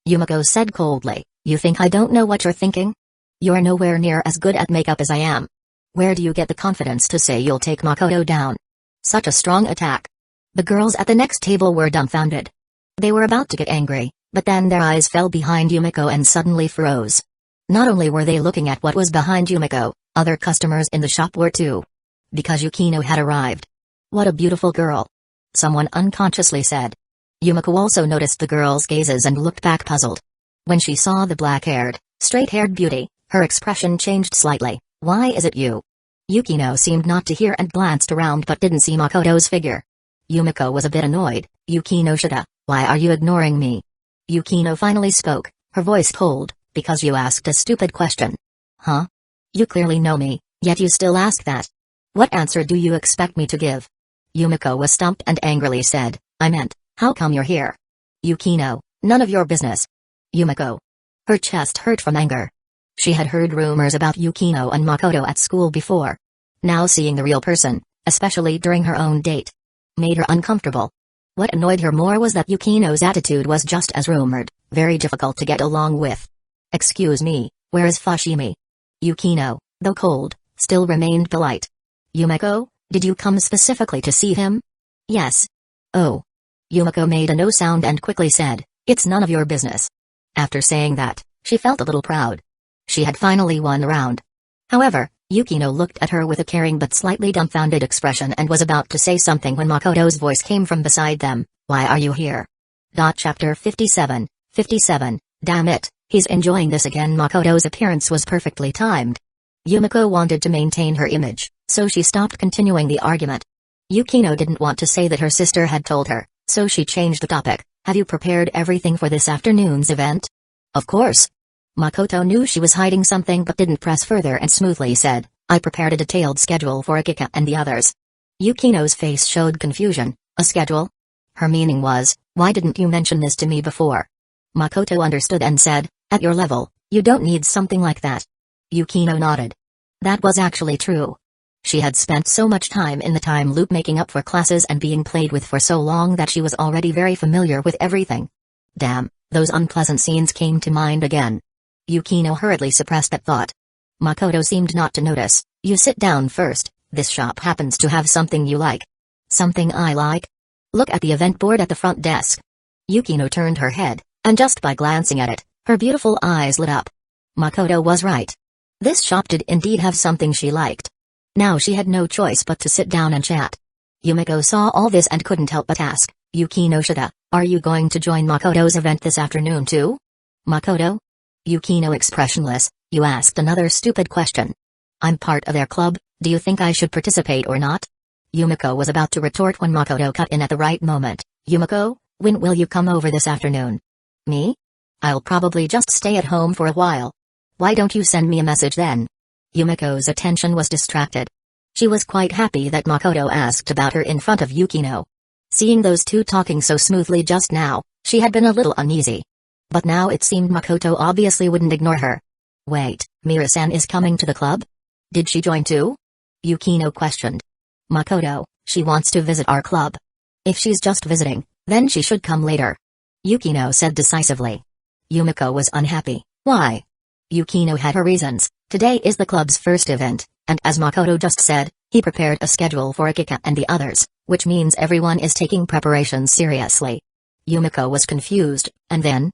Speaker 1: Yumiko said coldly, "You think I don't know what you're thinking? You're nowhere near as good at makeup as I am. Where do you get the confidence to say you'll take Makoto down? Such a strong attack." The girls at the next table were dumbfounded. They were about to get angry, but then their eyes fell behind Yumiko and suddenly froze. Not only were they looking at what was behind Yumiko, other customers in the shop were too. Because Yukino had arrived. "What a beautiful girl," someone unconsciously said. Yumiko also noticed the girls' gazes and looked back puzzled. When she saw the black-haired, straight-haired beauty, her expression changed slightly. "Why is it you?" Yukino seemed not to hear and glanced around but didn't see Makoto's figure. Yumiko was a bit annoyed. "Yukino Shida, why are you ignoring me?" Yukino finally spoke, her voice cold. "Because you asked a stupid question." "Huh? You clearly know me, yet you still ask that. What answer do you expect me to give?" Yumiko was stumped and angrily said, "I meant, how come you're here?" "Yukino, none of your business." "Yumiko." Her chest hurt from anger. She had heard rumors about Yukino and Makoto at school before. Now seeing the real person, especially during her own date, made her uncomfortable. What annoyed her more was that Yukino's attitude was just as rumored, very difficult to get along with. "Excuse me, where is Fushimi?" Yukino, though cold, still remained polite. "Yumiko, did you come specifically to see him?" "Yes." "Oh." Yumiko made a no sound and quickly said, "It's none of your business." After saying that, she felt a little proud. She had finally won the round. However, Yukino looked at her with a caring but slightly dumbfounded expression and was about to say something when Makoto's voice came from beside them. Why are you here? Chapter 57. 57. Damn it, he's enjoying this again. Makoto's appearance was perfectly timed. Yumiko wanted to maintain her image, so she stopped continuing the argument. Yukino didn't want to say that her sister had told her, so she changed the topic. Have you prepared everything for this afternoon's event? Of course. Makoto knew she was hiding something but didn't press further and smoothly said, I prepared a detailed schedule for Akika and the others. Yukino's face showed confusion. A schedule? Her meaning was, why didn't you mention this to me before? Makoto understood and said, at your level, you don't need something like that. Yukino nodded. That was actually true. She had spent so much time in the time loop making up for classes and being played with for so long that she was already very familiar with everything. Damn, those unpleasant scenes came to mind again. Yukino hurriedly suppressed that thought. Makoto seemed not to notice. You sit down first, this shop happens to have something you like. Something I like? Look at the event board at the front desk. Yukino turned her head, and just by glancing at it, her beautiful eyes lit up. Makoto was right. This shop did indeed have something she liked. Now she had no choice but to sit down and chat. Yumiko saw all this and couldn't help but ask, Yukino Shida, are you going to join Makoto's event this afternoon too? Makoto? Yukino expressionless, you asked another stupid question. I'm part of their club, do you think I should participate or not? Yumiko was about to retort when Makoto cut in at the right moment. Yumiko, when will you come over this afternoon? Me? I'll probably just stay at home for a while. Why don't you send me a message then? Yumiko's attention was distracted. She was quite happy that Makoto asked about her in front of Yukino. Seeing those two talking so smoothly just now, she had been a little uneasy. But now it seemed Makoto obviously wouldn't ignore her. Wait, Mira-san is coming to the club? Did she join too? Yukino questioned. Makoto, she wants to visit our club. If she's just visiting, then she should come later. Yukino said decisively. Yumiko was unhappy. Why? Yukino had her reasons. Today is the club's first event, and as Makoto just said, he prepared a schedule for Akika and the others, which means everyone is taking preparations seriously. Yumiko was confused, and then?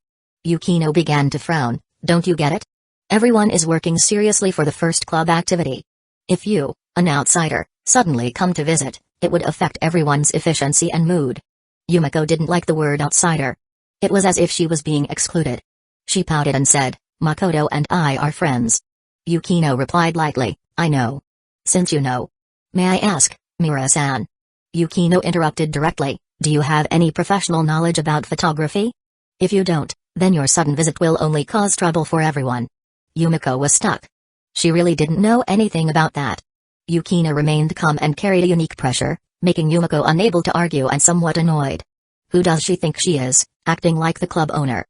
Speaker 1: Yukino began to frown. Don't you get it? Everyone is working seriously for the first club activity. If you, an outsider, suddenly come to visit, it would affect everyone's efficiency and mood. Yumiko didn't like the word outsider. It was as if she was being excluded. She pouted and said, Makoto and I are friends. Yukino replied lightly, I know. Since you know. May I ask, Mira-san? Yukino interrupted directly, do you have any professional knowledge about photography? If you don't, then your sudden visit will only cause trouble for everyone. Yumiko was stuck. She really didn't know anything about that. Yukino remained calm and carried a unique pressure, making Yumiko unable to argue and somewhat annoyed. Who does she think she is, acting like the club owner?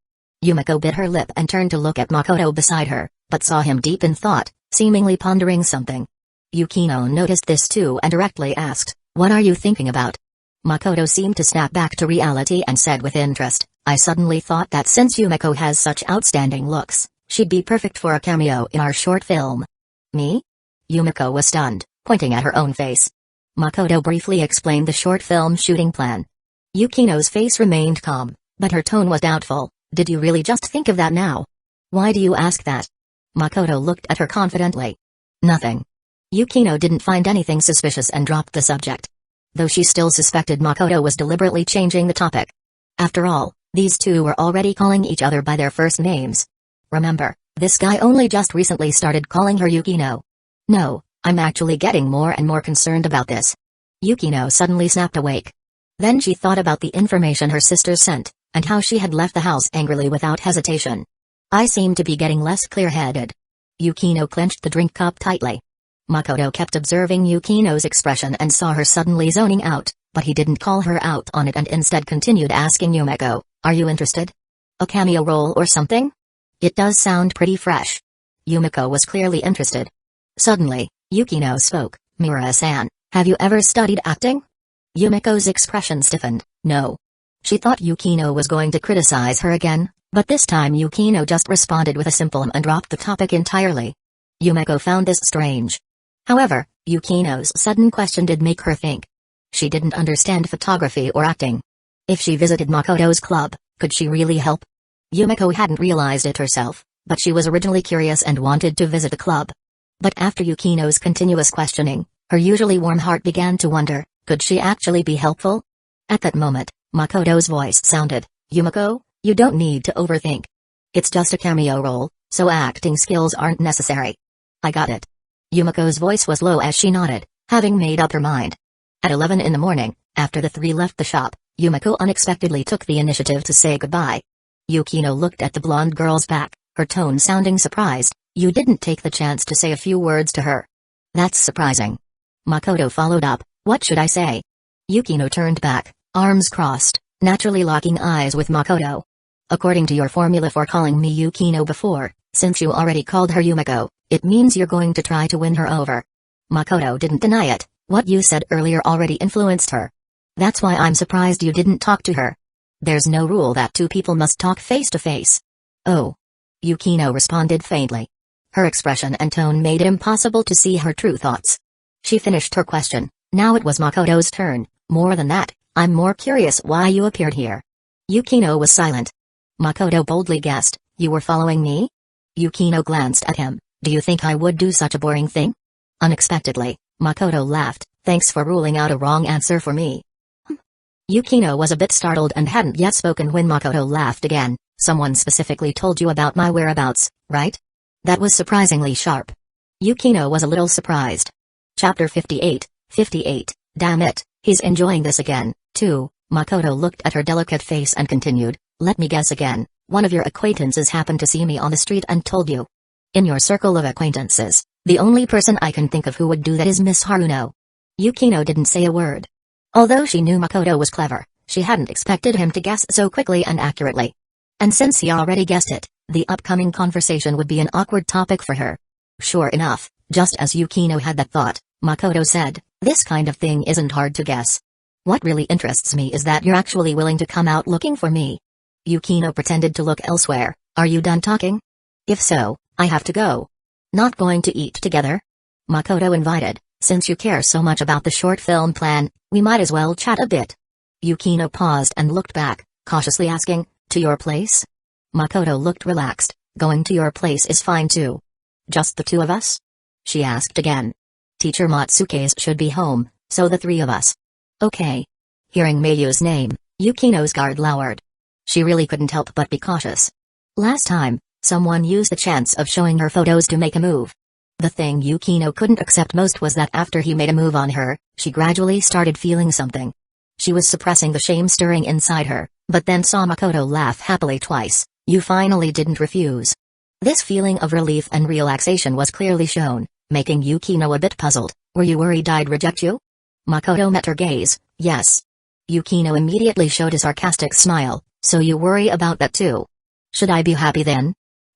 Speaker 1: Yumiko bit her lip and turned to look at Makoto beside her, but saw him deep in thought, seemingly pondering something. Yukino noticed this too and directly asked, what are you thinking about? Makoto seemed to snap back to reality and said with interest, I suddenly thought that since Yumiko has such outstanding looks, she'd be perfect for a cameo in our short film. Me? Yumiko was stunned, pointing at her own face. Makoto briefly explained the short film shooting plan. Yukino's face remained calm, but her tone was doubtful. Did you really just think of that now? Why do you ask that? Makoto looked at her confidently. Nothing. Yukino didn't find anything suspicious and dropped the subject. Though she still suspected Makoto was deliberately changing the topic. After all, these two were already calling each other by their first names. Remember, this guy only just recently started calling her Yukino. No, I'm actually getting more and more concerned about this. Yukino suddenly snapped awake. Then she thought about the information her sister sent, and how she had left the house angrily without hesitation. I seem to be getting less clear-headed. Yukino clenched the drink cup tightly. Makoto kept observing Yukino's expression and saw her suddenly zoning out, but he didn't call her out on it and instead continued asking Yumiko, are you interested? A cameo role or something? It does sound pretty fresh. Yumiko was clearly interested. Suddenly, Yukino spoke, Mira-san, have you ever studied acting? Yumiko's expression stiffened, no. She thought Yukino was going to criticize her again, but this time Yukino just responded with a simple and dropped the topic entirely. Yumiko found this strange. However, Yukino's sudden question did make her think. She didn't understand photography or acting. If she visited Makoto's club, could she really help? Yumiko hadn't realized it herself, but she was originally curious and wanted to visit the club. But after Yukino's continuous questioning, her usually warm heart began to wonder, could she actually be helpful? At that moment, Makoto's voice sounded, Yumiko, you don't need to overthink. It's just a cameo role, so acting skills aren't necessary. I got it. Yumiko's voice was low as she nodded, having made up her mind. At 11 in the morning, after the three left the shop, Yumiko unexpectedly took the initiative to say goodbye. Yukino looked at the blonde girl's back, her tone sounding surprised. You didn't take the chance to say a few words to her. That's surprising. Makoto followed up, what should I say? Yukino turned back, arms crossed, naturally locking eyes with Makoto. According to your formula for calling me Yukino before, since you already called her Yumiko, it means you're going to try to win her over. Makoto didn't deny it, what you said earlier already influenced her. That's why I'm surprised you didn't talk to her. There's no rule that two people must talk face to face. Oh. Yukino responded faintly. Her expression and tone made it impossible to see her true thoughts. She finished her question. Now it was Makoto's turn. More than that, I'm more curious why you appeared here. Yukino was silent. Makoto boldly guessed, you were following me? Yukino glanced at him. Do you think I would do such a boring thing? Unexpectedly, Makoto laughed. Thanks for ruling out a wrong answer for me. Yukino was a bit startled and hadn't yet spoken when Makoto laughed again. Someone specifically told you about my whereabouts, right? That was surprisingly sharp. Yukino was a little surprised. Chapter 58, 58, damn it, he's enjoying this again, too. Makoto looked at her delicate face and continued, let me guess again, one of your acquaintances happened to see me on the street and told you. In your circle of acquaintances, the only person I can think of who would do that is Miss Haruno. Yukino didn't say a word. Although she knew Makoto was clever, she hadn't expected him to guess so quickly and accurately. And since he already guessed it, the upcoming conversation would be an awkward topic for her. Sure enough, just as Yukino had that thought, Makoto said, this kind of thing isn't hard to guess. What really interests me is that you're actually willing to come out looking for me. Yukino pretended to look elsewhere. Are you done talking? If so, I have to go. Not going to eat together? Makoto invited, since you care so much about the short film plan, we might as well chat a bit. Yukino paused and looked back, cautiously asking, to your place? Makoto looked relaxed. Going to your place is fine too. Just the two of us? She asked again. Teacher Matsuke's should be home, so the three of us. Okay. Hearing Mayu's name, Yukino's guard lowered. She really couldn't help but be cautious. Last time, someone used the chance of showing her photos to make a move. The thing Yukino couldn't accept most was that after he made a move on her, she gradually started feeling something. She was suppressing the shame stirring inside her, but then saw Makoto laugh happily twice. You finally didn't refuse. This feeling of relief and relaxation was clearly shown, making Yukino a bit puzzled. Were you worried I'd reject you? Makoto met her gaze. Yes. Yukino immediately showed a sarcastic smile. So you worry about that too? Should I be happy then?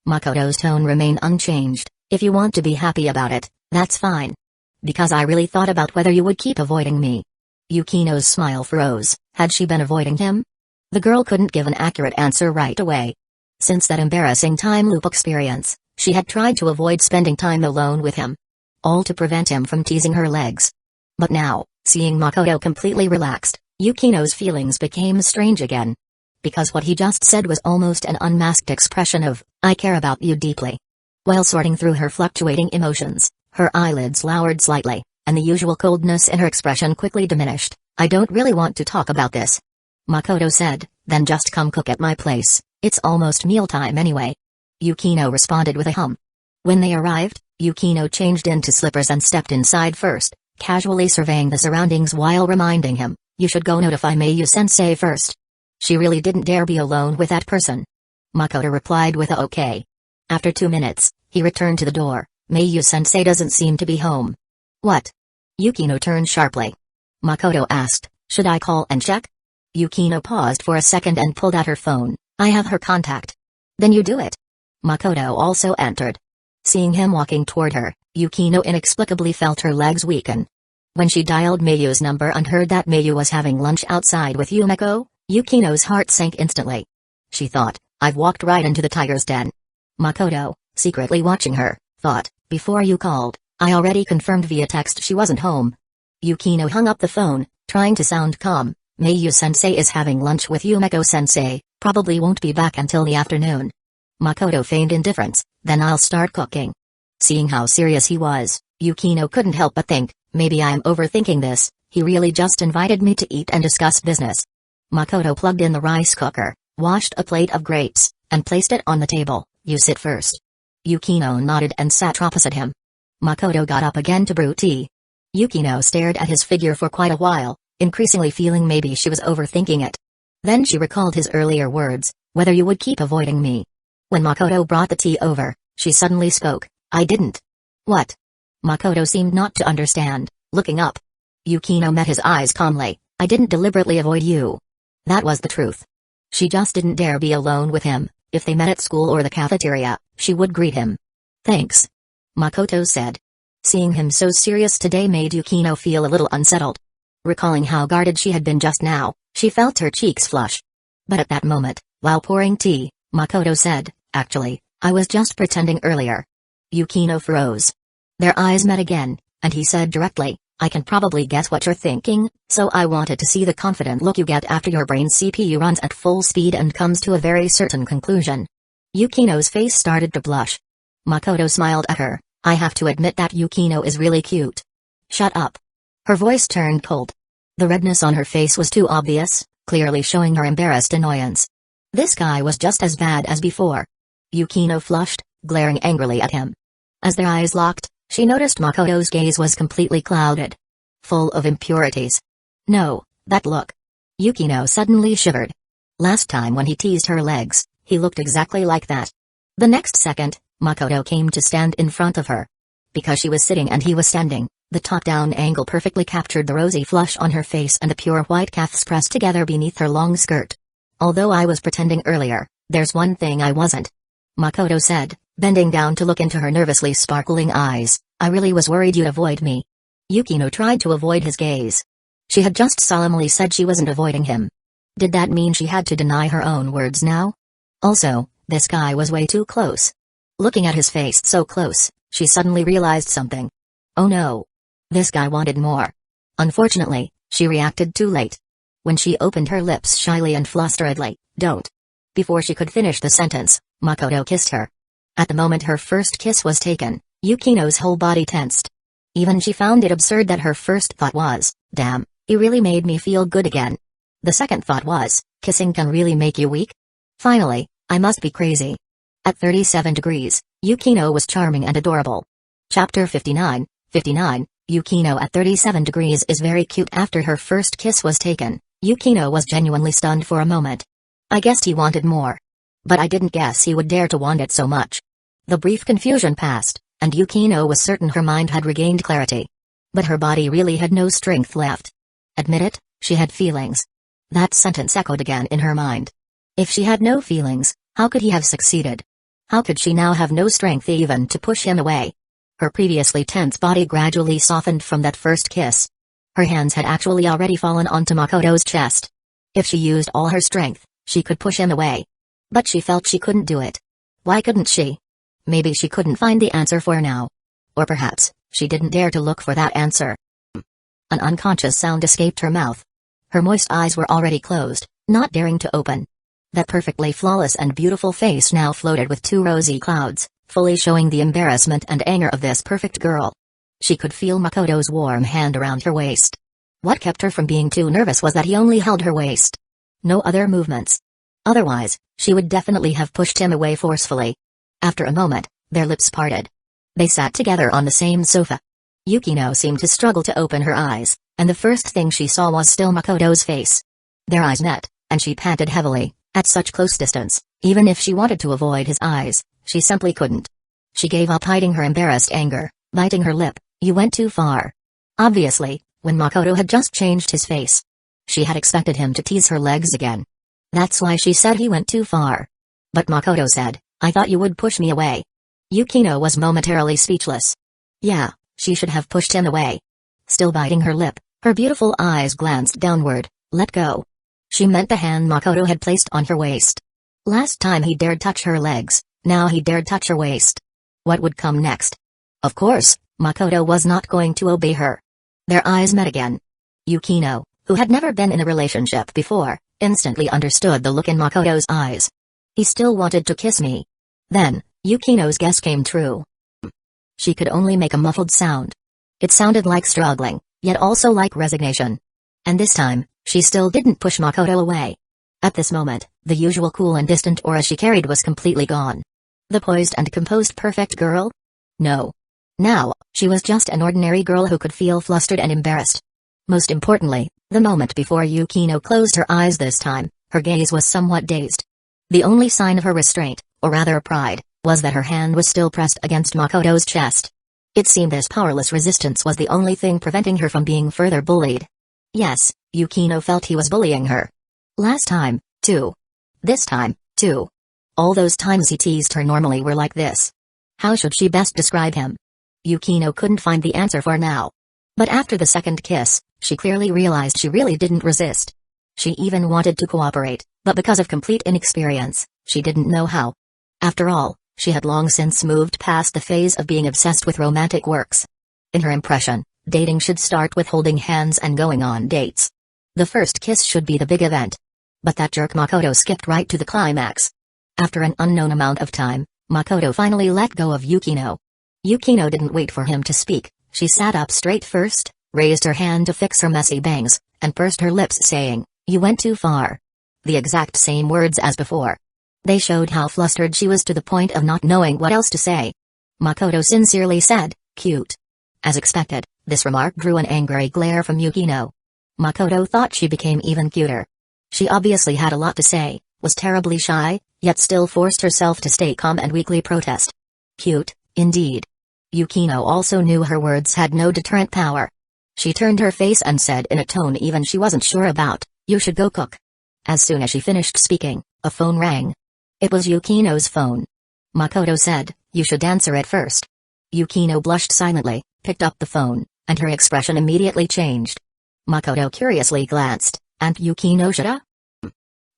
Speaker 1: Makoto's tone remained unchanged. If you want to be happy about it, that's fine. Because I really thought about whether you would keep avoiding me. Yukino's smile froze. Had she been avoiding him? The girl couldn't give an accurate answer right away. Since that embarrassing time loop experience, she had tried to avoid spending time alone with him. All to prevent him from teasing her legs. But now, seeing Makoto completely relaxed, Yukino's feelings became strange again. Because what he just said was almost an unmasked expression of, I care about you deeply. While sorting through her fluctuating emotions, her eyelids lowered slightly, and the usual coldness in her expression quickly diminished. I don't really want to talk about this. Makoto said, then just come cook at my place, it's almost mealtime anyway. Yukino responded with a hum. When they arrived, Yukino changed into slippers and stepped inside first, casually surveying the surroundings while reminding him, you should go notify Mayu-sensei first. She really didn't dare be alone with that person. Makoto replied with a okay. After 2 minutes, he returned to the door. Mayu-sensei doesn't seem to be home. What? Yukino turned sharply. Makoto asked, should I call and check? Yukino paused for a second and pulled out her phone. I have her contact. Then you do it. Makoto also entered. Seeing him walking toward her, Yukino inexplicably felt her legs weaken. When she dialed Mayu's number and heard that Mayu was having lunch outside with Yumiko, Yukino's heart sank instantly. She thought, I've walked right into the tiger's den. Makoto, secretly watching her, thought, before you called, I already confirmed via text she wasn't home. Yukino hung up the phone, trying to sound calm. Mayu-sensei is having lunch with Yumiko-sensei, probably won't be back until the afternoon. Makoto feigned indifference, then I'll start cooking. Seeing how serious he was, Yukino couldn't help but think, maybe I'm overthinking this, he really just invited me to eat and discuss business. Makoto plugged in the rice cooker, washed a plate of grapes, and placed it on the table. You sit first. Yukino nodded and sat opposite him. Makoto got up again to brew tea. Yukino stared at his figure for quite a while, increasingly feeling maybe she was overthinking it. Then she recalled his earlier words, whether you would keep avoiding me. When Makoto brought the tea over, she suddenly spoke, I didn't. What? Makoto seemed not to understand, looking up. Yukino met his eyes calmly, I didn't deliberately avoid you. That was the truth. She just didn't dare be alone with him. If they met at school or the cafeteria, she would greet him. Thanks. Makoto said. Seeing him so serious today made Yukino feel a little unsettled. Recalling how guarded she had been just now, she felt her cheeks flush. But at that moment, while pouring tea, Makoto said, actually, I was just pretending earlier. Yukino froze. Their eyes met again, and he said directly, I can probably guess what you're thinking, so I wanted to see the confident look you get after your brain CPU runs at full speed and comes to a very certain conclusion. Yukino's face started to blush. Makoto smiled at her, I have to admit that Yukino is really cute. Shut up. Her voice turned cold. The redness on her face was too obvious, clearly showing her embarrassed annoyance. This guy was just as bad as before. Yukino flushed, glaring angrily at him. As their eyes locked, she noticed Makoto's gaze was completely clouded. Full of impurities. No, that look. Yukino suddenly shivered. Last time when he teased her legs, he looked exactly like that. The next second, Makoto came to stand in front of her. Because she was sitting and he was standing, the top-down angle perfectly captured the rosy flush on her face and the pure white calves pressed together beneath her long skirt. Although I was pretending earlier, there's one thing I wasn't. Makoto said, bending down to look into her nervously sparkling eyes, I really was worried you'd avoid me. Yukino tried to avoid his gaze. She had just solemnly said she wasn't avoiding him. Did that mean she had to deny her own words now? Also, this guy was way too close. Looking at his face so close, she suddenly realized something. Oh no. This guy wanted more. Unfortunately, she reacted too late. When she opened her lips shyly and flusteredly, don't. Before she could finish the sentence, Makoto kissed her. At the moment her first kiss was taken, Yukino's whole body tensed. Even she found it absurd that her first thought was, damn, he really made me feel good again. The second thought was, kissing can really make you weak? Finally, I must be crazy. At 37 degrees, Yukino was charming and adorable. Chapter 59, Yukino at 37 degrees is very cute. After her first kiss was taken, Yukino was genuinely stunned for a moment. I guessed he wanted more. But I didn't guess he would dare to want it so much. The brief confusion passed, and Yukino was certain her mind had regained clarity. But her body really had no strength left. Admit it, she had feelings. That sentence echoed again in her mind. If she had no feelings, how could he have succeeded? How could she now have no strength even to push him away? Her previously tense body gradually softened from that first kiss. Her hands had actually already fallen onto Makoto's chest. If she used all her strength, she could push him away. But she felt she couldn't do it. Why couldn't she? Maybe she couldn't find the answer for now. Or perhaps, she didn't dare to look for that answer. An unconscious sound escaped her mouth. Her moist eyes were already closed, not daring to open. That perfectly flawless and beautiful face now floated with two rosy clouds, fully showing the embarrassment and anger of this perfect girl. She could feel Makoto's warm hand around her waist. What kept her from being too nervous was that he only held her waist. No other movements. Otherwise, she would definitely have pushed him away forcefully. After a moment, their lips parted. They sat together on the same sofa. Yukino seemed to struggle to open her eyes, and the first thing she saw was still Makoto's face. Their eyes met, and she panted heavily. At such close distance, even if she wanted to avoid his eyes, she simply couldn't. She gave up hiding her embarrassed anger, biting her lip. You went too far. Obviously, when Makoto had just changed his face, she had expected him to tease her legs again. That's why she said he went too far. But Makoto said, I thought you would push me away. Yukino was momentarily speechless. Yeah, she should have pushed him away. Still biting her lip, her beautiful eyes glanced downward. Let go. She meant the hand Makoto had placed on her waist. Last time he dared touch her legs, now he dared touch her waist. What would come next? Of course, Makoto was not going to obey her. Their eyes met again. Yukino, who had never been in a relationship before, instantly understood the look in Makoto's eyes. He still wanted to kiss me. Then, Yukino's guess came true. She could only make a muffled sound. It sounded like struggling, yet also like resignation. And this time, she still didn't push Makoto away. At this moment, the usual cool and distant aura she carried was completely gone. The poised and composed perfect girl? No. Now, she was just an ordinary girl who could feel flustered and embarrassed. Most importantly, the moment before Yukino closed her eyes this time, her gaze was somewhat dazed. The only sign of her restraint, or rather pride, was that her hand was still pressed against Makoto's chest. It seemed this powerless resistance was the only thing preventing her from being further bullied. Yes, Yukino felt he was bullying her. Last time, too. This time, too. All those times he teased her normally were like this. How should she best describe him? Yukino couldn't find the answer for now. But after the second kiss, she clearly realized she really didn't resist. She even wanted to cooperate, but because of complete inexperience, she didn't know how. After all, she had long since moved past the phase of being obsessed with romantic works. In her impression, dating should start with holding hands and going on dates. The first kiss should be the big event. But that jerk Makoto skipped right to the climax. After an unknown amount of time, Makoto finally let go of Yukino. Yukino didn't wait for him to speak. She sat up straight first, raised her hand to fix her messy bangs, and pursed her lips saying, "You went too far." The exact same words as before. They showed how flustered she was to the point of not knowing what else to say. Makoto sincerely said, "Cute." As expected, this remark drew an angry glare from Yukino. Makoto thought she became even cuter. She obviously had a lot to say, was terribly shy, yet still forced herself to stay calm and weakly protest. Cute, indeed. Yukino also knew her words had no deterrent power. She turned her face and said in a tone even she wasn't sure about, "You should go cook." As soon as she finished speaking, a phone rang. It was Yukino's phone. Makoto said, "You should answer it first." Yukino blushed silently, picked up the phone, and her expression immediately changed. Makoto curiously glanced, "And Yukino shoulda?"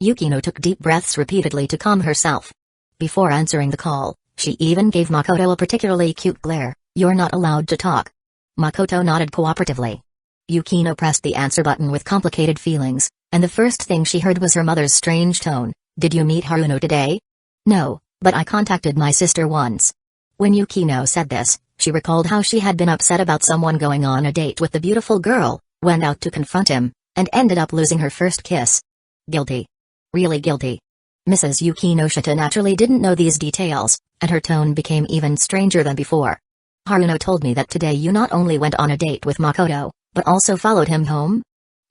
Speaker 1: Yukino took deep breaths repeatedly to calm herself. Before answering the call, she even gave Makoto a particularly cute glare. "You're not allowed to talk." Makoto nodded cooperatively. Yukino pressed the answer button with complicated feelings, and the first thing she heard was her mother's strange tone. "Did you meet Haruno today?" "No, but I contacted my sister once." When Yukino said this, she recalled how she had been upset about someone going on a date with the beautiful girl, went out to confront him, and ended up losing her first kiss. Guilty. Really guilty. Mrs. Yukino Shita naturally didn't know these details, and her tone became even stranger than before. "Haruno told me that today you not only went on a date with Makoto, but also followed him home?"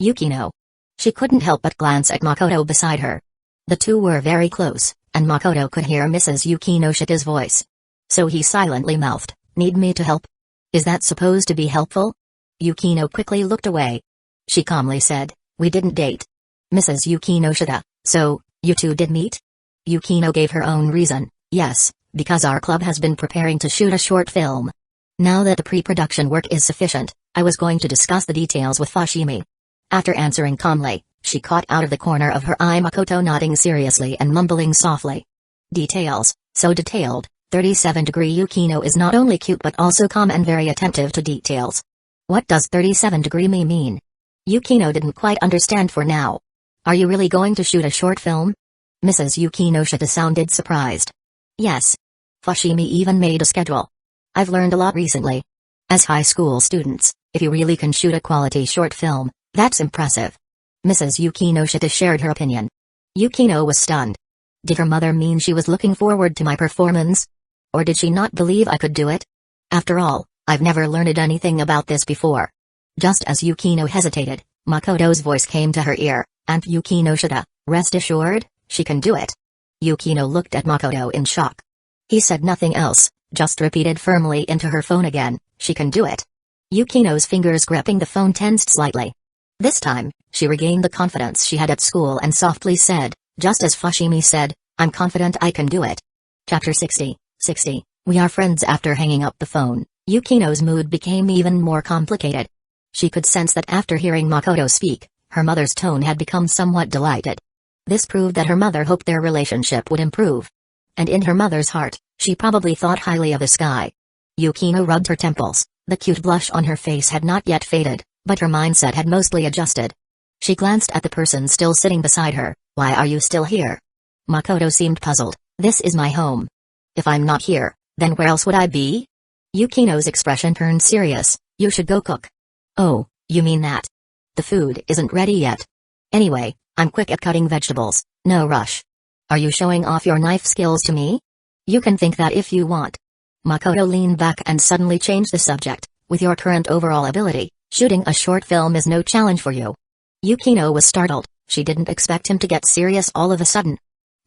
Speaker 1: Yukino. She couldn't help but glance at Makoto beside her. The two were very close, and Makoto could hear Mrs. Yukino Shita's voice. So he silently mouthed, "Need me to help? Is that supposed to be helpful?" Yukino quickly looked away. She calmly said, "We didn't date." Mrs. Yukino Shita, "So, you two did meet?" Yukino gave her own reason, "Yes, because our club has been preparing to shoot a short film. Now that the pre-production work is sufficient, I was going to discuss the details with Fushimi." After answering calmly, she caught out of the corner of her eye Makoto nodding seriously and mumbling softly. Details, so detailed. 37° Yukino is not only cute but also calm and very attentive to details. What does 37° mean? Yukino didn't quite understand for now. "Are you really going to shoot a short film?" Mrs. Yukino Shita sounded surprised. "Yes. Fushimi even made a schedule. I've learned a lot recently. As high school students, if you really can shoot a quality short film, that's impressive." Mrs. Yukino Shita shared her opinion. Yukino was stunned. Did her mother mean she was looking forward to my performance? Or did she not believe I could do it? After all, I've never learned anything about this before. Just as Yukino hesitated, Makoto's voice came to her ear, "And Yukino Shita, rest assured, she can do it." Yukino looked at Makoto in shock. He said nothing else, just repeated firmly into her phone again, "She can do it." Yukino's fingers gripping the phone tensed slightly. This time, she regained the confidence she had at school and softly said, just as Fushimi said, "I'm confident I can do it." Chapter 60. We are friends. After hanging up the phone, Yukino's mood became even more complicated. She could sense that after hearing Makoto speak, her mother's tone had become somewhat delighted. This proved that her mother hoped their relationship would improve. And in her mother's heart, she probably thought highly of this guy. Yukino rubbed her temples. The cute blush on her face had not yet faded, but her mindset had mostly adjusted. She glanced at the person still sitting beside her. "Why are you still here?" Makoto seemed puzzled. "This is my home. If I'm not here, then where else would I be?" Yukino's expression turned serious. You should go cook. Oh, you mean that? The food isn't ready yet. Anyway, I'm quick at cutting vegetables, no rush. Are you showing off your knife skills to me? You can think that if you want. Makoto leaned back and suddenly changed the subject. With your current overall ability, shooting a short film is no challenge for you. Yukino was startled. She didn't expect him to get serious all of a sudden.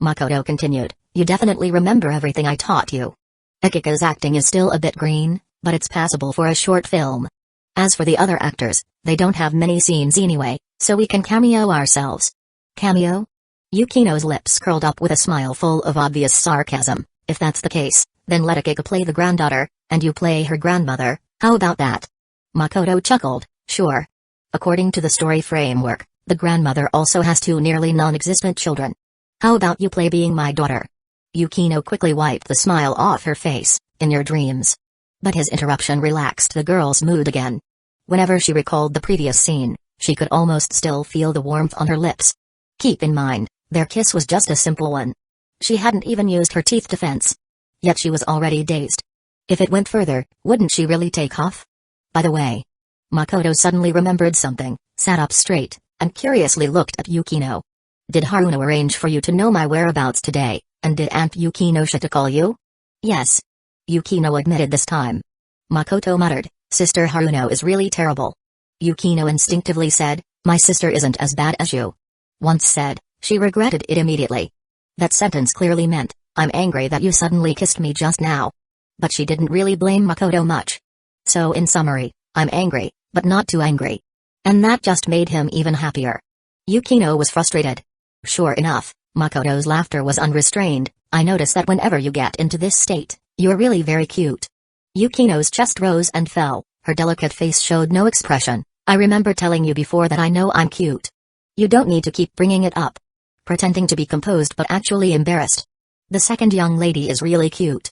Speaker 1: Makoto continued, you definitely remember everything I taught you. Akika's acting is still a bit green, but it's passable for a short film. As for the other actors, they don't have many scenes anyway, so we can cameo ourselves. Cameo? Yukino's lips curled up with a smile full of obvious sarcasm. If that's the case, then let Akika play the granddaughter, and you play her grandmother. How about that? Makoto chuckled, sure. According to the story framework, the grandmother also has two nearly non-existent children. How about you play being my daughter? Yukino quickly wiped the smile off her face, in your dreams. But his interruption relaxed the girl's mood again. Whenever she recalled the previous scene, she could almost still feel the warmth on her lips. Keep in mind, their kiss was just a simple one. She hadn't even used her teeth defense. Yet she was already dazed. If it went further, wouldn't she really take off? By the way, Makoto suddenly remembered something, sat up straight, and curiously looked at Yukino. Did Haruno arrange for you to know my whereabouts today, and did Aunt Yukinosha call you? Yes. Yukino admitted this time. Makoto muttered, Sister Haruno is really terrible. Yukino instinctively said, my sister isn't as bad as you. Once said, she regretted it immediately. That sentence clearly meant, I'm angry that you suddenly kissed me just now. But she didn't really blame Makoto much. So in summary, I'm angry, but not too angry. And that just made him even happier. Yukino was frustrated. Sure enough, Makoto's laughter was unrestrained. I notice that whenever you get into this state, you're really very cute. Yukino's chest rose and fell, her delicate face showed no expression. I remember telling you before that I know I'm cute. You don't need to keep bringing it up. Pretending to be composed but actually embarrassed. The second young lady is really cute.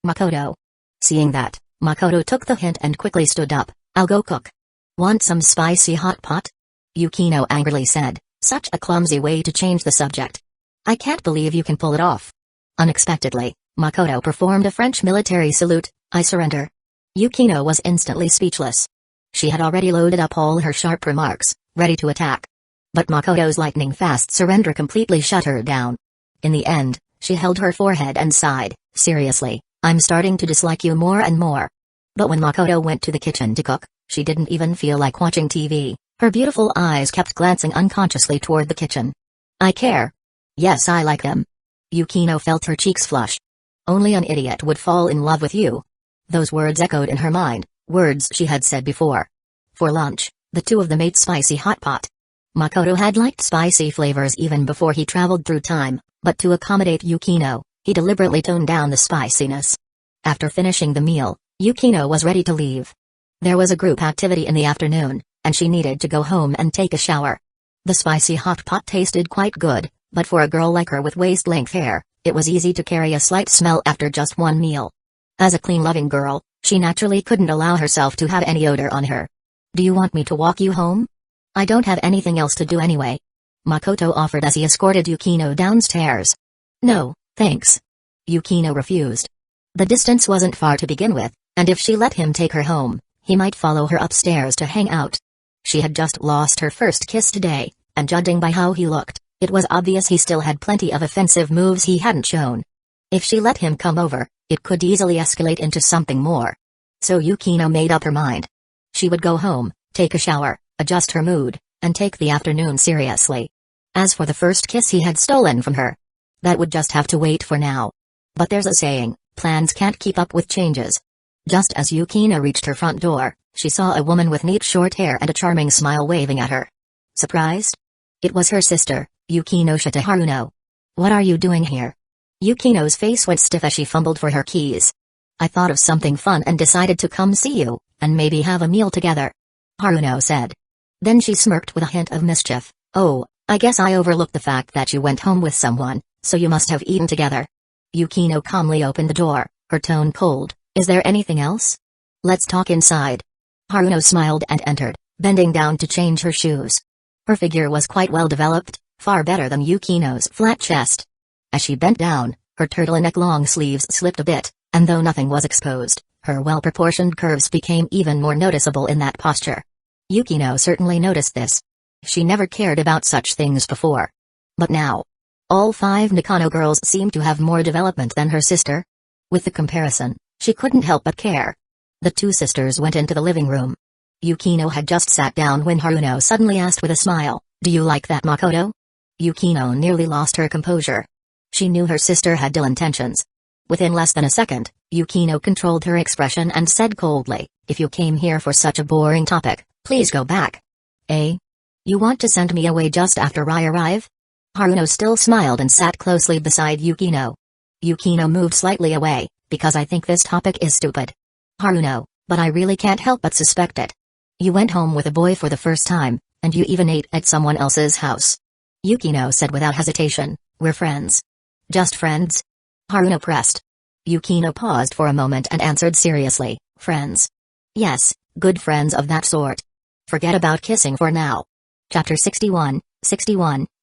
Speaker 1: Makoto. Seeing that, Makoto took the hint and quickly stood up. I'll go cook. Want some spicy hot pot? Yukino angrily said, such a clumsy way to change the subject. I can't believe you can pull it off. Unexpectedly, Makoto performed a French military salute, I surrender. Yukino was instantly speechless. She had already loaded up all her sharp remarks, ready to attack. But Makoto's lightning-fast surrender completely shut her down. In the end, she held her forehead and sighed, seriously, I'm starting to dislike you more and more. But when Makoto went to the kitchen to cook, she didn't even feel like watching TV, her beautiful eyes kept glancing unconsciously toward the kitchen. I care. Yes, I like him. Yukino felt her cheeks flush. Only an idiot would fall in love with you. Those words echoed in her mind, words she had said before. For lunch, the two of them ate spicy hot pot. Makoto had liked spicy flavors even before he traveled through time, but to accommodate Yukino, he deliberately toned down the spiciness. After finishing the meal, Yukino was ready to leave. There was a group activity in the afternoon, and she needed to go home and take a shower. The spicy hot pot tasted quite good, but for a girl like her with waist-length hair, it was easy to carry a slight smell after just one meal. As a clean-loving girl, she naturally couldn't allow herself to have any odor on her. Do you want me to walk you home? I don't have anything else to do anyway. Makoto offered as he escorted Yukino downstairs. No, thanks. Yukino refused. The distance wasn't far to begin with, and if she let him take her home, he might follow her upstairs to hang out. She had just lost her first kiss today, and judging by how he looked, it was obvious he still had plenty of offensive moves he hadn't shown. If she let him come over, it could easily escalate into something more. So Yukino made up her mind. She would go home, take a shower, adjust her mood, and take the afternoon seriously. As for the first kiss he had stolen from her, that would just have to wait for now. But there's a saying, plans can't keep up with changes. Just as Yukino reached her front door, she saw a woman with neat short hair and a charming smile waving at her. Surprised? It was her sister, Yukinosha Haruno. What are you doing here? Yukino's face went stiff as she fumbled for her keys. I thought of something fun and decided to come see you, and maybe have a meal together. Haruno said. Then she smirked with a hint of mischief. Oh, I guess I overlooked the fact that you went home with someone, so you must have eaten together. Yukino calmly opened the door, her tone cold. Is there anything else? Let's talk inside. Haruno smiled and entered, bending down to change her shoes. Her figure was quite well developed, far better than Yukino's flat chest. As she bent down, her turtleneck long sleeves slipped a bit, and though nothing was exposed, Her well-proportioned curves became even more noticeable in that posture. Yukino certainly noticed this. She never cared about such things before. But now, all 5 Nakano girls seemed to have more development than her sister. With the comparison, she couldn't help but care. The 2 sisters went into the living room. Yukino had just sat down when Haruno suddenly asked with a smile, "Do you like that, Makoto?" Yukino nearly lost her composure. She knew her sister had ill intentions. Within less than a second, Yukino controlled her expression and said coldly, "If you came here for such a boring topic, please go back." "Eh? You want to send me away just after I arrive?" Haruno still smiled and sat closely beside Yukino. Yukino moved slightly away, "Because I think this topic is stupid." "Haruno, but I really can't help but suspect it. You went home with a boy for the first time, and you even ate at someone else's house." Yukino said without hesitation, "We're friends." "Just friends?" Haruno pressed. Yukino paused for a moment and answered seriously, "Friends. Yes, good friends of that sort. Forget about kissing for now." Chapter 61,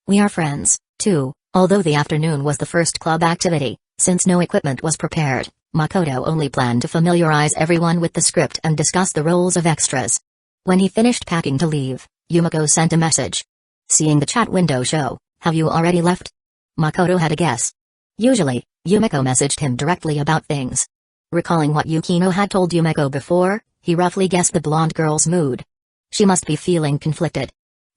Speaker 1: We are friends, too. Although the afternoon was the first club activity, since no equipment was prepared, Makoto only planned to familiarize everyone with the script and discuss the roles of extras. When he finished packing to leave, Yumiko sent a message. Seeing the chat window show, "Have you already left?" Makoto had a guess. Usually, Yumiko messaged him directly about things. Recalling what Yukino had told Yumiko before, he roughly guessed the blonde girl's mood. She must be feeling conflicted.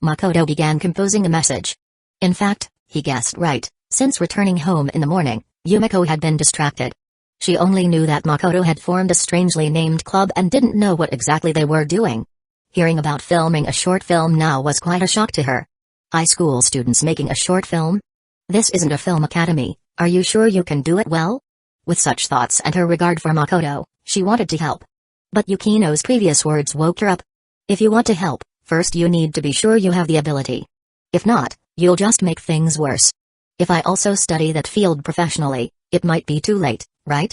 Speaker 1: Makoto began composing a message. In fact, he guessed right, since returning home in the morning, Yumiko had been distracted. She only knew that Makoto had formed a strangely named club and didn't know what exactly they were doing. Hearing about filming a short film now was quite a shock to her. High school students making a short film? This isn't a film academy, are you sure you can do it well? With such thoughts and her regard for Makoto, she wanted to help. But Yukino's previous words woke her up. If you want to help, first you need to be sure you have the ability. If not, you'll just make things worse. If I also study that field professionally, it might be too late, right?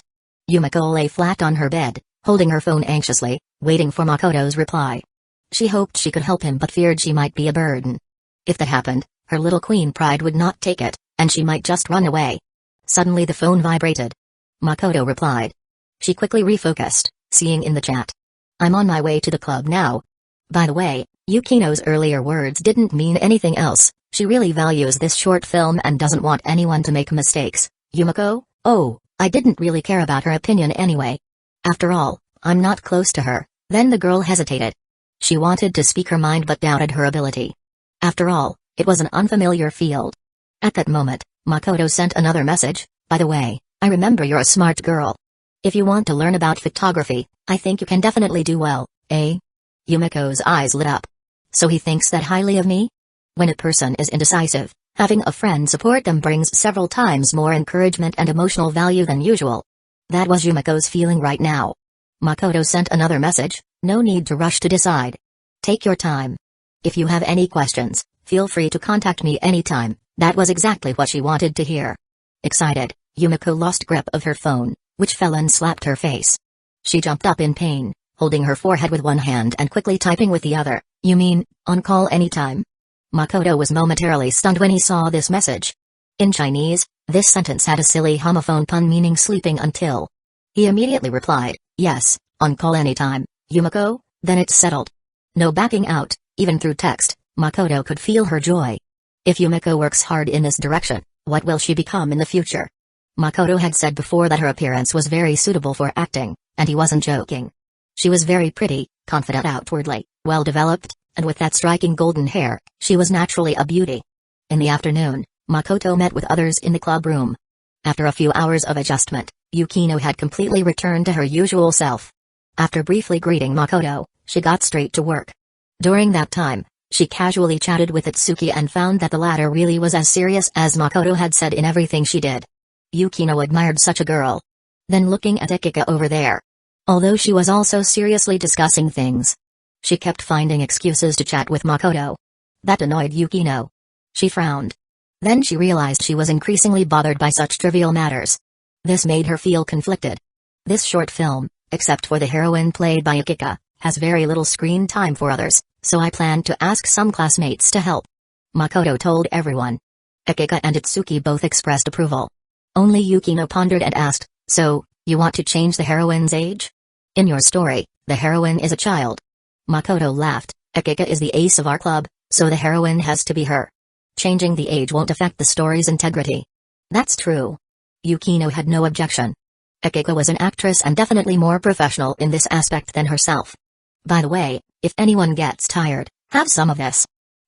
Speaker 1: Yumiko lay flat on her bed, holding her phone anxiously, waiting for Makoto's reply. She hoped she could help him but feared she might be a burden. If that happened, her little queen pride would not take it, and she might just run away. Suddenly the phone vibrated. Makoto replied. She quickly refocused, seeing in the chat. "I'm on my way to the club now." By the way, Yukino's earlier words didn't mean anything else. She really values this short film and doesn't want anyone to make mistakes. Yumiko? Oh, I didn't really care about her opinion anyway. After all, I'm not close to her. Then the girl hesitated. She wanted to speak her mind but doubted her ability. After all, it was an unfamiliar field. At that moment, Makoto sent another message. "By the way, I remember you're a smart girl. If you want to learn about photography, I think you can definitely do well, eh?" Yumiko's eyes lit up. "So he thinks that highly of me?" When a person is indecisive, having a friend support them brings several times more encouragement and emotional value than usual. That was Yumiko's feeling right now. Makoto sent another message, "No need to rush to decide. Take your time. If you have any questions, feel free to contact me anytime." That was exactly what she wanted to hear. Excited, Yumiko lost grip of her phone, which fell and slapped her face. She jumped up in pain, holding her forehead with one hand and quickly typing with the other. "You mean, on call anytime?" Makoto was momentarily stunned when he saw this message. In Chinese, this sentence had a silly homophone pun meaning sleeping until. He immediately replied, "Yes, on call anytime, Yumiko, then it's settled." No backing out, even through text, Makoto could feel her joy. If Yumiko works hard in this direction, what will she become in the future? Makoto had said before that her appearance was very suitable for acting, and he wasn't joking. She was very pretty, confident outwardly, well-developed, and with that striking golden hair, she was naturally a beauty. In the afternoon, Makoto met with others in the club room. After a few hours of adjustment, Yukino had completely returned to her usual self. After briefly greeting Makoto, she got straight to work. During that time, she casually chatted with Itsuki and found that the latter really was as serious as Makoto had said in everything she did. Yukino admired such a girl. Then looking at Akika over there. Although she was also seriously discussing things, she kept finding excuses to chat with Makoto. That annoyed Yukino. She frowned. Then she realized she was increasingly bothered by such trivial matters. This made her feel conflicted. This short film, except for the heroine played by Akika, has very little screen time for others, so I planned to ask some classmates to help. Makoto told everyone. Akika and Itsuki both expressed approval. Only Yukino pondered and asked, "So, you want to change the heroine's age?" In your story, the heroine is a child. Makoto laughed. Akika is the ace of our club, so the heroine has to be her. Changing the age won't affect the story's integrity. That's true. Yukino had no objection. Akika was an actress and definitely more professional in this aspect than herself. By the way, if anyone gets tired, have some of this.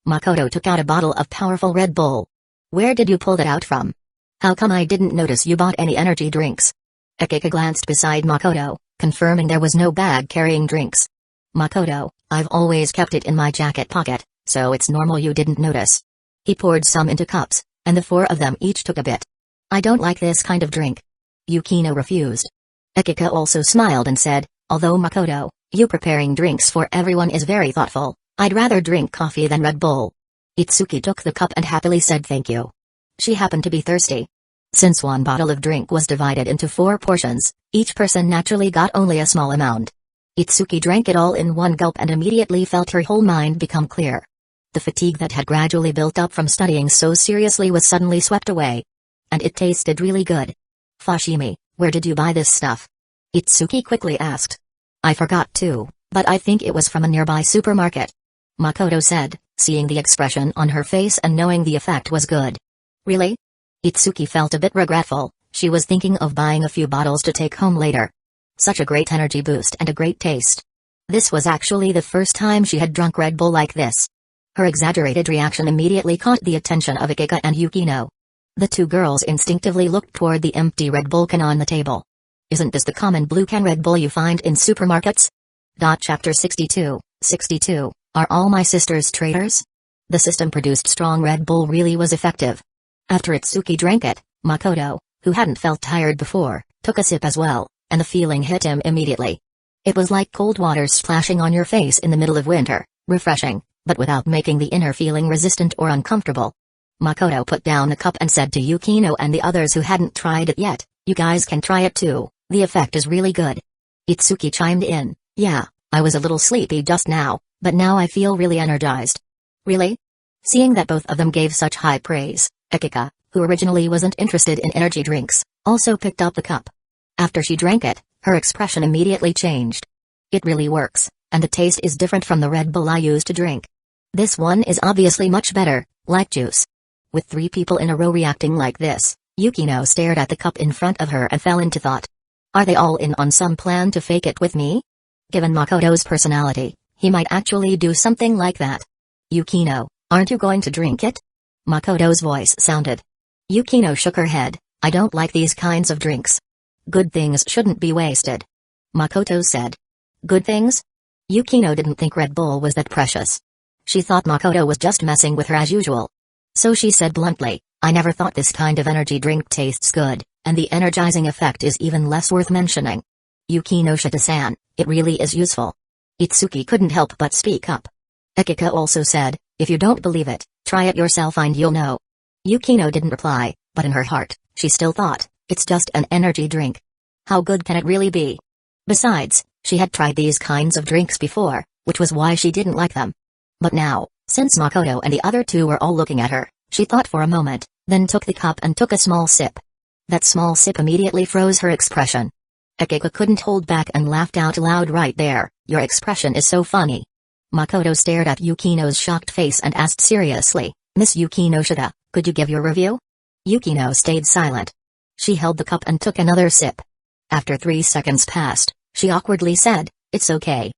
Speaker 1: Makoto took out a bottle of powerful Red Bull. Where did you pull that out from? How come I didn't notice you bought any energy drinks? Akika glanced beside Makoto, confirming there was no bag carrying drinks. Makoto, I've always kept it in my jacket pocket, so it's normal you didn't notice. He poured some into cups, and the four of them each took a bit. I don't like this kind of drink. Yukino refused. Akika also smiled and said, although Makoto, you preparing drinks for everyone is very thoughtful, I'd rather drink coffee than Red Bull. Itsuki took the cup and happily said thank you. She happened to be thirsty. Since one bottle of drink was divided into 4 portions, each person naturally got only a small amount. Itsuki drank it all in one gulp and immediately felt her whole mind become clear. The fatigue that had gradually built up from studying so seriously was suddenly swept away. And it tasted really good. Fushimi, where did you buy this stuff? Itsuki quickly asked. I forgot too, but I think it was from a nearby supermarket. Makoto said, seeing the expression on her face and knowing the effect was good. Really? Itsuki felt a bit regretful. She was thinking of buying a few bottles to take home later. Such a great energy boost and a great taste. This was actually the first time she had drunk Red Bull like this. Her exaggerated reaction immediately caught the attention of Akika and Yukino. The 2 girls instinctively looked toward the empty Red Bull can on the table. Isn't this the common blue can Red Bull you find in supermarkets? Chapter 62, 62, Are all my sisters traitors? The system-produced strong Red Bull really was effective. After Itsuki drank it, Makoto, who hadn't felt tired before, took a sip as well, and the feeling hit him immediately. It was like cold water splashing on your face in the middle of winter, refreshing, but without making the inner feeling resistant or uncomfortable. Makoto put down the cup and said to Yukino and the others who hadn't tried it yet, you guys can try it too, the effect is really good. Itsuki chimed in, yeah, I was a little sleepy just now, but now I feel really energized. Really? Seeing that both of them gave such high praise, Akika, who originally wasn't interested in energy drinks, also picked up the cup. After she drank it, her expression immediately changed. It really works, and the taste is different from the Red Bull I used to drink. This one is obviously much better, like juice. With 3 people in a row reacting like this, Yukino stared at the cup in front of her and fell into thought. Are they all in on some plan to fake it with me? Given Makoto's personality, he might actually do something like that. Yukino, aren't you going to drink it? Makoto's voice sounded. Yukino shook her head, I don't like these kinds of drinks. Good things shouldn't be wasted. Makoto said. Good things? Yukino didn't think Red Bull was that precious. She thought Makoto was just messing with her as usual. So she said bluntly, I never thought this kind of energy drink tastes good, and the energizing effect is even less worth mentioning. Yukino Shita-san, it really is useful. Itsuki couldn't help but speak up. Akika also said, if you don't believe it, try it yourself and you'll know. Yukino didn't reply, but in her heart, she still thought, it's just an energy drink. How good can it really be? Besides, she had tried these kinds of drinks before, which was why she didn't like them. But now, since Makoto and the other 2 were all looking at her, she thought for a moment, then took the cup and took a small sip. That small sip immediately froze her expression. Akika couldn't hold back and laughed out loud right there, your expression is so funny. Makoto stared at Yukino's shocked face and asked seriously, Miss Yukino Shida, could you give your review? Yukino stayed silent. She held the cup and took another sip. After 3 seconds passed, she awkwardly said, it's okay.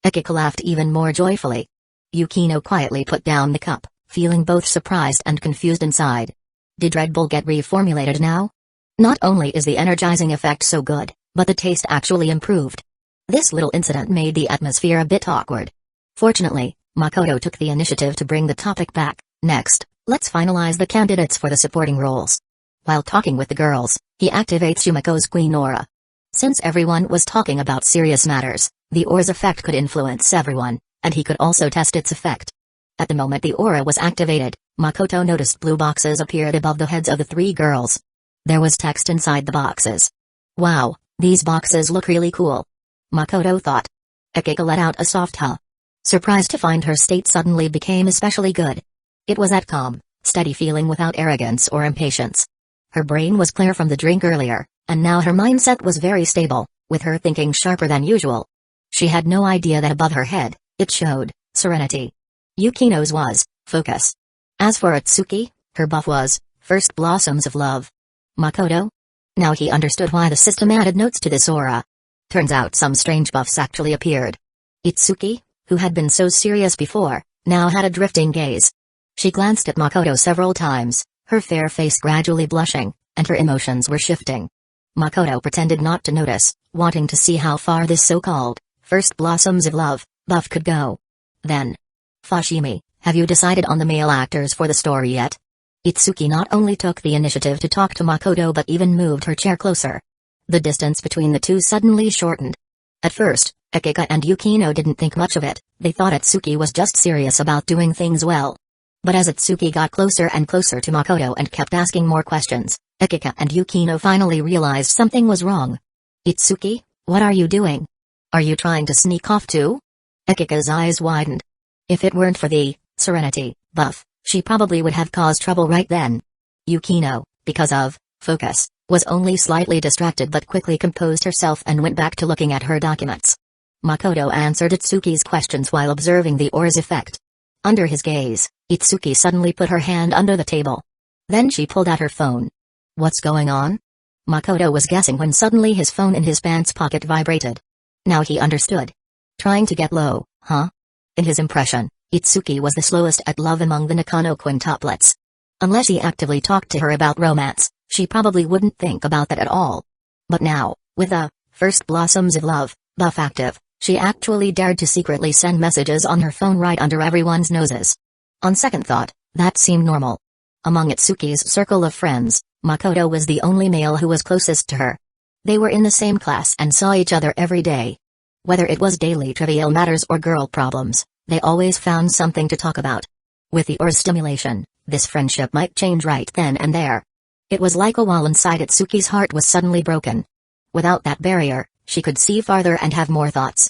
Speaker 1: Akika laughed even more joyfully. Yukino quietly put down the cup, feeling both surprised and confused inside. Did Red Bull get reformulated now? Not only is the energizing effect so good, but the taste actually improved. This little incident made the atmosphere a bit awkward. Fortunately, Makoto took the initiative to bring the topic back. Next, let's finalize the candidates for the supporting roles. While talking with the girls, he activates Yumiko's Queen Aura. Since everyone was talking about serious matters, the aura's effect could influence everyone, and he could also test its effect. At the moment the aura was activated, Makoto noticed blue boxes appeared above the heads of the 3 girls. There was text inside the boxes. Wow, these boxes look really cool. Makoto thought. Akika let out a soft huh. Surprised to find her state suddenly became especially good. It was that calm, steady feeling without arrogance or impatience. Her brain was clear from the drink earlier, and now her mindset was very stable. with her thinking sharper than usual. She had no idea that above her head, it showed serenity. Yukino's was focus. As for Itsuki, her buff was first blossoms of love. Makoto? Now he understood why the system added notes to this aura. Turns out some strange buffs actually appeared. Itsuki, who had been so serious before, now had a drifting gaze. She glanced at Makoto several times, her fair face gradually blushing, and her emotions were shifting. Makoto pretended not to notice, wanting to see how far this so-called first blossoms of love buff could go. Then, Fushimi, have you decided on the male actors for the story yet? Itsuki not only took the initiative to talk to Makoto but even moved her chair closer. The distance between the two suddenly shortened. At first, Akika and Yukino didn't think much of it, they thought Itsuki was just serious about doing things well. But as Itsuki got closer and closer to Makoto and kept asking more questions, Akika and Yukino finally realized something was wrong. Itsuki, what are you doing? Are you trying to sneak off too? Akika's eyes widened. If it weren't for the serenity buff, she probably would have caused trouble right then. Yukino, because of focus, was only slightly distracted but quickly composed herself and went back to looking at her documents. Makoto answered Itsuki's questions while observing the aura's effect. Under his gaze, Itsuki suddenly put her hand under the table. Then she pulled out her phone. What's going on? Makoto was guessing when suddenly his phone in his pants pocket vibrated. Now he understood. Trying to get low, huh? In his impression, Itsuki was the slowest at love among the Nakano quintuplets. Unless he actively talked to her about romance, she probably wouldn't think about that at all. But now, with the first blossoms of love buff active, she actually dared to secretly send messages on her phone right under everyone's noses. On second thought, that seemed normal. Among Itsuki's circle of friends, Makoto was the only male who was closest to her. They were in the same class and saw each other every day. Whether it was daily trivial matters or girl problems, they always found something to talk about. With the aura's stimulation, this friendship might change right then and there. It was like a wall inside Itsuki's heart was suddenly broken. Without that barrier, she could see farther and have more thoughts.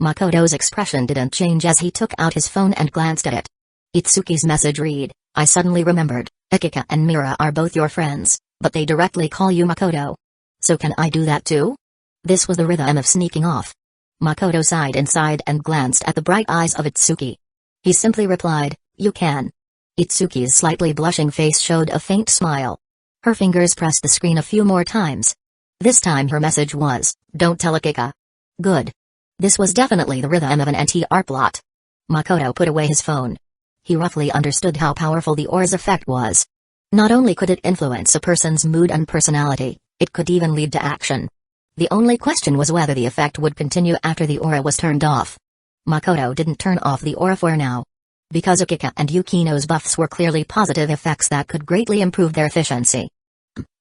Speaker 1: Makoto's expression didn't change as he took out his phone and glanced at it. Itsuki's message read, I suddenly remembered, Akika and Mira are both your friends, but they directly call you Makoto. So can I do that too? This was the rhythm of sneaking off. Makoto sighed inside and glanced at the bright eyes of Itsuki. He simply replied, you can. Itsuki's slightly blushing face showed a faint smile. Her fingers pressed the screen a few more times. This time her message was, don't tell Akika. Good. This was definitely the rhythm of an NTR plot. Makoto put away his phone. He roughly understood how powerful the aura's effect was. Not only could it influence a person's mood and personality, it could even lead to action. The only question was whether the effect would continue after the aura was turned off. Makoto didn't turn off the aura for now. Because Akika and Yukino's buffs were clearly positive effects that could greatly improve their efficiency.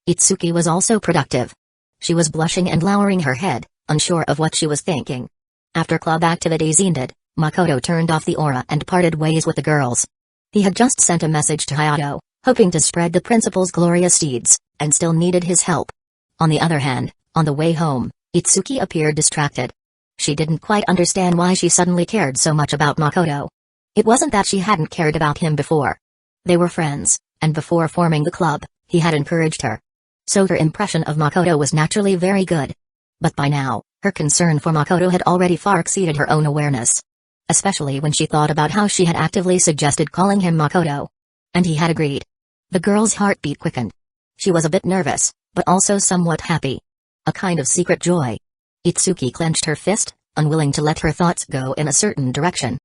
Speaker 1: Itsuki was also productive. She was blushing and lowering her head, unsure of what she was thinking. After club activities ended, Makoto turned off the aura and parted ways with the girls. He had just sent a message to Hayato, hoping to spread the principal's glorious deeds, and still needed his help. On the other hand, on the way home, Itsuki appeared distracted. She didn't quite understand why she suddenly cared so much about Makoto. It wasn't that she hadn't cared about him before. They were friends, and before forming the club, he had encouraged her. So her impression of Makoto was naturally very good. But by now, her concern for Makoto had already far exceeded her own awareness. Especially when she thought about how she had actively suggested calling him Makoto. And he had agreed. The girl's heartbeat quickened. She was a bit nervous, but also somewhat happy. A kind of secret joy. Itsuki clenched her fist, unwilling to let her thoughts go in a certain direction.